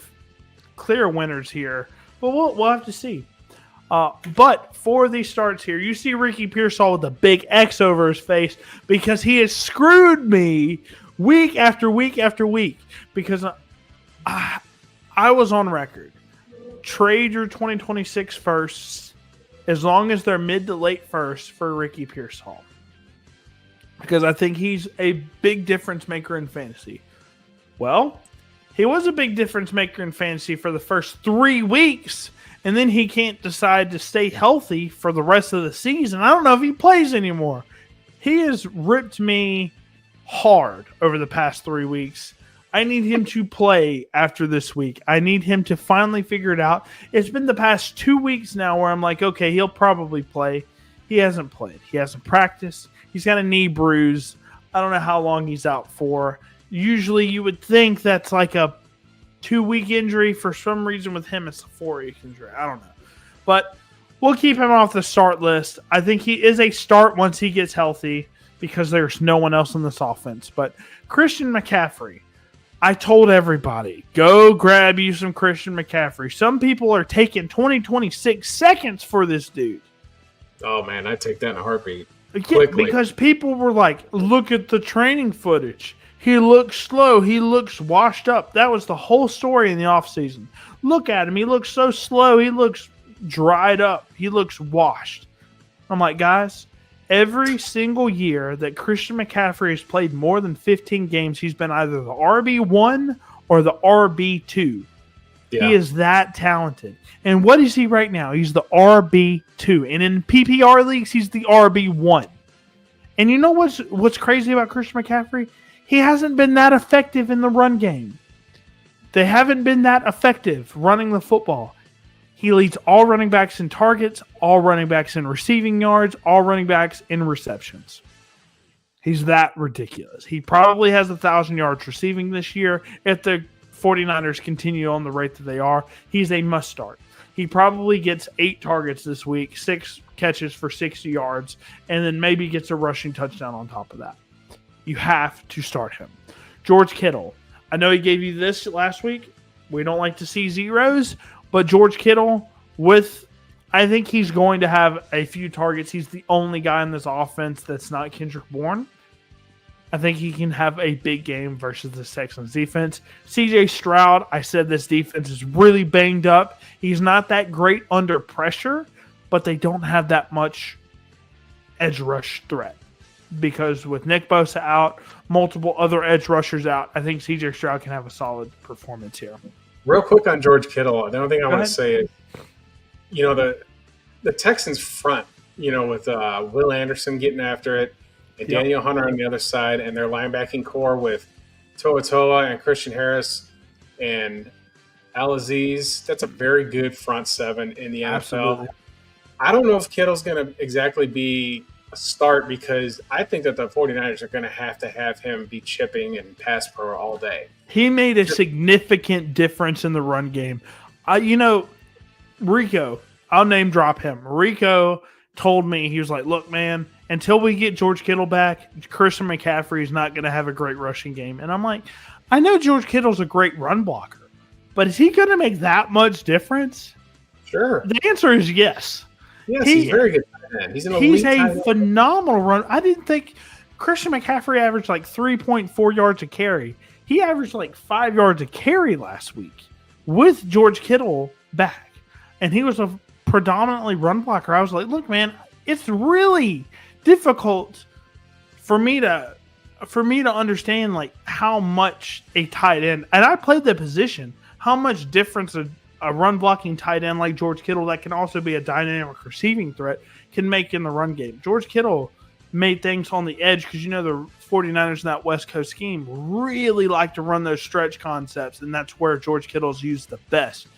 winners here, but we'll have to see. But for these starts here, you see Ricky Pearsall with a big X over his face because he has screwed me week after week after week. Because I was on record. Trade your 2026 firsts as long as they're mid to late first for Ricky Pearsall. Because I think he's a big difference maker in fantasy. Well, he was a big difference maker in fantasy for the first 3 weeks. And then he can't decide to stay healthy for the rest of the season. I don't know if he plays anymore. He has ripped me hard over the past 3 weeks. I need him to play after this week. I need him to finally figure it out. It's been the past 2 weeks now where I'm like, okay, he'll probably play. He hasn't played. He hasn't practiced. He's got a knee bruise. I don't know how long he's out for. Usually you would think that's like a 2-week injury. For some reason with him, it's a 4-week injury. I don't know. But we'll keep him off the start list. I think he is a start once he gets healthy because there's no one else in this offense. But Christian McCaffrey, I told everybody, go grab you some Christian McCaffrey. Some people are taking 20-26 seconds for this dude. Oh, man, I'd take that in a heartbeat. Yeah, because people were like, look at the training footage. He looks slow. He looks washed up. That was the whole story in the offseason. Look at him. He looks so slow. He looks dried up. He looks washed. I'm like, guys, every single year that Christian McCaffrey has played more than 15 games, he's been either the RB1 or the RB2. Yeah. He is that talented. And what is he right now? He's the RB2. And in PPR leagues, he's the RB1. And you know what's crazy about Christian McCaffrey? He hasn't been that effective in the run game. They haven't been that effective running the football. He leads all running backs in targets, all running backs in receiving yards, all running backs in receptions. He's that ridiculous. He probably has 1,000 yards receiving this year. If the 49ers continue on the rate that they are, he's a must start. He probably gets 8 targets this week, 6 catches for 60 yards, and then maybe gets a rushing touchdown on top of that. You have to start him. George Kittle. I know he gave you this last week. We don't like to see zeros, but George Kittle, I think he's going to have a few targets. He's the only guy in this offense that's not Kendrick Bourne. I think he can have a big game versus the Texans defense. CJ Stroud, I said this defense is really banged up. He's not that great under pressure, but they don't have that much edge rush threat. Because with Nick Bosa out, multiple other edge rushers out, I think CJ Stroud can have a solid performance here. Real quick on George Kittle, the only thing I want to say is, the Texans front, with Will Anderson getting after it, and Daniel Hunter on the other side, and their linebacking core with Toa and Christian Harris and Al-Aziz, that's a very good front seven in the NFL. Absolutely. I don't know if Kittle's going to exactly be a start because I think that the 49ers are going to have him be chipping and pass pro all day. He made a significant difference in the run game. Rico, I'll name drop him. Rico told me, he was like, look, man, until we get George Kittle back, Christian McCaffrey is not going to have a great rushing game. And I'm like, I know George Kittle's a great run blocker, but is he going to make that much difference? Sure. The answer is yes. Yes, he's very good. He's a phenomenal run. I didn't think Christian McCaffrey averaged like 3.4 yards a carry. He averaged like 5 yards a carry last week with George Kittle back. And he was a predominantly run blocker. I was like, look, man, it's really difficult for me to understand like how much a tight end, and I played the position, how much difference a run blocking tight end like George Kittle that can also be a dynamic receiving threat can make in the run game. George Kittle made things on the edge because the 49ers in that West Coast scheme really like to run those stretch concepts, and that's where George Kittle's used the best.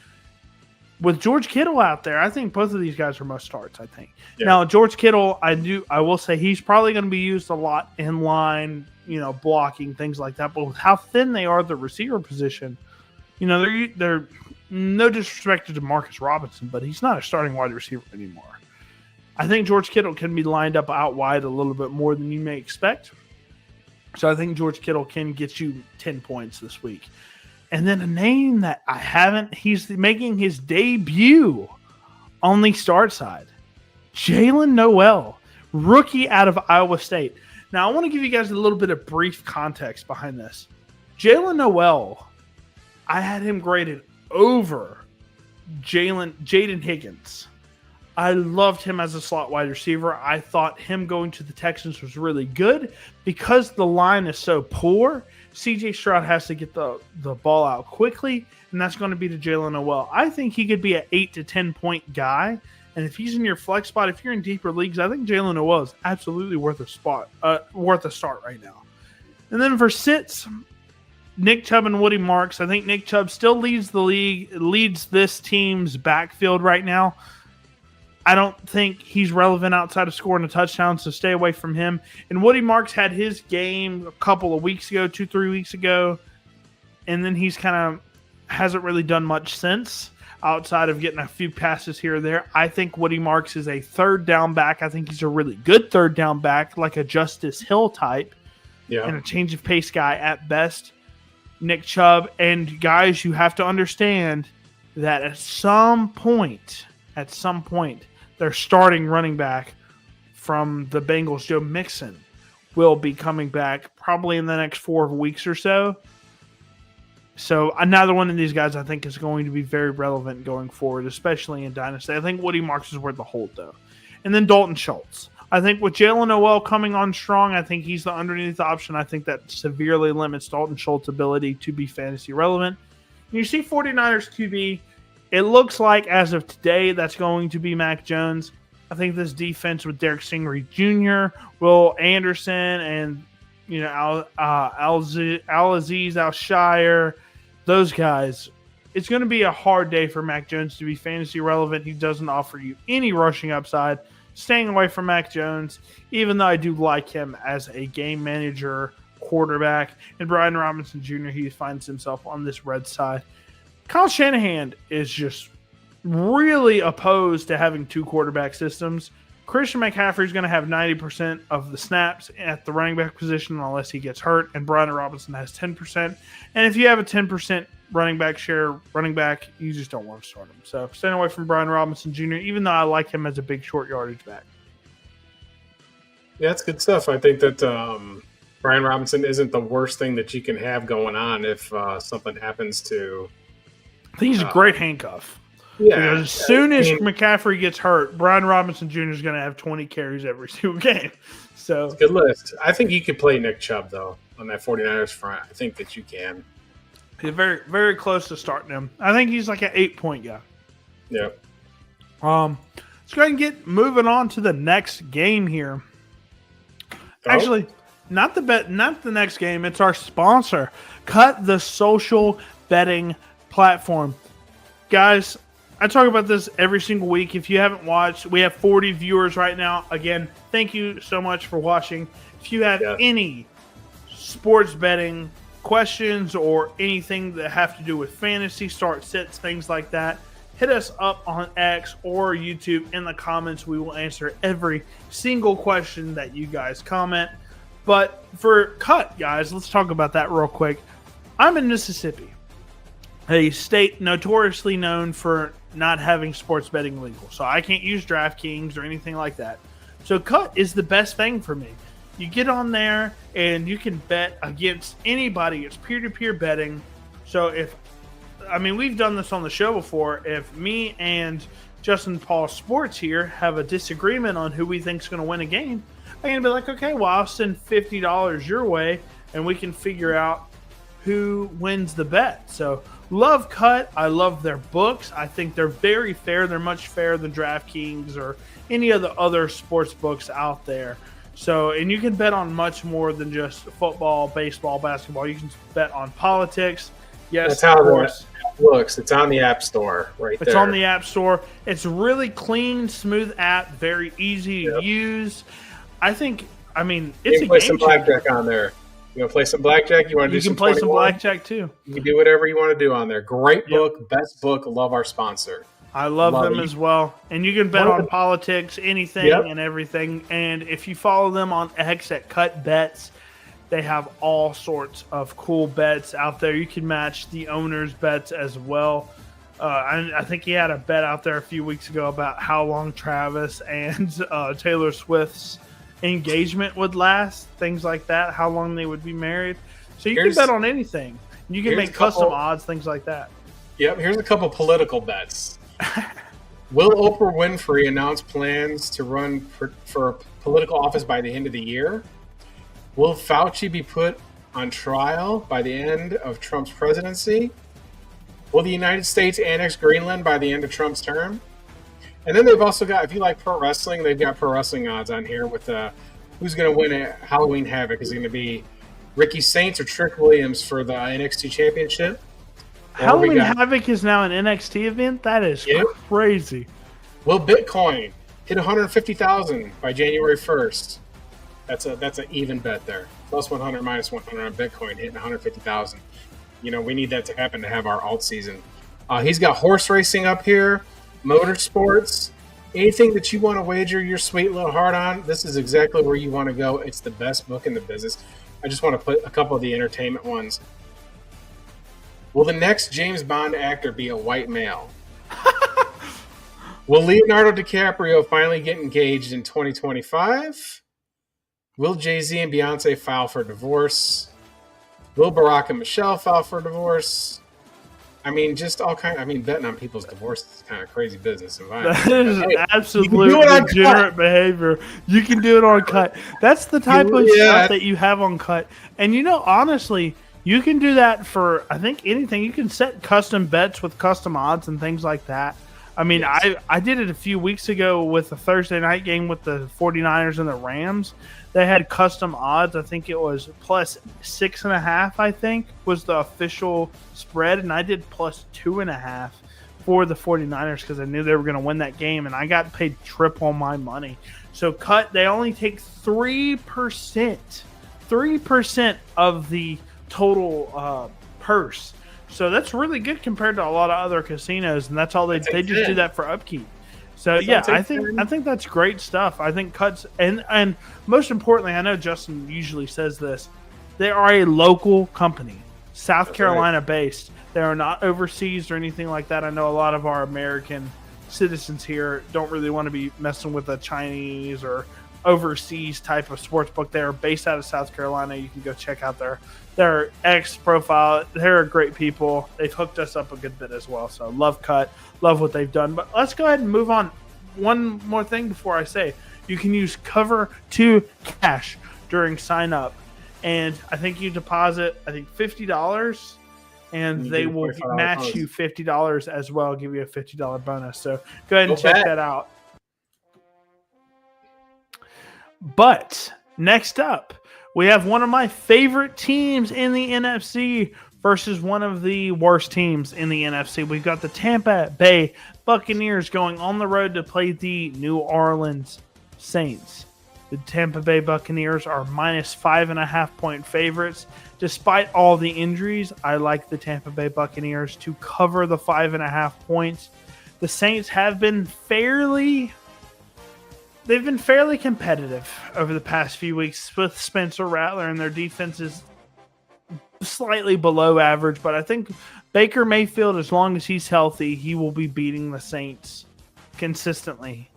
With George Kittle out there, I think both of these guys are must starts, I think. Yeah. Now, George Kittle, I will say he's probably going to be used a lot in line, blocking, things like that. But with how thin they are at the receiver position, they're no disrespect to Demarcus Robinson, but he's not a starting wide receiver anymore. I think George Kittle can be lined up out wide a little bit more than you may expect. So I think George Kittle can get you 10 points this week. And then a name that he's making his debut on the start side, Jalen Noel, rookie out of Iowa State. Now, I want to give you guys a little bit of brief context behind this. Jalen Noel, I had him graded over Jaden Higgins. I loved him as a slot wide receiver. I thought him going to the Texans was really good. Because the line is so poor, CJ Stroud has to get the ball out quickly, and that's going to be to Jalen Noel. I think he could be an 8 to 10 point guy, and if he's in your flex spot, if you're in deeper leagues, I think Jalen Noel is absolutely worth a start right now. And then for sits, Nick Chubb and Woody Marks. I think Nick Chubb still leads this team's backfield right now. I don't think he's relevant outside of scoring a touchdown, so stay away from him. And Woody Marks had his game a couple of weeks ago, 2-3 weeks ago, and then he's kind of hasn't really done much since outside of getting a few passes here or there. I think Woody Marks is a third down back. I think he's a really good third down back, like a Justice Hill type, and a change of pace guy at best. Nick Chubb, and guys, you have to understand that at some point, their starting running back from the Bengals, Joe Mixon, will be coming back probably in the next 4 weeks or so. So another one of these guys I think is going to be very relevant going forward, especially in Dynasty. I think Woody Marks is worth the hold, though. And then Dalton Schultz. I think with Jalen Noel coming on strong, I think he's the underneath option. I think that severely limits Dalton Schultz's ability to be fantasy relevant. And you see 49ers QB, it looks like as of today that's going to be Mac Jones. I think this defense with Derek Stingley Jr., Will Anderson, and Al-Aziz Al-Shire, those guys, it's going to be a hard day for Mac Jones to be fantasy relevant. He doesn't offer you any rushing upside. Staying away from Mac Jones, even though I do like him as a game manager quarterback. And Brian Robinson Jr., he finds himself on this red side. Kyle Shanahan is just really opposed to having 2 quarterback systems. Christian McCaffrey is going to have 90% of the snaps at the running back position unless he gets hurt, and Brian Robinson has 10%. And if you have a 10% running back, you just don't want to start him. So staying away from Brian Robinson Jr., even though I like him as a big short yardage back. Yeah, that's good stuff. I think that Brian Robinson isn't the worst thing that you can have going on if something happens to. I think he's a great handcuff. Yeah. Because as soon as McCaffrey gets hurt, Brian Robinson Jr. is going to have 20 carries every single game. So it's a good list. I think you could play Nick Chubb, though, on that 49ers front. I think that you can. He's very, very close to starting him. I think he's like an 8-point guy. Yeah. Let's go ahead and get moving on to the next game here. Actually, not the next game. It's our sponsor, Cut, the social betting platform. Guys, I talk about this every single week. If you haven't watched, we have 40 viewers right now. Again, thank you so much for watching. If you have any sports betting questions or anything that have to do with fantasy, start sits, things like that, hit us up on X or YouTube in the comments. We will answer every single question that you guys comment. But for Cut, guys, let's talk about that real quick. I'm in Mississippi, a state notoriously known for not having sports betting legal. So I can't use DraftKings or anything like that. So Cut is the best thing for me. You get on there and you can bet against anybody. It's peer-to-peer betting. So we've done this on the show before. If me and Justin Paul Sports here have a disagreement on who we think is going to win a game, I'm going to be like, okay, well, I'll send $50 your way and we can figure out who wins the bet. So love Cut. I love their books. I think they're very fair. They're much fairer than DraftKings or any of the other sports books out there. So, and you can bet on much more than just football, baseball, basketball. You can bet on politics. Yes, that's how it looks. It's on the App Store right there. It's on the App Store. It's a really clean, smooth app, very easy to use. It's you a can game play some blackjack on there. You want to play some blackjack? You want to do some 21? You can play some blackjack too. You can do whatever you want to do on there. Great book, best book. Love our sponsor. I love them as well. And you can bet on politics, anything and everything. And if you follow them on X at Cut Bets, they have all sorts of cool bets out there. You can match the owner's bets as well. I think he had a bet out there a few weeks ago about how long Travis and Taylor Swift's engagement would last, things like that, how long they would be married. So you can bet on anything. You can make custom odds, things like that. Yep, here's a couple political bets. Will Oprah Winfrey announce plans to run for political office by the end of the year? Will Fauci be put on trial by the end of Trump's presidency? Will the United States annex Greenland by the end of Trump's term? And then they've also got, if you like pro wrestling, they've got pro wrestling odds on here with who's going to win at Halloween Havoc. Is it going to be Ricky Saints or Trick Williams for the NXT Championship? Halloween Havoc is now an NXT event? That is crazy. Will Bitcoin hit 150,000 by January 1st? That's an even bet there. Plus 100, minus 100 on Bitcoin hitting 150,000. We need that to happen to have our alt season. He's got horse racing up here, motorsports, anything that you want to wager your sweet little heart on. This is exactly where you want to go. It's the best book in the business. I just want to put a couple of the entertainment ones. Will the next James Bond actor be a white male? Will Leonardo DiCaprio finally get engaged in 2025? Will Jay-Z and Beyonce file for divorce? Will Barack and Michelle file for divorce? I mean, just all kind. Betting on people's divorce is kind of crazy business. That is absolute degenerate behavior. You can do it on Cut. That's the type of stuff that you have on Cut. And honestly, you can do that for, I think, anything. You can set custom bets with custom odds and things like that. I did it a few weeks ago with a Thursday night game with the 49ers and the Rams. They had custom odds. I think it was plus 6.5, I think, was the official spread. And I did plus 2.5 for the 49ers because I knew they were going to win that game. And I got paid triple my money. So Cut, they only take 3%. 3% of the total purse. So that's really good compared to a lot of other casinos, and that's all they just do that for upkeep. So I think that's great stuff. I think Cuts and most importantly, I know Justin usually says this, they are a local company, South Carolina based. They are not overseas or anything like that. I know a lot of our American citizens here don't really want to be messing with a Chinese or overseas type of sports book. They are based out of South Carolina. You can go check out their X profile. They're great people. They've hooked us up a good bit as well. So love Cut, love what they've done. But let's go ahead and move on. One more thing before I say, you can use Cover to Cash during sign up, and I think you deposit $50, and they will match you $50 as well. Give you a $50 bonus. So go ahead and check that out. But next up, we have one of my favorite teams in the NFC versus one of the worst teams in the NFC. We've got the Tampa Bay Buccaneers going on the road to play the New Orleans Saints. The Tampa Bay Buccaneers are minus 5.5 point favorites. Despite all the injuries, I like the Tampa Bay Buccaneers to cover the 5.5 points. The Saints have been fairly competitive over the past few weeks with Spencer Rattler, and their defense is slightly below average. But I think Baker Mayfield, as long as he's healthy, he will be beating the Saints consistently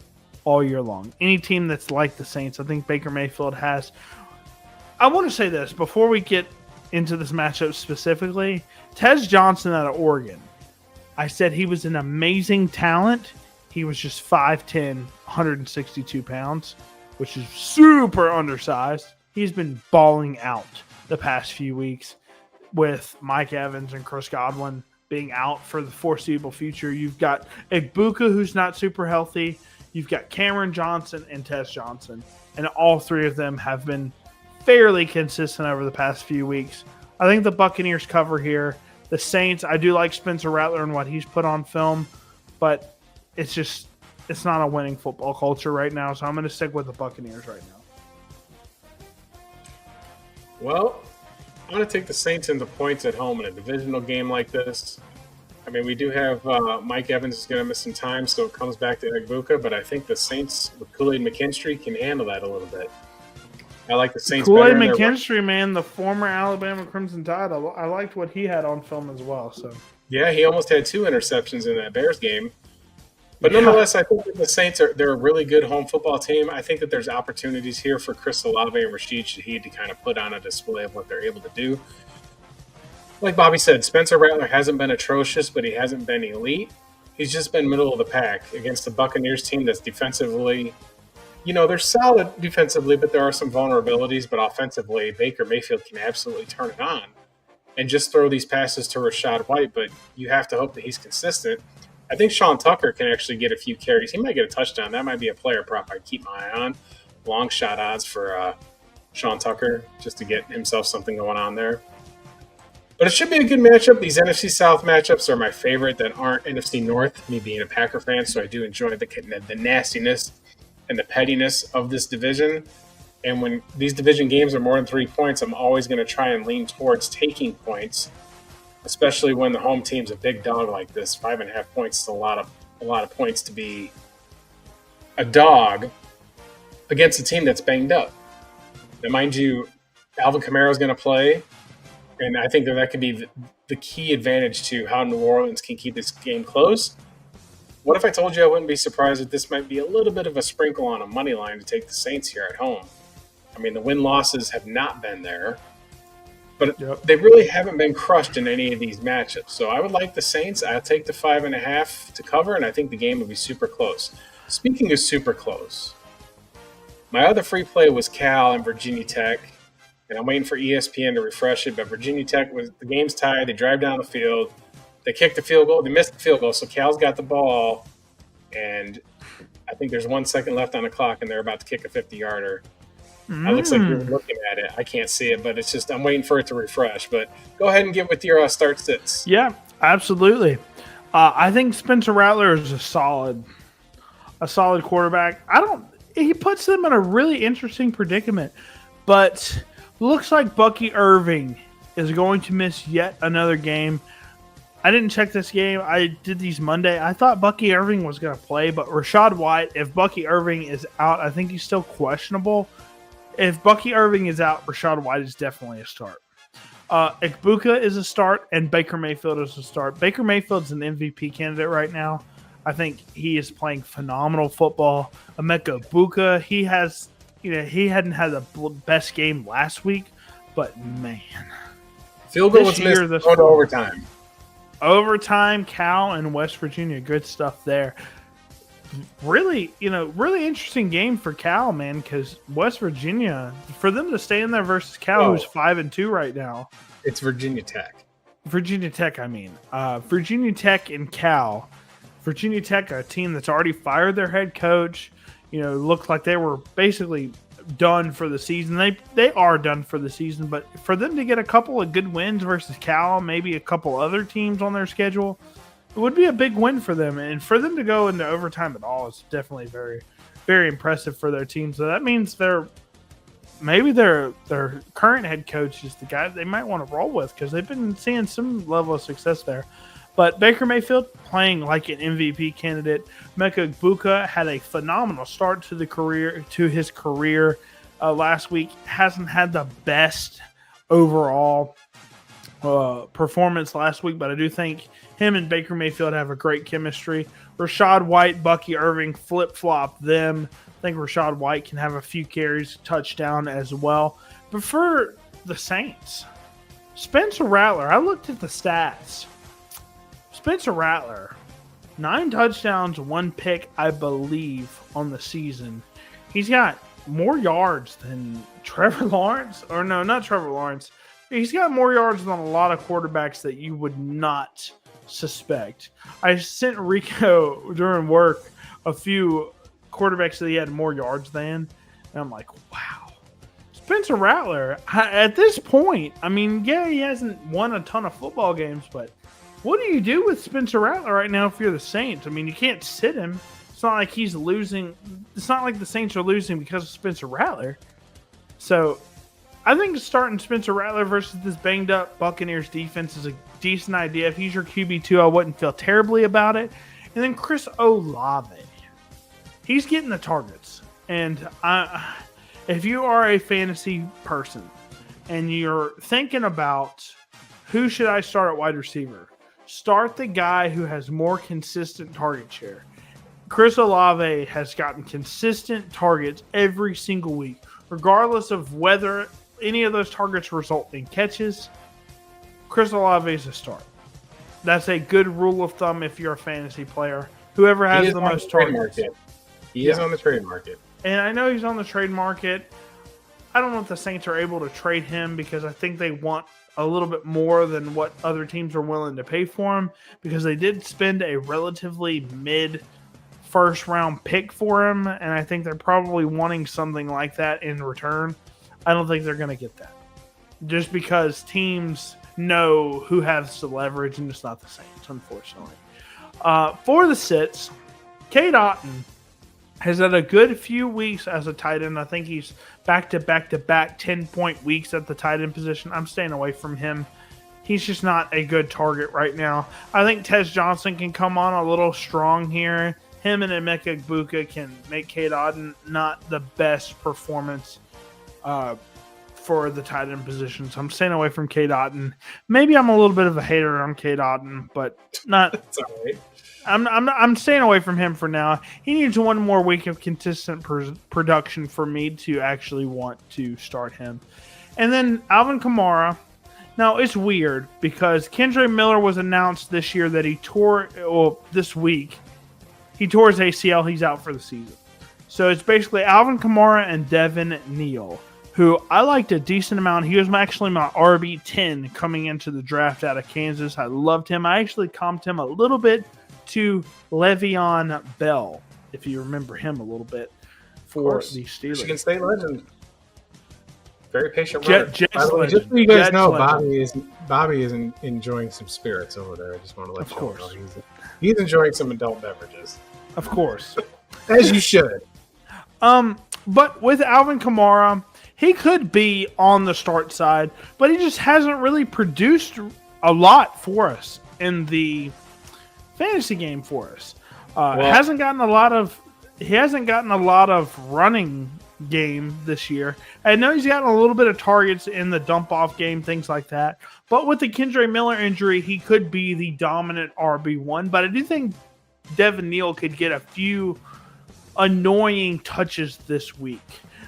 all year long. Any team that's like the Saints, I think Baker Mayfield has. I want to say this before we get into this matchup specifically. Tez Johnson out of Oregon, I said he was an amazing talent. He was just 5'10", 162 pounds, which is super undersized. He's been balling out the past few weeks with Mike Evans and Chris Godwin being out for the foreseeable future. You've got Igbuka, who's not super healthy. You've got Cameron Johnson and Tez Johnson, and all three of them have been fairly consistent over the past few weeks. I think the Buccaneers cover here. The Saints, I do like Spencer Rattler and what he's put on film, but it's not a winning football culture right now, so I'm going to stick with the Buccaneers right now. Well, I'm going to take the Saints into points at home in a divisional game like this. I mean, we do have Mike Evans is going to miss some time, so it comes back to Igbuka, but I think the Saints with Kool-Aid McKinstry can handle that a little bit. I like the Saints Kool-Aid McKinstry, man, the former Alabama Crimson Tide. I liked what he had on film as well. So Yeah, he almost had 2 interceptions in that Bears game. But nonetheless, I think that the Saints they're a really good home football team. I think that there's opportunities here for Chris Olave and Rashid Shaheed to kind of put on a display of what they're able to do. Like Bobby said, Spencer Rattler hasn't been atrocious, but he hasn't been elite. He's just been middle of the pack against the Buccaneers team that's defensively, they're solid defensively, but there are some vulnerabilities. But offensively, Baker Mayfield can absolutely turn it on and just throw these passes to Rachaad White. But you have to hope that he's consistent. I think Sean Tucker can actually get a few carries. He might get a touchdown. That might be a player prop I'd keep my eye on. Long shot odds for Sean Tucker just to get himself something going on there. But it should be a good matchup. These NFC South matchups are my favorite that aren't NFC North, me being a Packer fan, so I do enjoy the nastiness and the pettiness of this division. And when these division games are more than 3 points, I'm always going to try and lean towards taking points, especially when the home team's a big dog like this. 5.5 points is a lot of points to be a dog against a team that's banged up. Now, mind you, Alvin Kamara is going to play. And I think that could be the key advantage to how New Orleans can keep this game close. What if I told you I wouldn't be surprised if this might be a little bit of a sprinkle on a money line to take the Saints here at home? I mean, the win-losses have not been there, but they really haven't been crushed in any of these matchups. So I would like the Saints. I'll take the 5.5 to cover, and I think the game will be super close. Speaking of super close, my other free play was Cal and Virginia Tech. And I'm waiting for ESPN to refresh it, but Virginia Tech the game's tied. They drive down the field. They kick the field goal. They missed the field goal, so Cal's got the ball. And I think there's 1 second left on the clock, and they're about to kick a 50-yarder. It looks like you're looking at it. I can't see it, but it's just I'm waiting for it to refresh. But go ahead and get with your start sits. Yeah, absolutely. I think Spencer Rattler is a solid quarterback. He puts them in a really interesting predicament, but looks like Bucky Irving is going to miss yet another game. I didn't check this game. I did these Monday. I thought Bucky Irving was going to play, but Rachaad White, if Bucky Irving is out, I think he's still questionable. If Bucky Irving is out, Rachaad White is definitely a start. Ikbuka is a start, and Baker Mayfield is a start. Baker Mayfield's an MVP candidate right now. I think he is playing phenomenal football. Emeka Ikbuka, he hadn't had the best game last week, but man. Field goal was missed going to overtime. Overtime, Cal and West Virginia, good stuff there. Really interesting game for Cal, man, because West Virginia, for them to stay in there versus Cal, who's 5-2 right now. It's Virginia Tech. Virginia Tech and Cal. Virginia Tech, a team that's already fired their head coach, looked like they were basically done for the season. They are done for the season, but for them to get a couple of good wins versus Cal, maybe a couple other teams on their schedule, it would be a big win for them. And for them to go into overtime at all is definitely very, very impressive for their team. So that means their current head coach is the guy they might want to roll with because they've been seeing some level of success there. But Baker Mayfield playing like an MVP candidate. Emeka Ikbuka had a phenomenal start to his career last week. Hasn't had the best overall performance last week, but I do think him and Baker Mayfield have a great chemistry. Rachaad White, Bucky Irving flip-flop them. I think Rachaad White can have a few carries, touchdown as well. But for the Saints, Spencer Rattler, I looked at the stats. Spencer Rattler, 9 touchdowns, 1 pick, I believe, on the season. He's got more yards than Trevor Lawrence. Or no, not Trevor Lawrence. He's got more yards than a lot of quarterbacks that you would not suspect. I sent Rico during work a few quarterbacks that he had more yards than. And I'm like, wow. Spencer Rattler, at this point, I mean, yeah, he hasn't won a ton of football games, but what do you do with Spencer Rattler right now if you're the Saints? I mean, you can't sit him. It's not like he's losing. It's not like the Saints are losing because of Spencer Rattler. So I think starting Spencer Rattler versus this banged-up Buccaneers defense is a decent idea. If he's your QB2, I wouldn't feel terribly about it. And then Chris Olave. He's getting the targets. And if you are a fantasy person and you're thinking about who should I start at wide receiver, start the guy who has more consistent target share. Chris Olave has gotten consistent targets every single week, regardless of whether any of those targets result in catches. Chris Olave is a start. That's a good rule of thumb if you're a fantasy player. Whoever has the most targets. He is on the trade market. And I know he's on the trade market. I don't know if the Saints are able to trade him because I think they want a little bit more than what other teams are willing to pay for him, because they did spend a relatively mid first round pick for him, and I think they're probably wanting something like that in return. I don't think they're going to get that, just because teams know who has the leverage, and it's not the Saints, unfortunately. For the sits, Cade Otton has had a good few weeks as a tight end. I think he's back-to-back 10-point weeks at the tight end position. I'm staying away from him. He's just not a good target right now. I think Tez Johnson can come on a little strong here. Him and Emeka Egbuka can make Cade Otton not the best performance for the tight end position. So I'm staying away from Cade Otton. Maybe I'm a little bit of a hater on Cade Otton, but not. It's all right. I'm staying away from him for now. He needs one more week of consistent production for me to actually want to start him. And then Alvin Kamara. Now, it's weird because Kendre Miller was announced this year that this week, he tore his ACL. He's out for the season. So it's basically Alvin Kamara and Devin Neal, who I liked a decent amount. He was actually my RB10 coming into the draft out of Kansas. I loved him. I actually comped him a little bit to Le'Veon Bell, if you remember him a little bit, for the Steelers. Michigan State legend. Very patient runner. Just so you guys know, Bobby is enjoying some spirits over there. I just want to let you know. He's enjoying some adult beverages. Of course. As you should. But with Alvin Kamara, he could be on the start side, but he just hasn't really produced a lot for us in the fantasy game for us. He hasn't gotten a lot of running game this year. I know he's gotten a little bit of targets in the dump off game, things like that. But with the Kendre Miller injury, he could be the dominant RB1. But I do think Devin Neal could get a few annoying touches this week.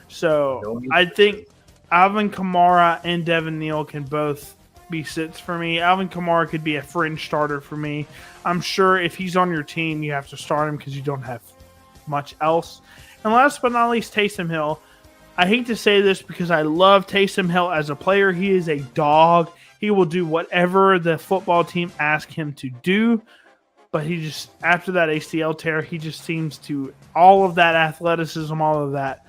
So I think Alvin Kamara and Devin Neal can both be sits for me. Alvin Kamara could be a fringe starter for me. I'm sure if he's on your team, you have to start him because you don't have much else. And last but not least, Taysom Hill. I hate to say this because I love Taysom Hill as a player. He is a dog. He will do whatever the football team asks him to do. But he just, after that ACL tear, he just seems to, all of that athleticism, all of that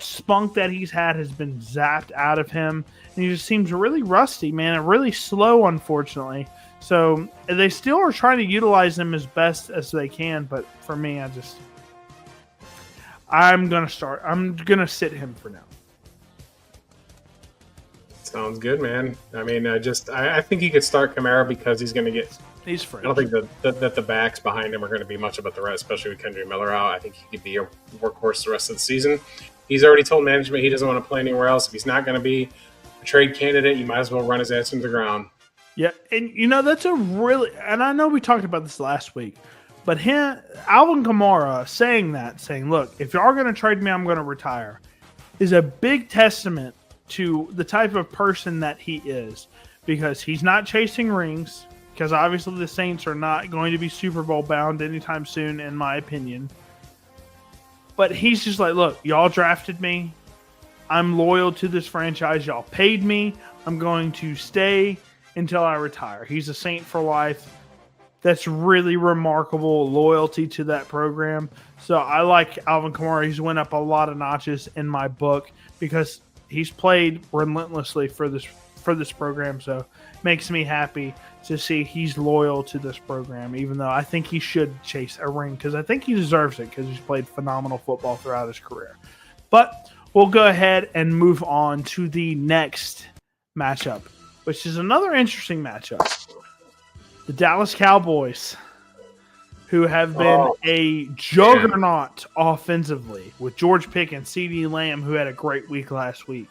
spunk that he's had has been zapped out of him. And he just seems really rusty, man, and really slow, unfortunately. So they still are trying to utilize him as best as they can. But for me, I'm going to sit him for now. Sounds good, man. I mean, I think he could start Kamara because he's going to get. He's free. I don't think that the backs behind him are going to be much about the rest, especially with Kendre Miller out. I think he could be a workhorse the rest of the season. He's already told management he doesn't want to play anywhere else. If he's not going to be a trade candidate, you might as well run his ass into the ground. Yeah, and that's and I know we talked about this last week, but Alvin Kamara saying, look, if you are going to trade me, I'm going to retire, is a big testament to the type of person that he is, because he's not chasing rings, because obviously the Saints are not going to be Super Bowl bound anytime soon, in my opinion. But he's just like, look, y'all drafted me. I'm loyal to this franchise. Y'all paid me. I'm going to stay until I retire. He's a Saint for life. That's really remarkable loyalty to that program. So I like Alvin Kamara. He's went up a lot of notches in my book because he's played relentlessly for this program. So it makes me happy to see he's loyal to this program, even though I think he should chase a ring because I think he deserves it because he's played phenomenal football throughout his career. But we'll go ahead and move on to the next matchup, which is another interesting matchup. The Dallas Cowboys, who have been a juggernaut offensively with George Pickens, CeeDee Lamb, who had a great week last week.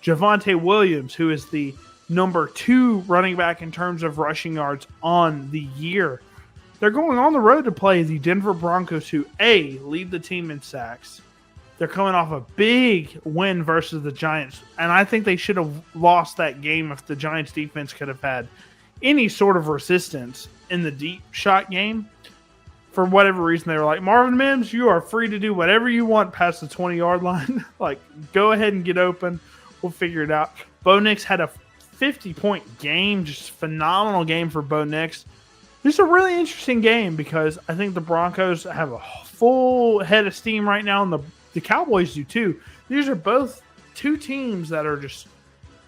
Javonte Williams, who is the number 2 running back in terms of rushing yards on the year. They're going on the road to play the Denver Broncos, who lead the team in sacks. They're coming off a big win versus the Giants, and I think they should have lost that game if the Giants defense could have had any sort of resistance in the deep shot game. For whatever reason, they were like, Marvin Mims, you are free to do whatever you want past the 20-yard line. Like, go ahead and get open. We'll figure it out. Bo Nix had a 50-point game, just phenomenal game for Bo Nix. This is a really interesting game because I think the Broncos have a full head of steam right now, and the Cowboys do too. These are both two teams that are just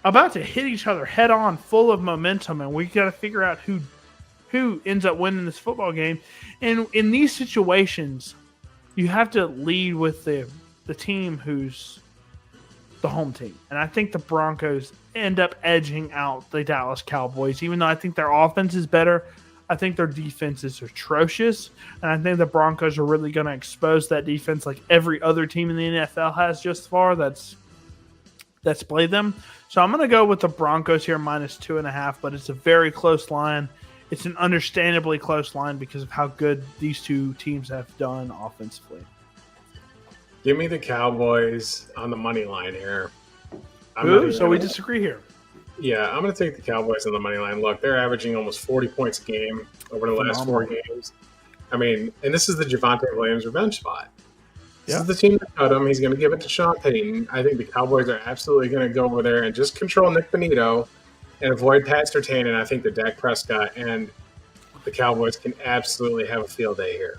about to hit each other head on, full of momentum, and we got to figure out who ends up winning this football game. And in these situations, you have to lead with the team who's the home team. And I think the Broncos end up edging out the Dallas Cowboys, even though I think their offense is better. I think their defense is atrocious, and I think the Broncos are really going to expose that defense like every other team in the NFL has just far that's played them. So I'm going to go with the Broncos here -2.5, but it's a very close line. It's an understandably close line because of how good these two teams have done offensively. Give me the Cowboys on the money line here. So we disagree here. Yeah, I'm going to take the Cowboys on the money line. Look, they're averaging almost 40 points a game over the last 4 games. I mean, and this is the Javonte Williams revenge spot. This is the team that cut him. He's going to give it to Sean Payton. I think the Cowboys are absolutely going to go over there and just control Nick Bonito and avoid Pat Surtain. And I think that Dak Prescott and the Cowboys can absolutely have a field day here.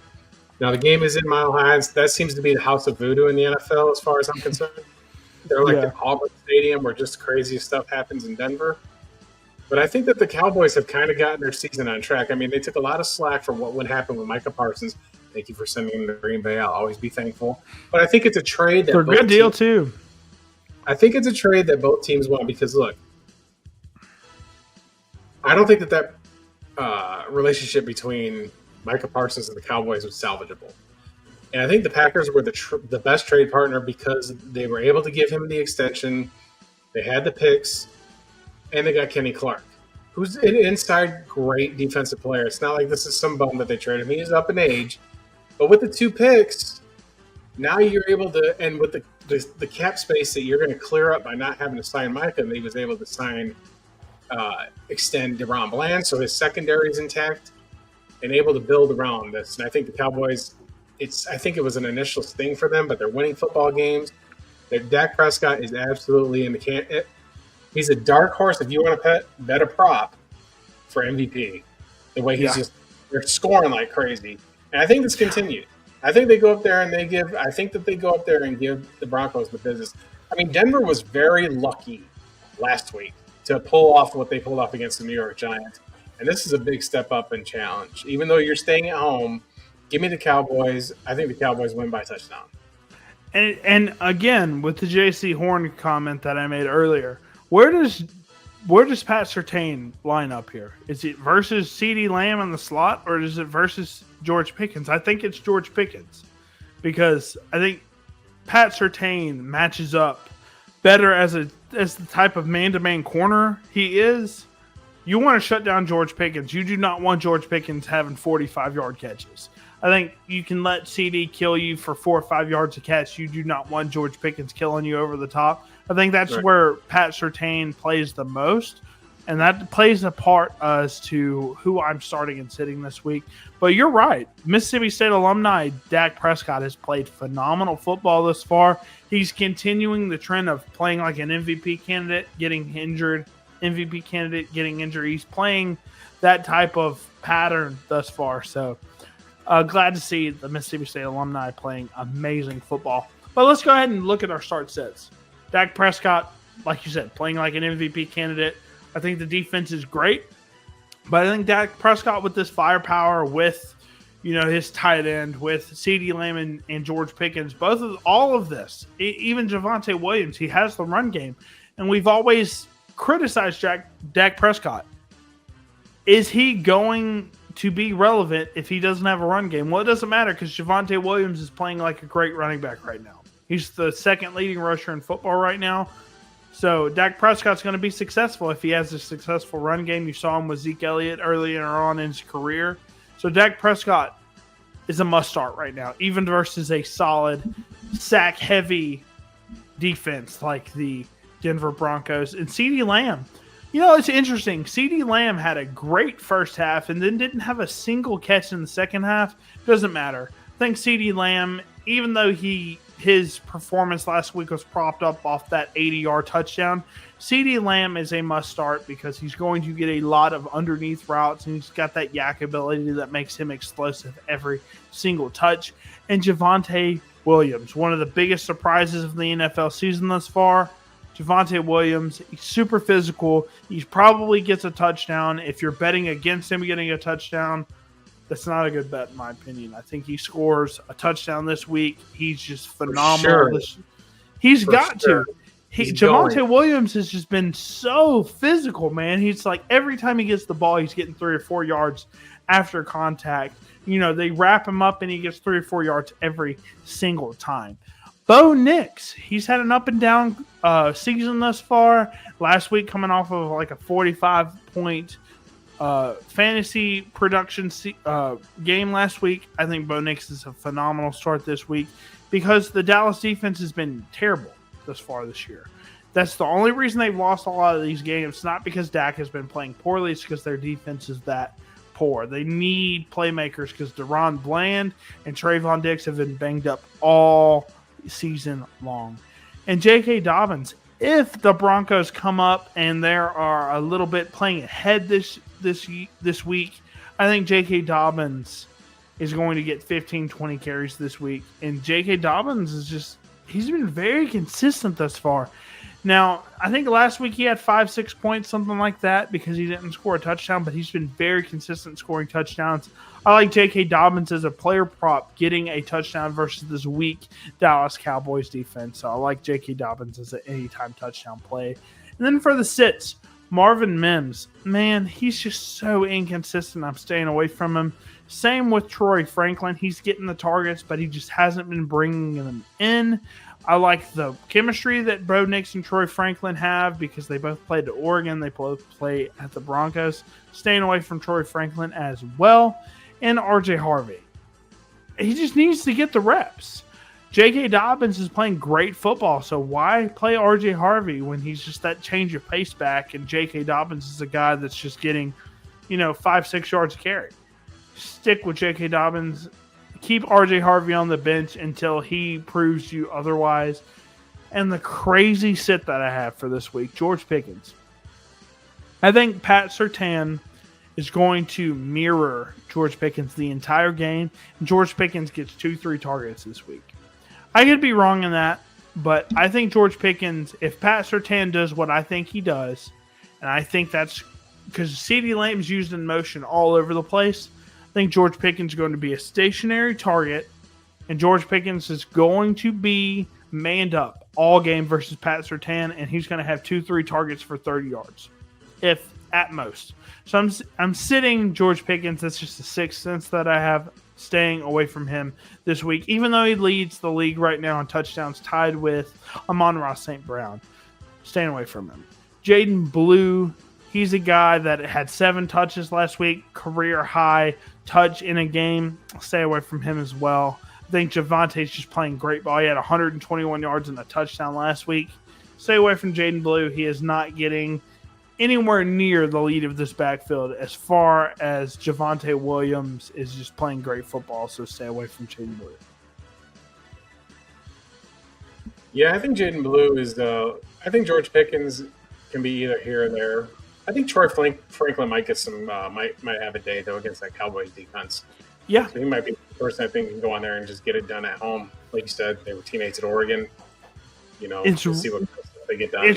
Now, the game is in Mile High. That seems to be the house of voodoo in the NFL as far as I'm concerned. They're like the Auburn Stadium where just crazy stuff happens in Denver. But I think that the Cowboys have kind of gotten their season on track. I mean, they took a lot of slack for what would happen with Micah Parsons. Thank you for sending him to Green Bay. I'll always be thankful. But I think it's a trade. For a good deal, too. I think it's a trade that both teams want because, look, I don't think that relationship between Micah Parsons and the Cowboys was salvageable. And I think the Packers were the best trade partner because they were able to give him the extension. They had the picks, and they got Kenny Clark, who's an inside great defensive player. It's not like this is some bum that they traded him. He is up in age. But with the 2 picks, now you're able to – and with the cap space that you're going to clear up by not having to sign Micah, and he was able to extend DeRon Bland, so his secondary is intact and able to build around this. And I think the Cowboys – I think it was an initial sting for them, but they're winning football games. Dak Prescott is absolutely in the can. He's a dark horse if you want to bet a prop for MVP. The way they're scoring like crazy, and I think this continues. I think they go up there and they give the Broncos the business. I mean, Denver was very lucky last week to pull off what they pulled off against the New York Giants, and this is a big step up in challenge. Even though you're staying at home. Give me the Cowboys. I think the Cowboys win by touchdown. And again, with the J.C. Horn comment that I made earlier, where does Pat Surtain line up here? Is it versus CeeDee Lamb in the slot, or is it versus George Pickens? I think it's George Pickens because I think Pat Surtain matches up better as the type of man-to-man corner he is. You want to shut down George Pickens. You do not want George Pickens having 45-yard catches. I think you can let CD kill you for 4 or 5 yards a catch. You do not want George Pickens killing you over the top. I think that's where Pat Surtain plays the most, and that plays a part as to who I'm starting and sitting this week. But you're right. Mississippi State alumni Dak Prescott has played phenomenal football thus far. He's continuing the trend of playing like an MVP candidate, getting injured, MVP candidate, getting injured. He's playing that type of pattern thus far, so glad to see the Mississippi State alumni playing amazing football. But let's go ahead and look at our start sets. Dak Prescott, like you said, playing like an MVP candidate. I think the defense is great. But I think Dak Prescott with this firepower, with his tight end, with CeeDee Lamb and George Pickens, all of this, even Javonte Williams, he has the run game. And we've always criticized Dak Prescott. Is he going to be relevant if he doesn't have a run game? Well, it doesn't matter because Javonte Williams is playing like a great running back right now. He's the second leading rusher in football right now. So Dak Prescott's going to be successful if he has a successful run game. You saw him with Zeke Elliott earlier on in his career. So Dak Prescott is a must-start right now, even versus a solid sack-heavy defense like the Denver Broncos. And CeeDee Lamb, it's interesting. CeeDee Lamb had a great first half and then didn't have a single catch in the second half. Doesn't matter. I think CeeDee Lamb, even though his performance last week was propped up off that 80-yard touchdown, CeeDee Lamb is a must-start because he's going to get a lot of underneath routes, and he's got that yak ability that makes him explosive every single touch. And Javonte Williams, one of the biggest surprises of the NFL season thus far. Javonte Williams, he's super physical. He probably gets a touchdown. If you're betting against him getting a touchdown, that's not a good bet in my opinion. I think he scores a touchdown this week. He's just phenomenal. Sure. He's got sure. to. Javonte Williams has just been so physical, man. He's like every time he gets the ball, he's getting 3 or 4 yards after contact. They wrap him up and he gets 3 or 4 yards every single time. Bo Nix, he's had an up and down season thus far. Last week coming off of like a 45-point fantasy production game last week. I think Bo Nix is a phenomenal start this week because the Dallas defense has been terrible thus far this year. That's the only reason they've lost a lot of these games. Not because Dak has been playing poorly. It's because their defense is that poor. They need playmakers because Deron Bland and Trayvon Diggs have been banged up all season long. And J.K. Dobbins, if the Broncos come up and there are a little bit playing ahead this week, I think J.K. Dobbins is going to get 15, 20 carries this week. And J.K. Dobbins he's been very consistent thus far. Now, I think last week he had 5-6 points, something like that, because he didn't score a touchdown, but he's been very consistent scoring touchdowns. I like J.K. Dobbins as a player prop getting a touchdown versus this weak Dallas Cowboys defense. So I like J.K. Dobbins as an anytime touchdown play. And then for the sits, Marvin Mims. Man, he's just so inconsistent. I'm staying away from him. Same with Troy Franklin. He's getting the targets, but he just hasn't been bringing them in. I like the chemistry that Bo Nix and Troy Franklin have because they both played at Oregon. They both play at the Broncos. Staying away from Troy Franklin as well. And RJ Harvey. He just needs to get the reps. J.K. Dobbins is playing great football, so why play RJ Harvey when he's just that change of pace back and J.K. Dobbins is a guy that's just getting, 5-6 yards a carry? Stick with J.K. Dobbins. Keep RJ Harvey on the bench until he proves you otherwise. And the crazy sit that I have for this week, George Pickens. I think Pat Surtain is going to mirror George Pickens the entire game. George Pickens gets 2-3 targets this week. I could be wrong in that, but I think George Pickens, if Pat Surtain does what I think he does, and I think that's because CeeDee Lamb's used in motion all over the place, I think George Pickens is going to be a stationary target, and George Pickens is going to be manned up all game versus Pat Surtain, and he's going to have 2-3 targets for 30 yards, if at most. So I'm sitting George Pickens. That's just a sixth sense that I have, staying away from him this week, even though he leads the league right now in touchdowns, tied with Amon-Ra St. Brown. Staying away from him. Jaden Blue, he's a guy that had 7 touches last week, career high touch in a game. Stay away from him as well. I think Javonte's just playing great ball. He had 121 yards and a touchdown last week. Stay away from Jaden Blue. He is not getting anywhere near the lead of this backfield as far as Javonte Williams is just playing great football, so stay away from Jaden Blue. Yeah, I think Jaden Blue is I think George Pickens can be either here or there. I think Troy Franklin might get some might have a day though against that Cowboys defense. Yeah, so he might be the person I think can go on there and just get it done at home. Like you said, they were teammates at Oregon. See what they get done.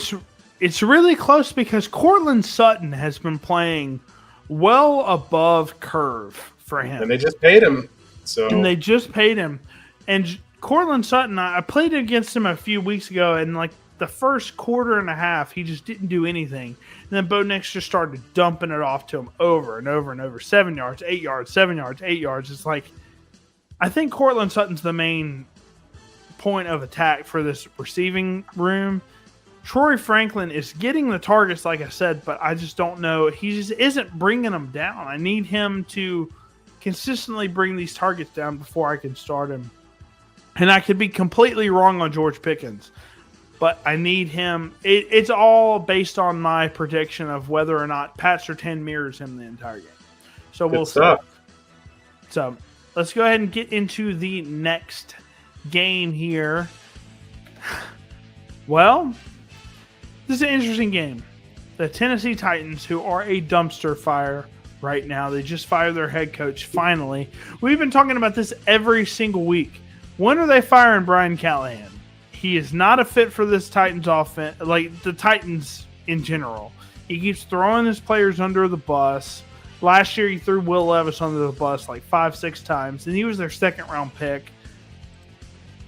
It's really close because Cortland Sutton has been playing well above curve for him. And they just paid him. And Cortland Sutton, I played against him a few weeks ago, and like the first quarter and a half, he just didn't do anything. And then Bo Nix just started dumping it off to him over and over and over. 7 yards, 8 yards, 7 yards, 8 yards. It's like, I think Cortland Sutton's the main point of attack for this receiving room. Troy Franklin is getting the targets, like I said, but I just don't know. He just isn't bringing them down. I need him to consistently bring these targets down before I can start him. And I could be completely wrong on George Pickens, but I need him. It's all based on my prediction of whether or not Pat Surtain mirrors him the entire game. So we'll see. So let's go ahead and get into the next game here. Well, this is an interesting game. The Tennessee Titans, who are a dumpster fire right now, they just fired their head coach finally. We've been talking about this every single week. When are they firing Brian Callahan? He is not a fit for this Titans offense, like the Titans in general. He keeps throwing his players under the bus. Last year, he threw Will Levis under the bus like 5-6 times, and he was their second-round pick.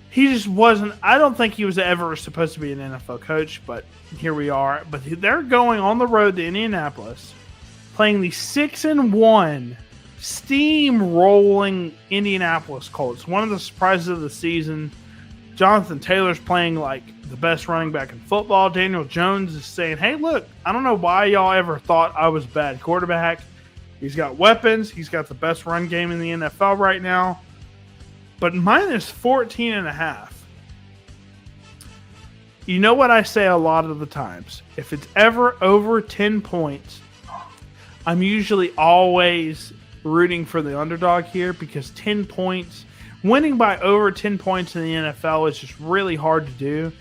He just wasn't – I don't think he was ever supposed to be an NFL coach, but here we are. But they're going on the road to Indianapolis, playing the 6-1 steamrolling Indianapolis Colts. One of the surprises of the season. Jonathan Taylor's playing like the best running back in football. Daniel Jones is saying, hey, look, I don't know why y'all ever thought I was a bad quarterback. He's got weapons. He's got the best run game in the NFL right now. But minus 14.5. You know what I say a lot of the times? If it's ever over 10 points, I'm usually always rooting for the underdog here because 10 points, winning by over 10 points in the NFL is just really hard to do.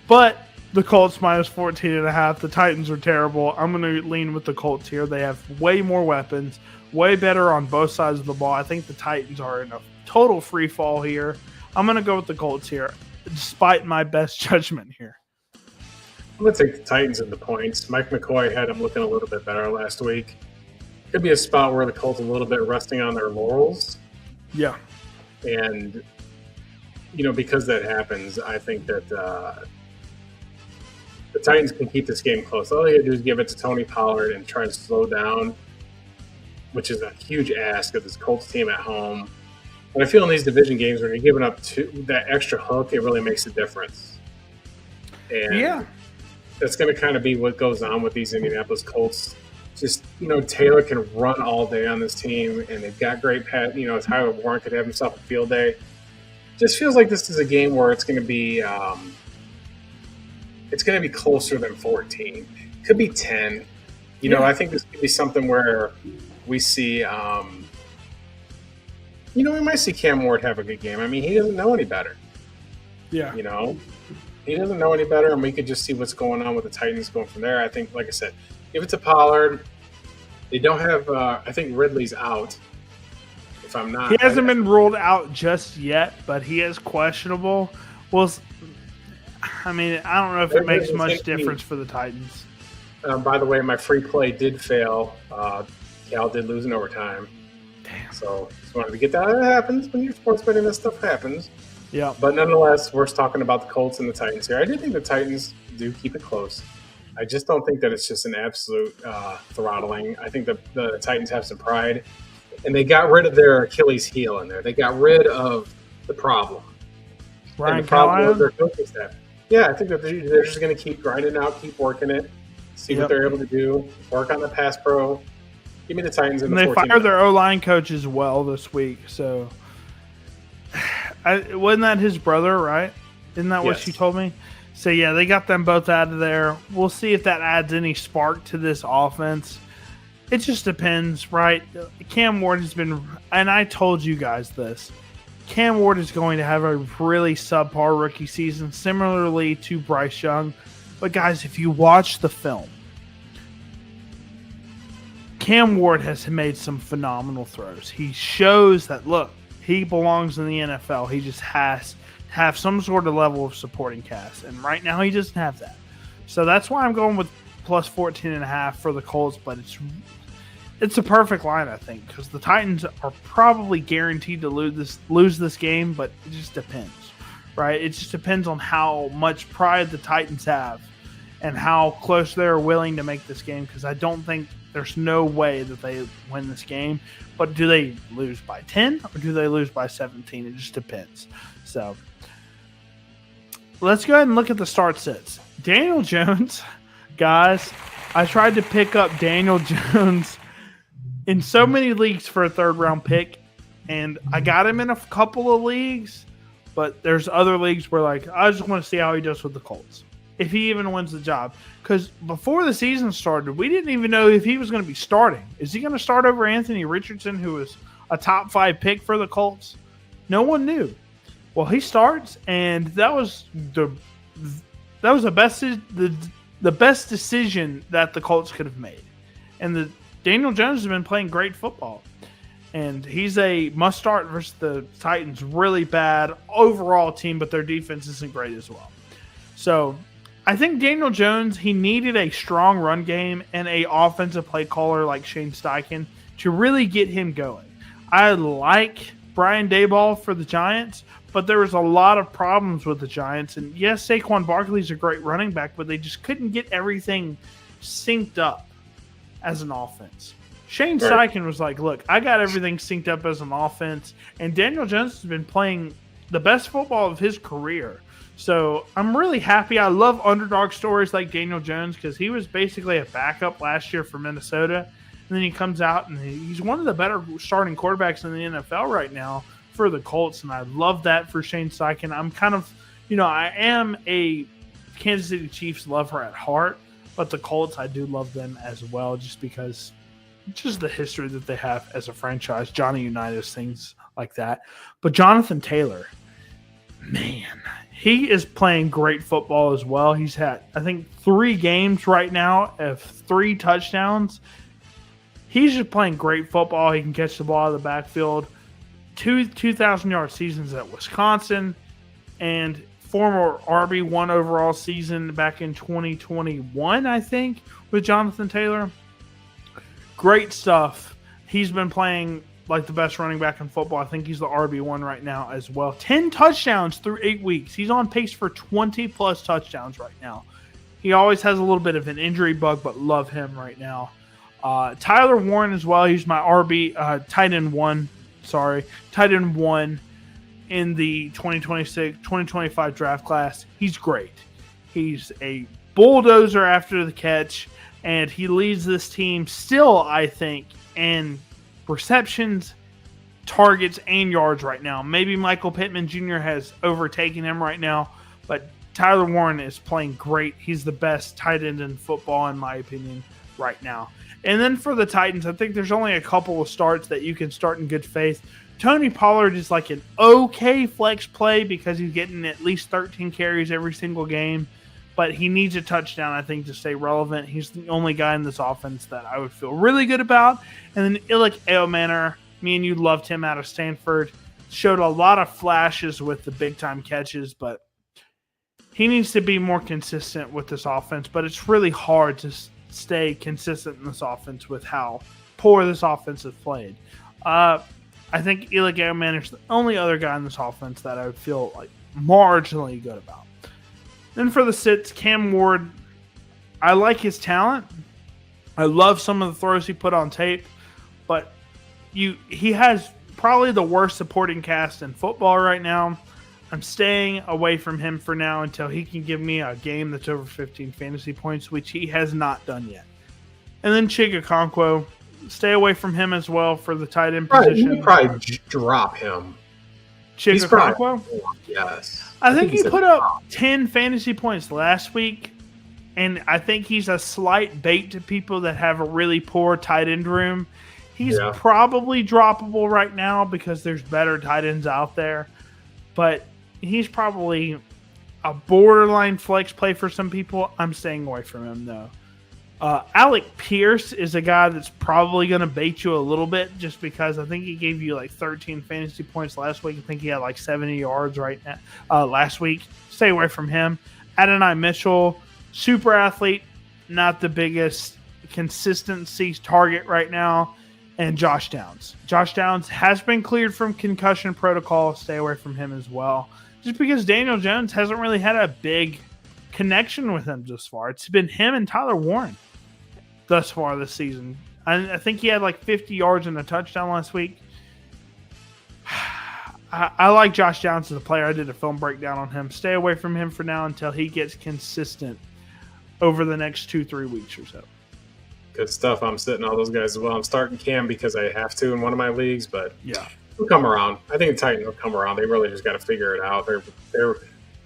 But the Colts minus 14.5. The Titans are terrible. I'm going to lean with the Colts here. They have way more weapons, way better on both sides of the ball. I think the Titans are in a total free fall here. I'm going to go with the Colts here, despite my best judgment here. I'm going to take the Titans in the points. Mike McCoy had them looking a little bit better last week. Could be a spot where the Colts are a little bit resting on their laurels. Yeah. And, because that happens, I think that the Titans can keep this game close. All you got to do is give it to Tony Pollard and try to slow down, which is a huge ask of this Colts team at home. But I feel in these division games, when you're giving up that extra hook, it really makes a difference. And that's going to kind of be what goes on with these Indianapolis Colts. Just, Taylor can run all day on this team, and they've got great pass. Tyler Warren could have himself a field day. Just feels like this is a game where it's going to be closer than 14. Could be 10. I think this could be something where we see we might see Cam Ward have a good game. I mean, he doesn't know any better. Yeah. He doesn't know any better, and we could just see what's going on with the Titans going from there. I think, like I said, give it to Pollard. They don't have I think Ridley's out. If I'm not, he hasn't been ruled out just yet, but he is questionable. Well, I mean, I don't know if it makes much difference for the Titans. By the way, my free play did fail. Cal did lose in overtime. Damn. So just wanted to get that. It happens when you're sports betting. This stuff happens. Yeah. But nonetheless, we're talking about the Colts and the Titans here. I do think the Titans do keep it close. I just don't think that it's just an absolute throttling. I think the Titans have some pride, and they got rid of their Achilles heel in there. They got rid of the problem. Brian and the problem Callahan? with their coaching staff. Yeah, I think that they're just going to keep grinding out, keep working it, see what they're able to do, work on the pass pro. Give me the Titans in the 14. They fired their O-line coach as well this week, so wasn't that his brother, right? Isn't that what she told me? So, yeah, they got them both out of there. We'll see if that adds any spark to this offense. It just depends, right? Cam Ward has been – and I told you guys this. Cam Ward is going to have a really subpar rookie season, similarly to Bryce Young. But, guys, if you watch the film, Cam Ward has made some phenomenal throws. He shows that, look, he belongs in the NFL. He just has – have some sort of level of supporting cast. And right now he doesn't have that. So that's why I'm going with plus 14.5 for the Colts, but it's a perfect line, I think, because the Titans are probably guaranteed to lose this game, but it just depends, right? It just depends on how much pride the Titans have and how close they're willing to make this game, because I don't think there's no way that they win this game. But do they lose by 10 or do they lose by 17? It just depends. So let's go ahead and look at the start sits. Daniel Jones, guys, I tried to pick up Daniel Jones in so many leagues for a third-round pick, and I got him in a couple of leagues, but there's other leagues where, like, I just want to see how he does with the Colts, if he even wins the job. Because before the season started, we didn't even know if he was going to be starting. Is he going to start over Anthony Richardson, who was a top 5 pick for the Colts? No one knew. Well, he starts, and that was the best decision that the Colts could have made. And Daniel Jones has been playing great football. And he's a must-start versus the Titans. Really bad overall team, but their defense isn't great as well. So I think Daniel Jones, he needed a strong run game and a offensive play caller like Shane Steichen to really get him going. I like Brian Daboll for the Giants, but there was a lot of problems with the Giants. And yes, Saquon Barkley's a great running back, but they just couldn't get everything synced up as an offense. Shane Steichen was like, look, I got everything synced up as an offense, and Daniel Jones has been playing the best football of his career. So I'm really happy. I love underdog stories like Daniel Jones because he was basically a backup last year for Minnesota. And then he comes out and he's one of the better starting quarterbacks in the NFL right now for the Colts. And I love that for Shane Steichen. I'm kind of, I am a Kansas City Chiefs lover at heart, but the Colts, I do love them as well just because just the history that they have as a franchise, Johnny Unitas, things like that. But Jonathan Taylor, man, he is playing great football as well. He's had, I think, 3 games right now of 3 touchdowns. He's just playing great football. He can catch the ball out of the backfield. 2,000-yard seasons at Wisconsin and former RB1 overall season back in 2021, I think, with Jonathan Taylor. Great stuff. He's been playing like the best running back in football. I think he's the RB1 right now as well. 10 touchdowns through 8 weeks. He's on pace for 20-plus touchdowns right now. He always has a little bit of an injury bug, but love him right now. Tyler Warren as well. He's my tight end one in the 2025 draft class. He's great. He's a bulldozer after the catch, and he leads this team still, I think, in receptions, targets, and yards right now. Maybe Michael Pittman Jr. has overtaken him right now, but Tyler Warren is playing great. He's the best tight end in football, in my opinion, right now. And then for the Titans, I think there's only a couple of starts that you can start in good faith. Tony Pollard is like an okay flex play because he's getting at least 13 carries every single game, but he needs a touchdown, I think, to stay relevant. He's the only guy in this offense that I would feel really good about. And then Illick Eomanor, me and you loved him out of Stanford, showed a lot of flashes with the big-time catches, but he needs to be more consistent with this offense, but it's really hard to stay consistent in this offense with how poor this offense is played. I think Illick Eomanor is the only other guy in this offense that I would feel like marginally good about. Then for the sits, Cam Ward, I like his talent. I love some of the throws he put on tape, but he has probably the worst supporting cast in football right now. I'm staying away from him for now until he can give me a game that's over 15 fantasy points, which he has not done yet. And then Chig Okonkwo, stay away from him as well for the tight end position. You probably drop him. Chig Okonkwo? Yes. I think he put up 10 fantasy points last week, and I think he's a slight bait to people that have a really poor tight end room. He's probably droppable right now because there's better tight ends out there, but he's probably a borderline flex play for some people. I'm staying away from him, though. Alec Pierce is a guy that's probably going to bait you a little bit just because I think he gave you like 13 fantasy points last week. I think he had like 70 yards right now, last week. Stay away from him. Adonai Mitchell, super athlete, not the biggest consistency target right now. And Josh Downs. Josh Downs has been cleared from concussion protocol. Stay away from him as well. Just because Daniel Jones hasn't really had a big connection with him thus far. It's been him and Tyler Warren thus far this season. I think he had like 50 yards and a touchdown last week. I like Josh Downs as a player. I did a film breakdown on him. Stay away from him for now until he gets consistent over the next 2-3 weeks or so. Good stuff. I'm sitting all those guys as well. I'm starting Cam because I have to in one of my leagues, but yeah, he'll come around. I think the Titans will come around. They really just got to figure it out. They're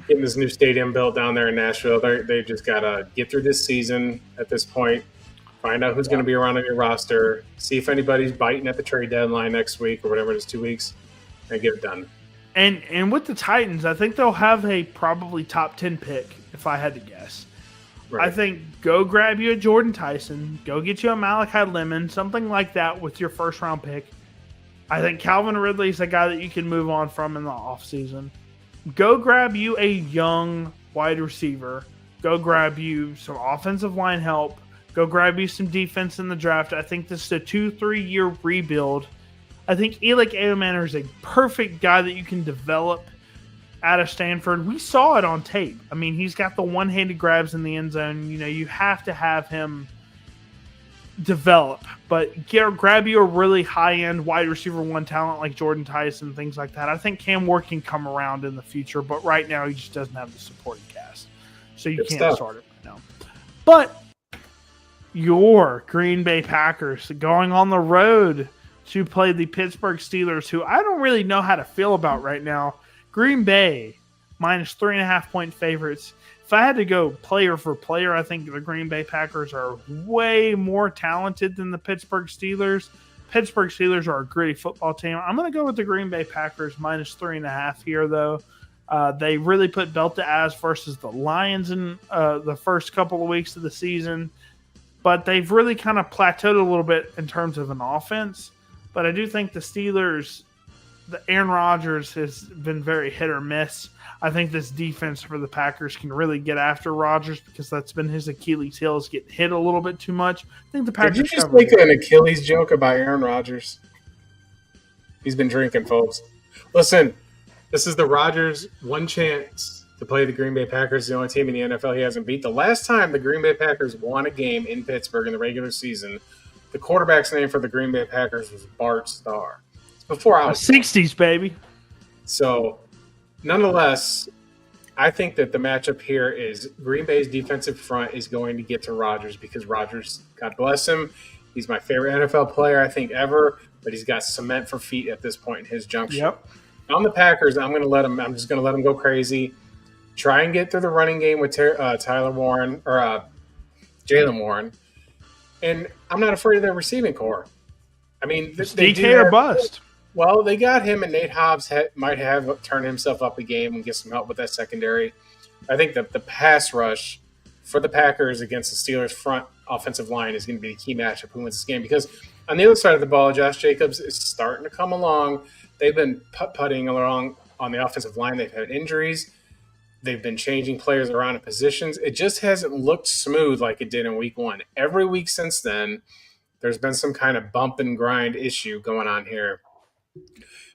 getting this new stadium built down there in Nashville. They just got to get through this season at this point, find out who's going to be around on your roster, see if anybody's biting at the trade deadline next week or whatever it is, 2 weeks, and get it done. And with the Titans, I think they'll have a probably top 10 pick, if I had to guess. Right. I think go grab you a Jordan Tyson, go get you a Malachi Lemon, something like that with your first-round pick. I think Calvin Ridley is a guy that you can move on from in the offseason. Go grab you a young wide receiver. Go grab you some offensive line help. Go grab you some defense in the draft. I think this is a 2-3 year rebuild. I think Elik Eomanor is a perfect guy that you can develop out of Stanford. We saw it on tape. I mean, he's got the one-handed grabs in the end zone. You know, you have to have him develop. But grab you a really high-end wide receiver one talent like Jordan Tyson, things like that. I think Cam Ward can come around in the future, but right now he just doesn't have the supporting cast. So you can't start it right now. But your Green Bay Packers going on the road to play the Pittsburgh Steelers, who I don't really know how to feel about right now. Green Bay, minus 3.5-point favorites. If I had to go player for player, I think the Green Bay Packers are way more talented than the Pittsburgh Steelers. Pittsburgh Steelers are a gritty football team. I'm going to go with the Green Bay Packers minus 3.5 here, though. They really put belt to ass versus the Lions in the first couple of weeks of the season. But they've really kind of plateaued a little bit in terms of an offense. But I do think the Steelers, the Aaron Rodgers has been very hit or miss. I think this defense for the Packers can really get after Rodgers because that's been his Achilles heel, is getting hit a little bit too much. I think the Packers. Did you just make an Achilles joke about Aaron Rodgers? He's been drinking, folks. Listen, this is the Rodgers one chance to play the Green Bay Packers, the only team in the NFL he hasn't beat. The last time the Green Bay Packers won a game in Pittsburgh in the regular season, the quarterback's name for the Green Bay Packers was Bart Starr. It's before I was 60s, baby. So, nonetheless, I think that the matchup here is Green Bay's defensive front is going to get to Rodgers because Rodgers, God bless him, he's my favorite NFL player I think ever, but he's got cement for feet at this point in his juncture. Yep. On the Packers, I'm just going to let him go crazy. Try and get through the running game with Tyler Warren or Jalen Warren. And I'm not afraid of their receiving core. I mean, DK or bust. Well, they got him, and Nate Hobbs might have turned himself up a game and get some help with that secondary. I think that the pass rush for the Packers against the Steelers' front offensive line is going to be the key matchup who wins this game. Because on the other side of the ball, Josh Jacobs is starting to come along. They've been putting along on the offensive line. They've had injuries. They've been changing players around in positions. It just hasn't looked smooth like it did in week one. Every week since then, there's been some kind of bump and grind issue going on here.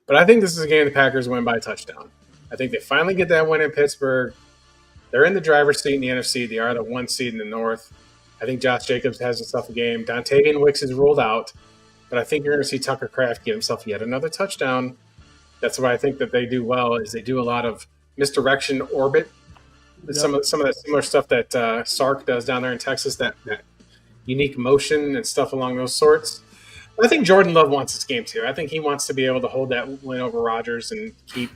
But I think this is a game the Packers win by a touchdown. I think they finally get that win in Pittsburgh. They're in the driver's seat in the NFC. They are the 1 seed in the North. I think Josh Jacobs has himself a game. Dontavian Wicks is ruled out. But I think you're going to see Tucker Kraft get himself yet another touchdown. That's why I think that they do well, is they do a lot of misdirection orbit. Yep. Some of that similar stuff that Sark does down there in Texas, that unique motion and stuff along those sorts. I think Jordan Love wants this game too. I think he wants to be able to hold that win over Rodgers and keep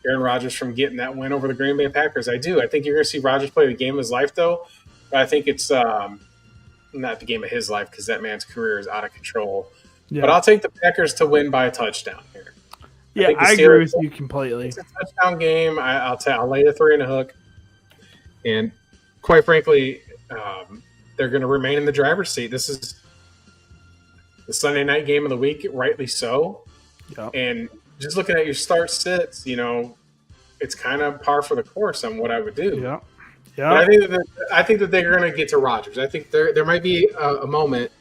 Aaron Rodgers from getting that win over the Green Bay Packers. I do. I think you're going to see Rodgers play the game of his life, though. But I think it's not the game of his life because that man's career is out of control. Yeah. But I'll take the Packers to win by a touchdown here. Yeah, I agree with you completely. It's a touchdown game. I'll lay the 3 in the hook. And quite frankly, they're going to remain in the driver's seat. This is the Sunday night game of the week, rightly so. Yep. And just looking at your start sits, it's kind of par for the course on what I would do. Yeah. Yeah. I think that they're going to get to Rodgers. I think there might be a moment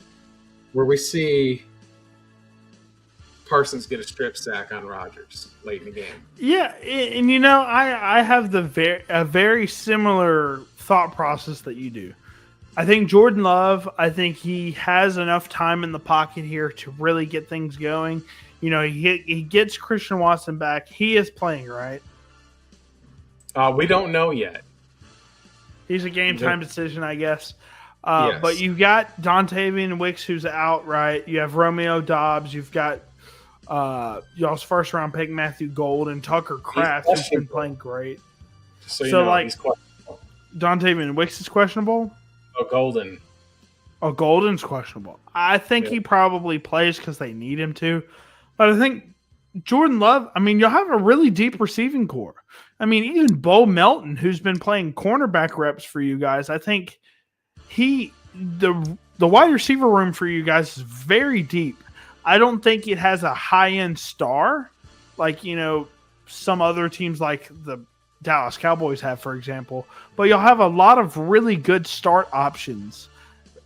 where we see Parsons get a strip sack on Rodgers late in the game. Yeah, and I have a very similar thought process that you do. I think Jordan Love, he has enough time in the pocket here to really get things going. he gets Christian Watson back. He is playing, right? We don't know yet. He's a game time decision, I guess. Yes. But you've got Dontavian Wicks, who's out, right? You have Romeo Dobbs. You've got y'all's first round pick Matthew Gold and Tucker Kraft, who's been playing great. So he's questionable. Dontavian Wicks is questionable. Golden. Oh, Golden's questionable. I think he probably plays because they need him to. But I think Jordan Love, you'll have a really deep receiving core. Even Bo Melton, who's been playing cornerback reps for you guys, I think the wide receiver room for you guys is very deep. I don't think it has a high-end star like, some other teams like the Dallas Cowboys have, for example. But you'll have a lot of really good start options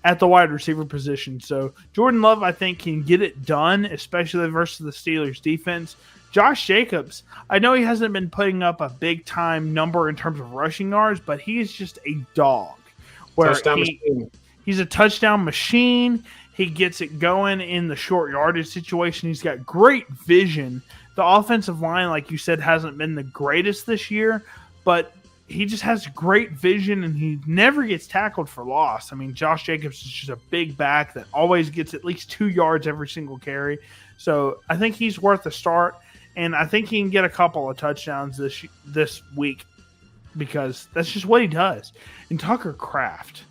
at the wide receiver position. So Jordan Love, I think, can get it done, especially versus the Steelers defense. Josh Jacobs, I know he hasn't been putting up a big-time number in terms of rushing yards, but he's just a dog. Where he's a touchdown machine. He gets it going in the short yardage situation. He's got great vision. The offensive line, like you said, hasn't been the greatest this year, but he just has great vision, and he never gets tackled for loss. Josh Jacobs is just a big back that always gets at least 2 yards every single carry. So I think he's worth a start, and I think he can get a couple of touchdowns this week because that's just what he does. And Tucker Kraft,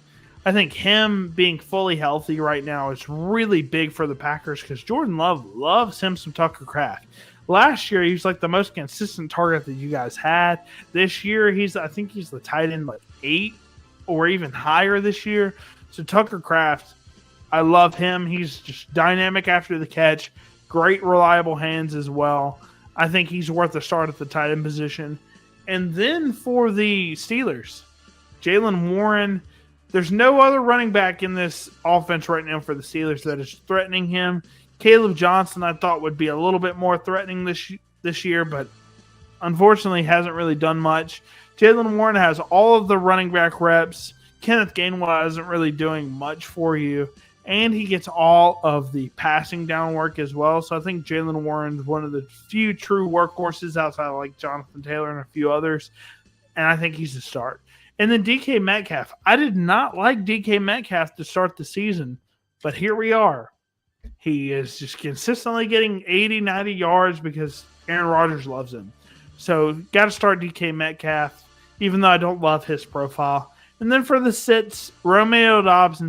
I think him being fully healthy right now is really big for the Packers because Jordan Love loves him some Tucker Kraft. Last year, he was like the most consistent target that you guys had. This year, I think he's the tight end 8 or even higher this year. So Tucker Kraft, I love him. He's just dynamic after the catch. Great, reliable hands as well. I think he's worth a start at the tight end position. And then for the Steelers, Jaylen Warren. There's no other running back in this offense right now for the Steelers that is threatening him. Caleb Johnson, I thought, would be a little bit more threatening this year, but unfortunately hasn't really done much. Jaylen Warren has all of the running back reps. Kenneth Gainwell isn't really doing much for you, and he gets all of the passing down work as well. So I think Jaylen Warren's one of the few true workhorses outside of like Jonathan Taylor and a few others, and I think he's a start. And then DK Metcalf. I did not like DK Metcalf to start the season, but here we are. He is just consistently getting 80, 90 yards because Aaron Rodgers loves him. So got to start DK Metcalf, even though I don't love his profile. And then for the sits, Romeo Dobbs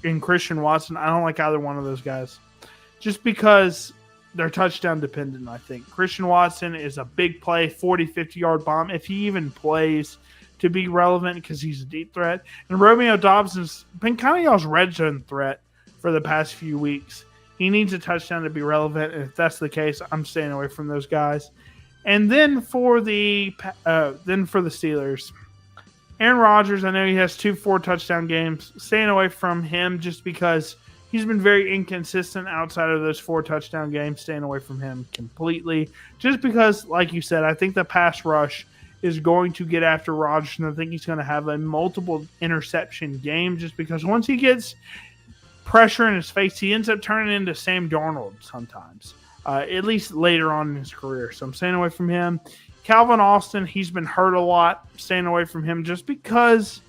and Christian Watson. I don't like either one of those guys just because they're touchdown dependent, I think. Christian Watson is a big play, 40, 50-yard bomb. If he even plays to be relevant because he's a deep threat. And Romeo Dobbs has been kind of y'all's red zone threat for the past few weeks. He needs a touchdown to be relevant, and if that's the case, I'm staying away from those guys. And then for the Steelers, Aaron Rodgers, I know he has 2 4-touchdown games. Staying away from him just because he's been very inconsistent outside of those 4-touchdown games. Staying away from him completely. Just because, like you said, I think the pass rush is going to get after Rodgers, and I think he's going to have a multiple interception game just because once he gets pressure in his face, he ends up turning into Sam Darnold sometimes, at least later on in his career. So I'm staying away from him. Calvin Austin, he's been hurt a lot. Staying away from him just because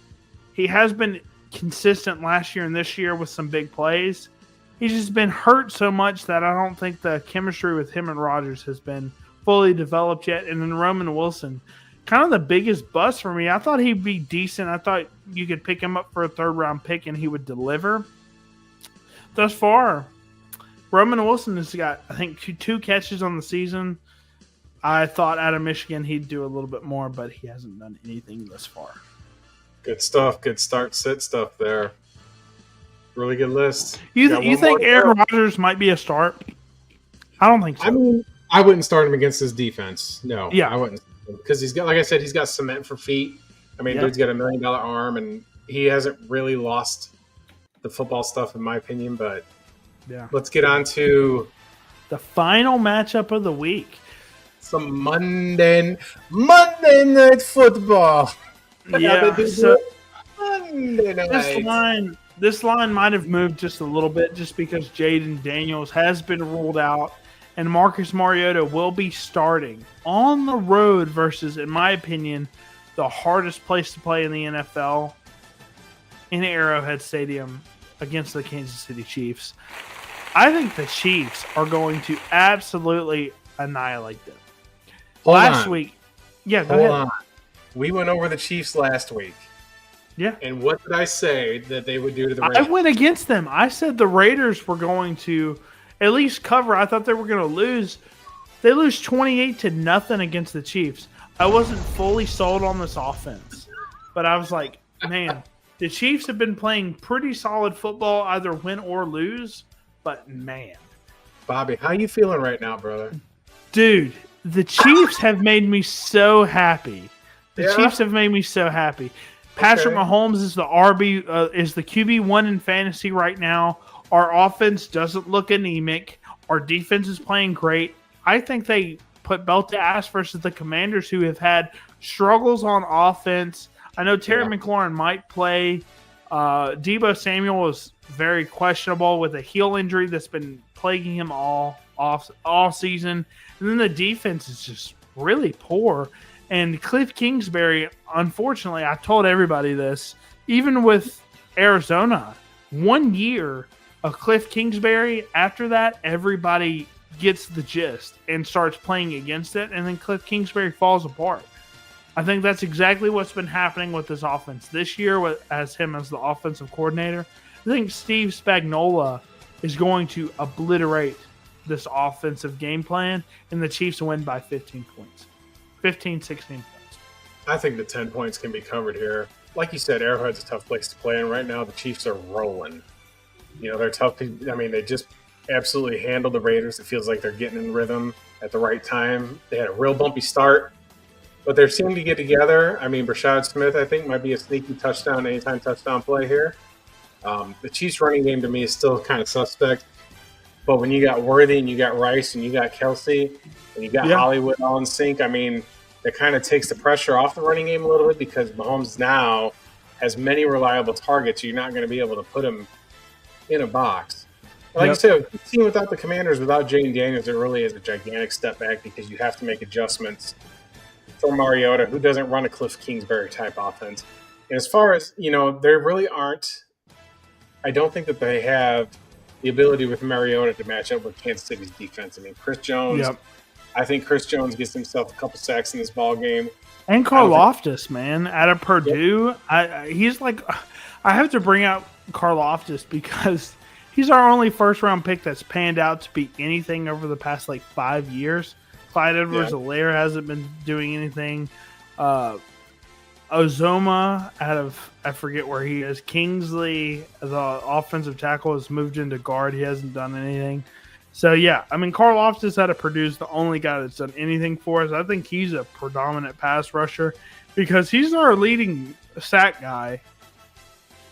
he has been consistent last year and this year with some big plays. He's just been hurt so much that I don't think the chemistry with him and Rodgers has been fully developed yet. And then Roman Wilson, kind of the biggest bust for me. I thought he'd be decent. I thought you could pick him up for a 3rd-round pick and he would deliver. Thus far, Roman Wilson has got, I think, 2 catches on the season. I thought out of Michigan he'd do a little bit more, but he hasn't done anything thus far. Good stuff. Good start-sit stuff there. Really good list. You think Aaron Rodgers might be a start? I don't think so. I wouldn't start him against his defense. No. Yeah. I wouldn't. Because he's got, like I said, he's got cement for feet. Dude's got $1 million arm, and he hasn't really lost the football stuff, in my opinion. But let's get on to the final matchup of the week. Some Monday Night Football. Yeah, so Monday night. This line might have moved just a little bit just because Jaden Daniels has been ruled out. and Marcus Mariota will be starting on the road versus, in my opinion, the hardest place to play in the NFL in Arrowhead Stadium against the Kansas City Chiefs. I think the Chiefs are going to absolutely annihilate them. Last week, go ahead. We went over the Chiefs last week. Yeah. And what did I say that they would do to the Raiders? I went against them. I said the Raiders were going to at least cover. I thought they were going to lose. They lose 28-0 against the Chiefs. I wasn't fully sold on this offense. But I was like, man, the Chiefs have been playing pretty solid football, either win or lose. But, man. Bobby, how you feeling right now, brother? Dude, the Chiefs have made me so happy. Chiefs have made me so happy. Patrick Mahomes is the is the QB1 in fantasy right now. Our offense doesn't look anemic. Our defense is playing great. I think they put belt to ass versus the Commanders, who have had struggles on offense. I know Terry McLaurin might play. Deebo Samuel is very questionable with a heel injury that's been plaguing him all season. And then the defense is just really poor. And Cliff Kingsbury, unfortunately, I told everybody this, even with Arizona, 1 year of Cliff Kingsbury, after that, everybody gets the gist and starts playing against it, and then Cliff Kingsbury falls apart. I think that's exactly what's been happening with this offense this year as him as the offensive coordinator. I think Steve Spagnuolo is going to obliterate this offensive game plan, and the Chiefs win by 15 points. 15, 16 points. I think the 10 points can be covered here. Like you said, Arrowhead's a tough place to play, and right now the Chiefs are rolling. They're tough. I mean, they just absolutely handled the Raiders. It feels like they're getting in rhythm at the right time. They had a real bumpy start, but they're seeming to get together. I mean, Brashad Smith, I think, might be a sneaky anytime touchdown play here. The Chiefs' running game to me is still kind of suspect, but when you got Worthy and you got Rice and you got Kelsey and you got Hollywood all in sync, I mean, that kind of takes the pressure off the running game a little bit because Mahomes now has many reliable targets. You're not going to be able to put him in a box. Like you said, the team without the Commanders, without Jaden Daniels, it really is a gigantic step back because you have to make adjustments for Mariota, who doesn't run a Cliff Kingsbury type offense. And as far as, there really aren't – I don't think that they have the ability with Mariota to match up with Kansas City's defense. I mean, Chris Jones – I think Chris Jones gets himself a couple sacks in this ball game. And Karlaftis, man, out of Purdue. He's like – I have to bring out Karlaftis because he's our only first-round pick that's panned out to be anything over the past, 5 years. Clyde Edwards-Helaire hasn't been doing anything. Ozoma out of – I forget where he is. Kingsley, the offensive tackle, has moved into guard. He hasn't done anything. So, I mean, Karlaftis out of Purdue is the only guy that's done anything for us. I think he's a predominant pass rusher because he's our leading sack guy.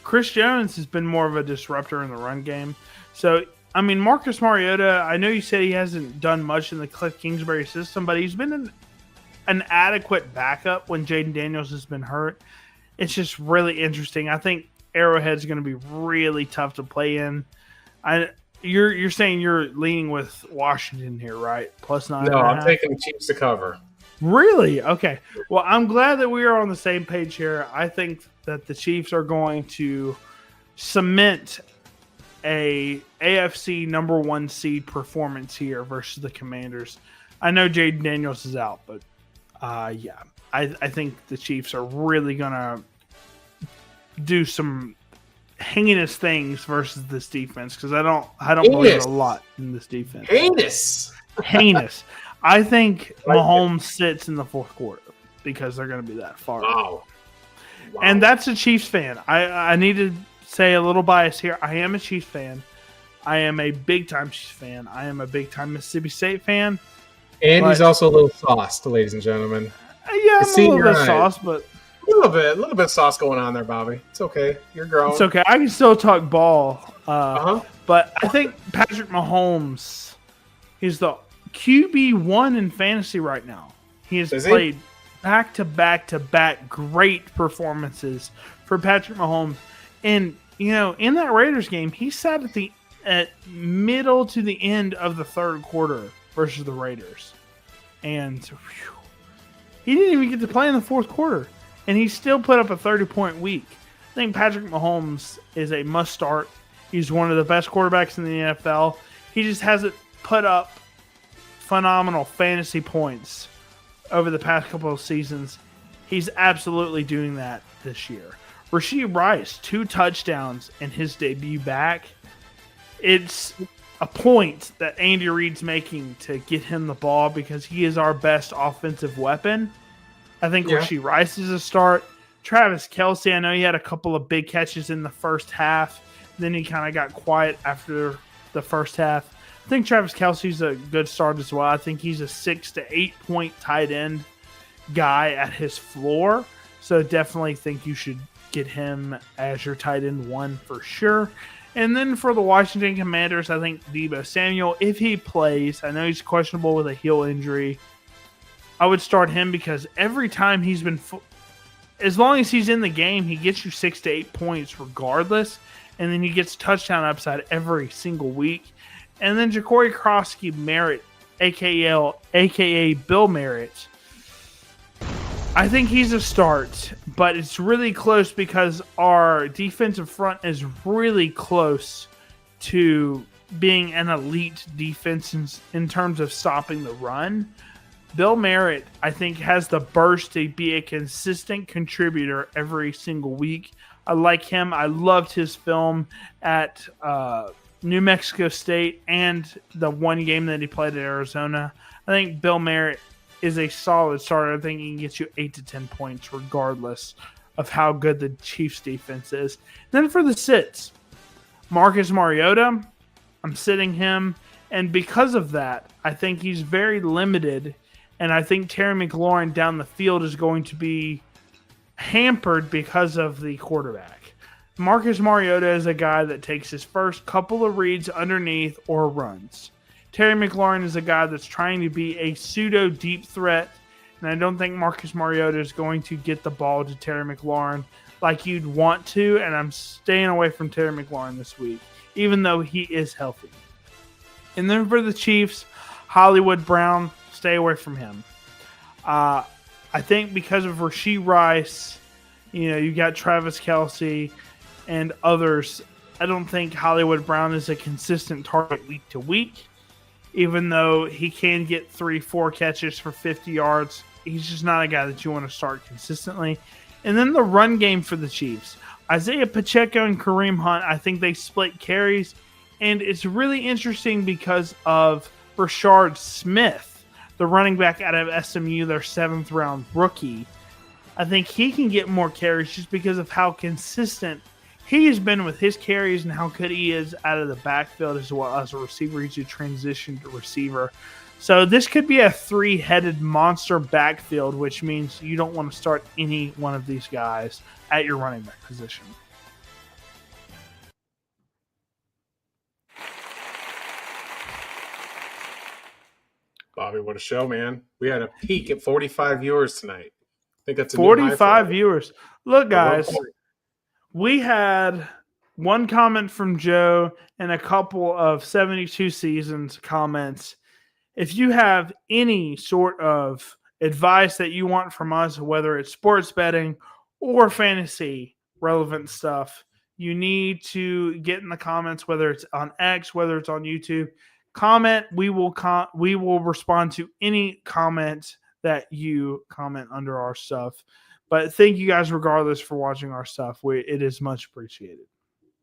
Chris Jones has been more of a disruptor in the run game. So, I mean, Marcus Mariota, I know you said he hasn't done much in the Cliff Kingsbury system, but he's been an adequate backup when Jaden Daniels has been hurt. It's just really interesting. I think Arrowhead's going to be really tough to play in. You're saying you're leaning with Washington here, right? +9. No, I'm taking the Chiefs to cover. Really? Okay. Well, I'm glad that we are on the same page here. I think that the Chiefs are going to cement a AFC number 1 seed performance here versus the Commanders. I know Jaden Daniels is out, but I think the Chiefs are really going to do some heinous things versus this defense because I don't believe a lot in this defense. Heinous. I think Mahomes sits in the fourth quarter because they're going to be that far. Wow. And that's a Chiefs fan. I need to say a little bias here. I am a Chiefs fan. I am a big-time Chiefs fan. I am a big-time Mississippi State fan. And he's also a little sauced, ladies and gentlemen. Yeah, I'm a little bit sauced, but a little bit of sauce going on there, Bobby. It's okay. You're grown. It's okay. I can still talk ball. But I think Patrick Mahomes is the QB1 in fantasy right now. He has played back-to-back great performances for Patrick Mahomes. And, in that Raiders game, he sat at middle to the end of the third quarter versus the Raiders. And he didn't even get to play in the fourth quarter. And he still put up a 30-point week. I think Patrick Mahomes is a must-start. He's one of the best quarterbacks in the NFL. He just hasn't put up phenomenal fantasy points over the past couple of seasons. He's absolutely doing that this year. Rashee Rice, 2 touchdowns in his debut back. It's a point that Andy Reid's making to get him the ball because he is our best offensive weapon. I think Rashee Rice is a start. Travis Kelce, I know he had a couple of big catches in the first half. Then he kind of got quiet after the first half. I think Travis Kelce's a good start as well. I think he's a 6 to 8 point tight end guy at his floor. So definitely think you should get him as your tight end 1 for sure. And then for the Washington Commanders, I think Deebo Samuel, if he plays, I know he's questionable with a heel injury. I would start him because every time he's been, as long as he's in the game, he gets you 6 to 8 points regardless. And then he gets touchdown upside every single week. And then Ja'Cory Merritt, a.k.a. Bill Merritt, I think he's a start, but it's really close because our defensive front is really close to being an elite defense in terms of stopping the run. Bill Merritt, I think, has the burst to be a consistent contributor every single week. I like him. I loved his film at New Mexico State and the one game that he played at Arizona. I think Bill Merritt is a solid starter. I think he can get you 8 to 10 points regardless of how good the Chiefs defense is. Then for the sits, Marcus Mariota, I'm sitting him. And because of that, I think he's very limited. And I think Terry McLaurin down the field is going to be hampered because of the quarterback. Marcus Mariota is a guy that takes his first couple of reads underneath or runs. Terry McLaurin is a guy that's trying to be a pseudo deep threat, and I don't think Marcus Mariota is going to get the ball to Terry McLaurin like you'd want to, and I'm staying away from Terry McLaurin this week, even though he is healthy. And then for the Chiefs, Hollywood Brown, stay away from him. I think because of Rashee Rice, you got Travis Kelce and others, I don't think Hollywood Brown is a consistent target week to week. Even though he can get 3-4 catches for 50 yards, he's just not a guy that you want to start consistently. And then the run game for the Chiefs. Isaiah Pacheco and Kareem Hunt, I think they split carries. And it's really interesting because of Rashard Smith, the running back out of SMU, their 7th round rookie. I think he can get more carries just because of how consistent he has been with his carries and how good he is out of the backfield as well as a receiver. He's a transitioned receiver. So this could be a 3-headed monster backfield, which means you don't want to start any one of these guys at your running back position. Bobby, what a show, man. We had a peak at 45 viewers tonight. I think that's a 45 viewers. Look, guys. We had one comment from Joe and a couple of 72 Seasons comments. If you have any sort of advice that you want from us, whether it's sports betting or fantasy relevant stuff, you need to get in the comments, whether it's on X, whether it's on YouTube. Comment. We will respond to any comment that you comment under our stuff. But thank you guys regardless for watching our stuff. It is much appreciated.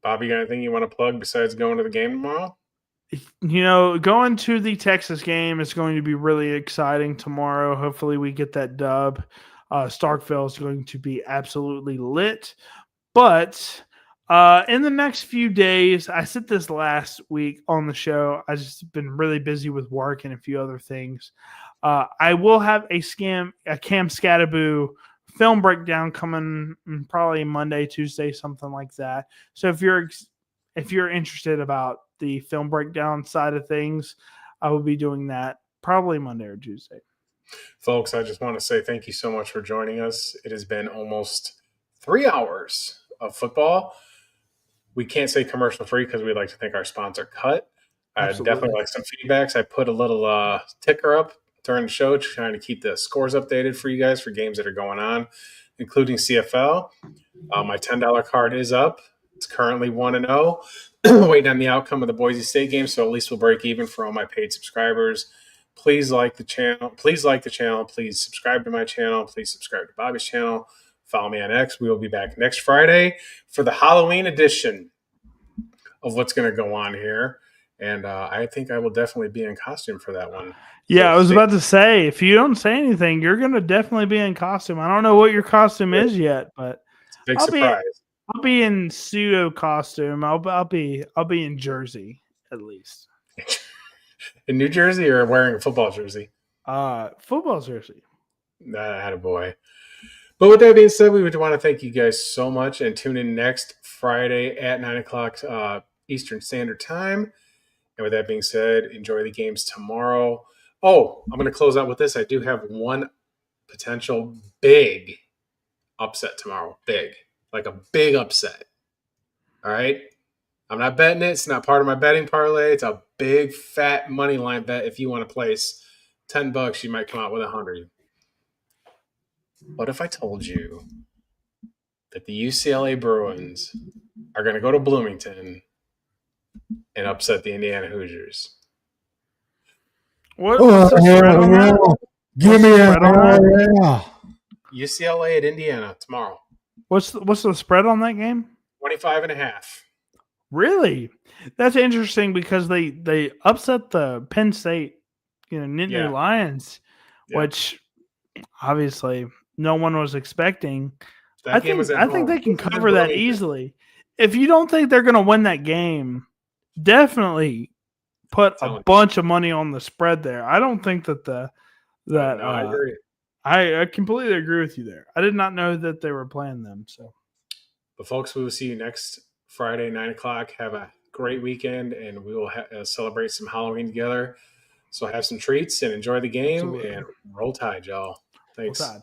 Bobby, you got anything you want to plug besides going to the game tomorrow? Going to the Texas game is going to be really exciting tomorrow. Hopefully we get that dub. Starkville is going to be absolutely lit. But in the next few days, I said this last week on the show, I've just been really busy with work and a few other things. I will have a Cam Scattaboo film breakdown coming probably Monday, Tuesday, something like that. So if you're interested about the film breakdown side of things, I will be doing that probably Monday or Tuesday. Folks, I just want to say thank you so much for joining us. It has been almost 3 hours of football. We can't say commercial free because we'd like to thank our sponsor, Cut. I'd Absolutely. definitely like some feedbacks. I put a little ticker up during the show trying to keep the scores updated for you guys for games that are going on, including CFL. My $10 card is up. It's currently 1-0. Waiting on the outcome of the Boise State game, so at least we'll break even for all my paid subscribers. Please like the channel. Please like the channel. Please subscribe to my channel. Please subscribe to Bobby's channel. Follow me on X. We will be back next Friday for the Halloween edition of what's going to go on here. And I think I will definitely be in costume for that one. Yeah, So I was about to say, if you don't say anything, you're going to definitely be in costume. I don't know what your costume is yet, but it's a big I'll surprise. I'll be in pseudo costume. I'll be in Jersey at least. In New Jersey or wearing a football jersey? Football jersey. That had a boy. But with that being said, we would want to thank you guys so much and tune in next Friday at 9 o'clock Eastern Standard Time. And with that being said, enjoy the games tomorrow. Oh, I'm going to close out with this. I do have one potential big upset tomorrow. Big. Like a big upset. All right? I'm not betting it. It's not part of my betting parlay. It's a big, fat money line bet. If you want to place $10, you might come out with 100. What if I told you that the UCLA Bruins are going to go to Bloomington and upset the Indiana Hoosiers? What's the spread on that? Give me spread on a UCLA at Indiana tomorrow. What's the spread on that game? 25.5. Really? That's interesting because they upset the Penn State, Nittany Lions, which obviously no one was expecting. I think they can cover that easily. If you don't think they're going to win that game, definitely put a bunch of money on the spread there. I don't think that I agree. I completely agree with you there. I did not know that they were playing them. So, but folks, we will see you next Friday, 9 o'clock. Have a great weekend, and we will celebrate some Halloween together. So have some treats and enjoy the game. Absolutely. And roll tide, y'all. Thanks. Roll Tide.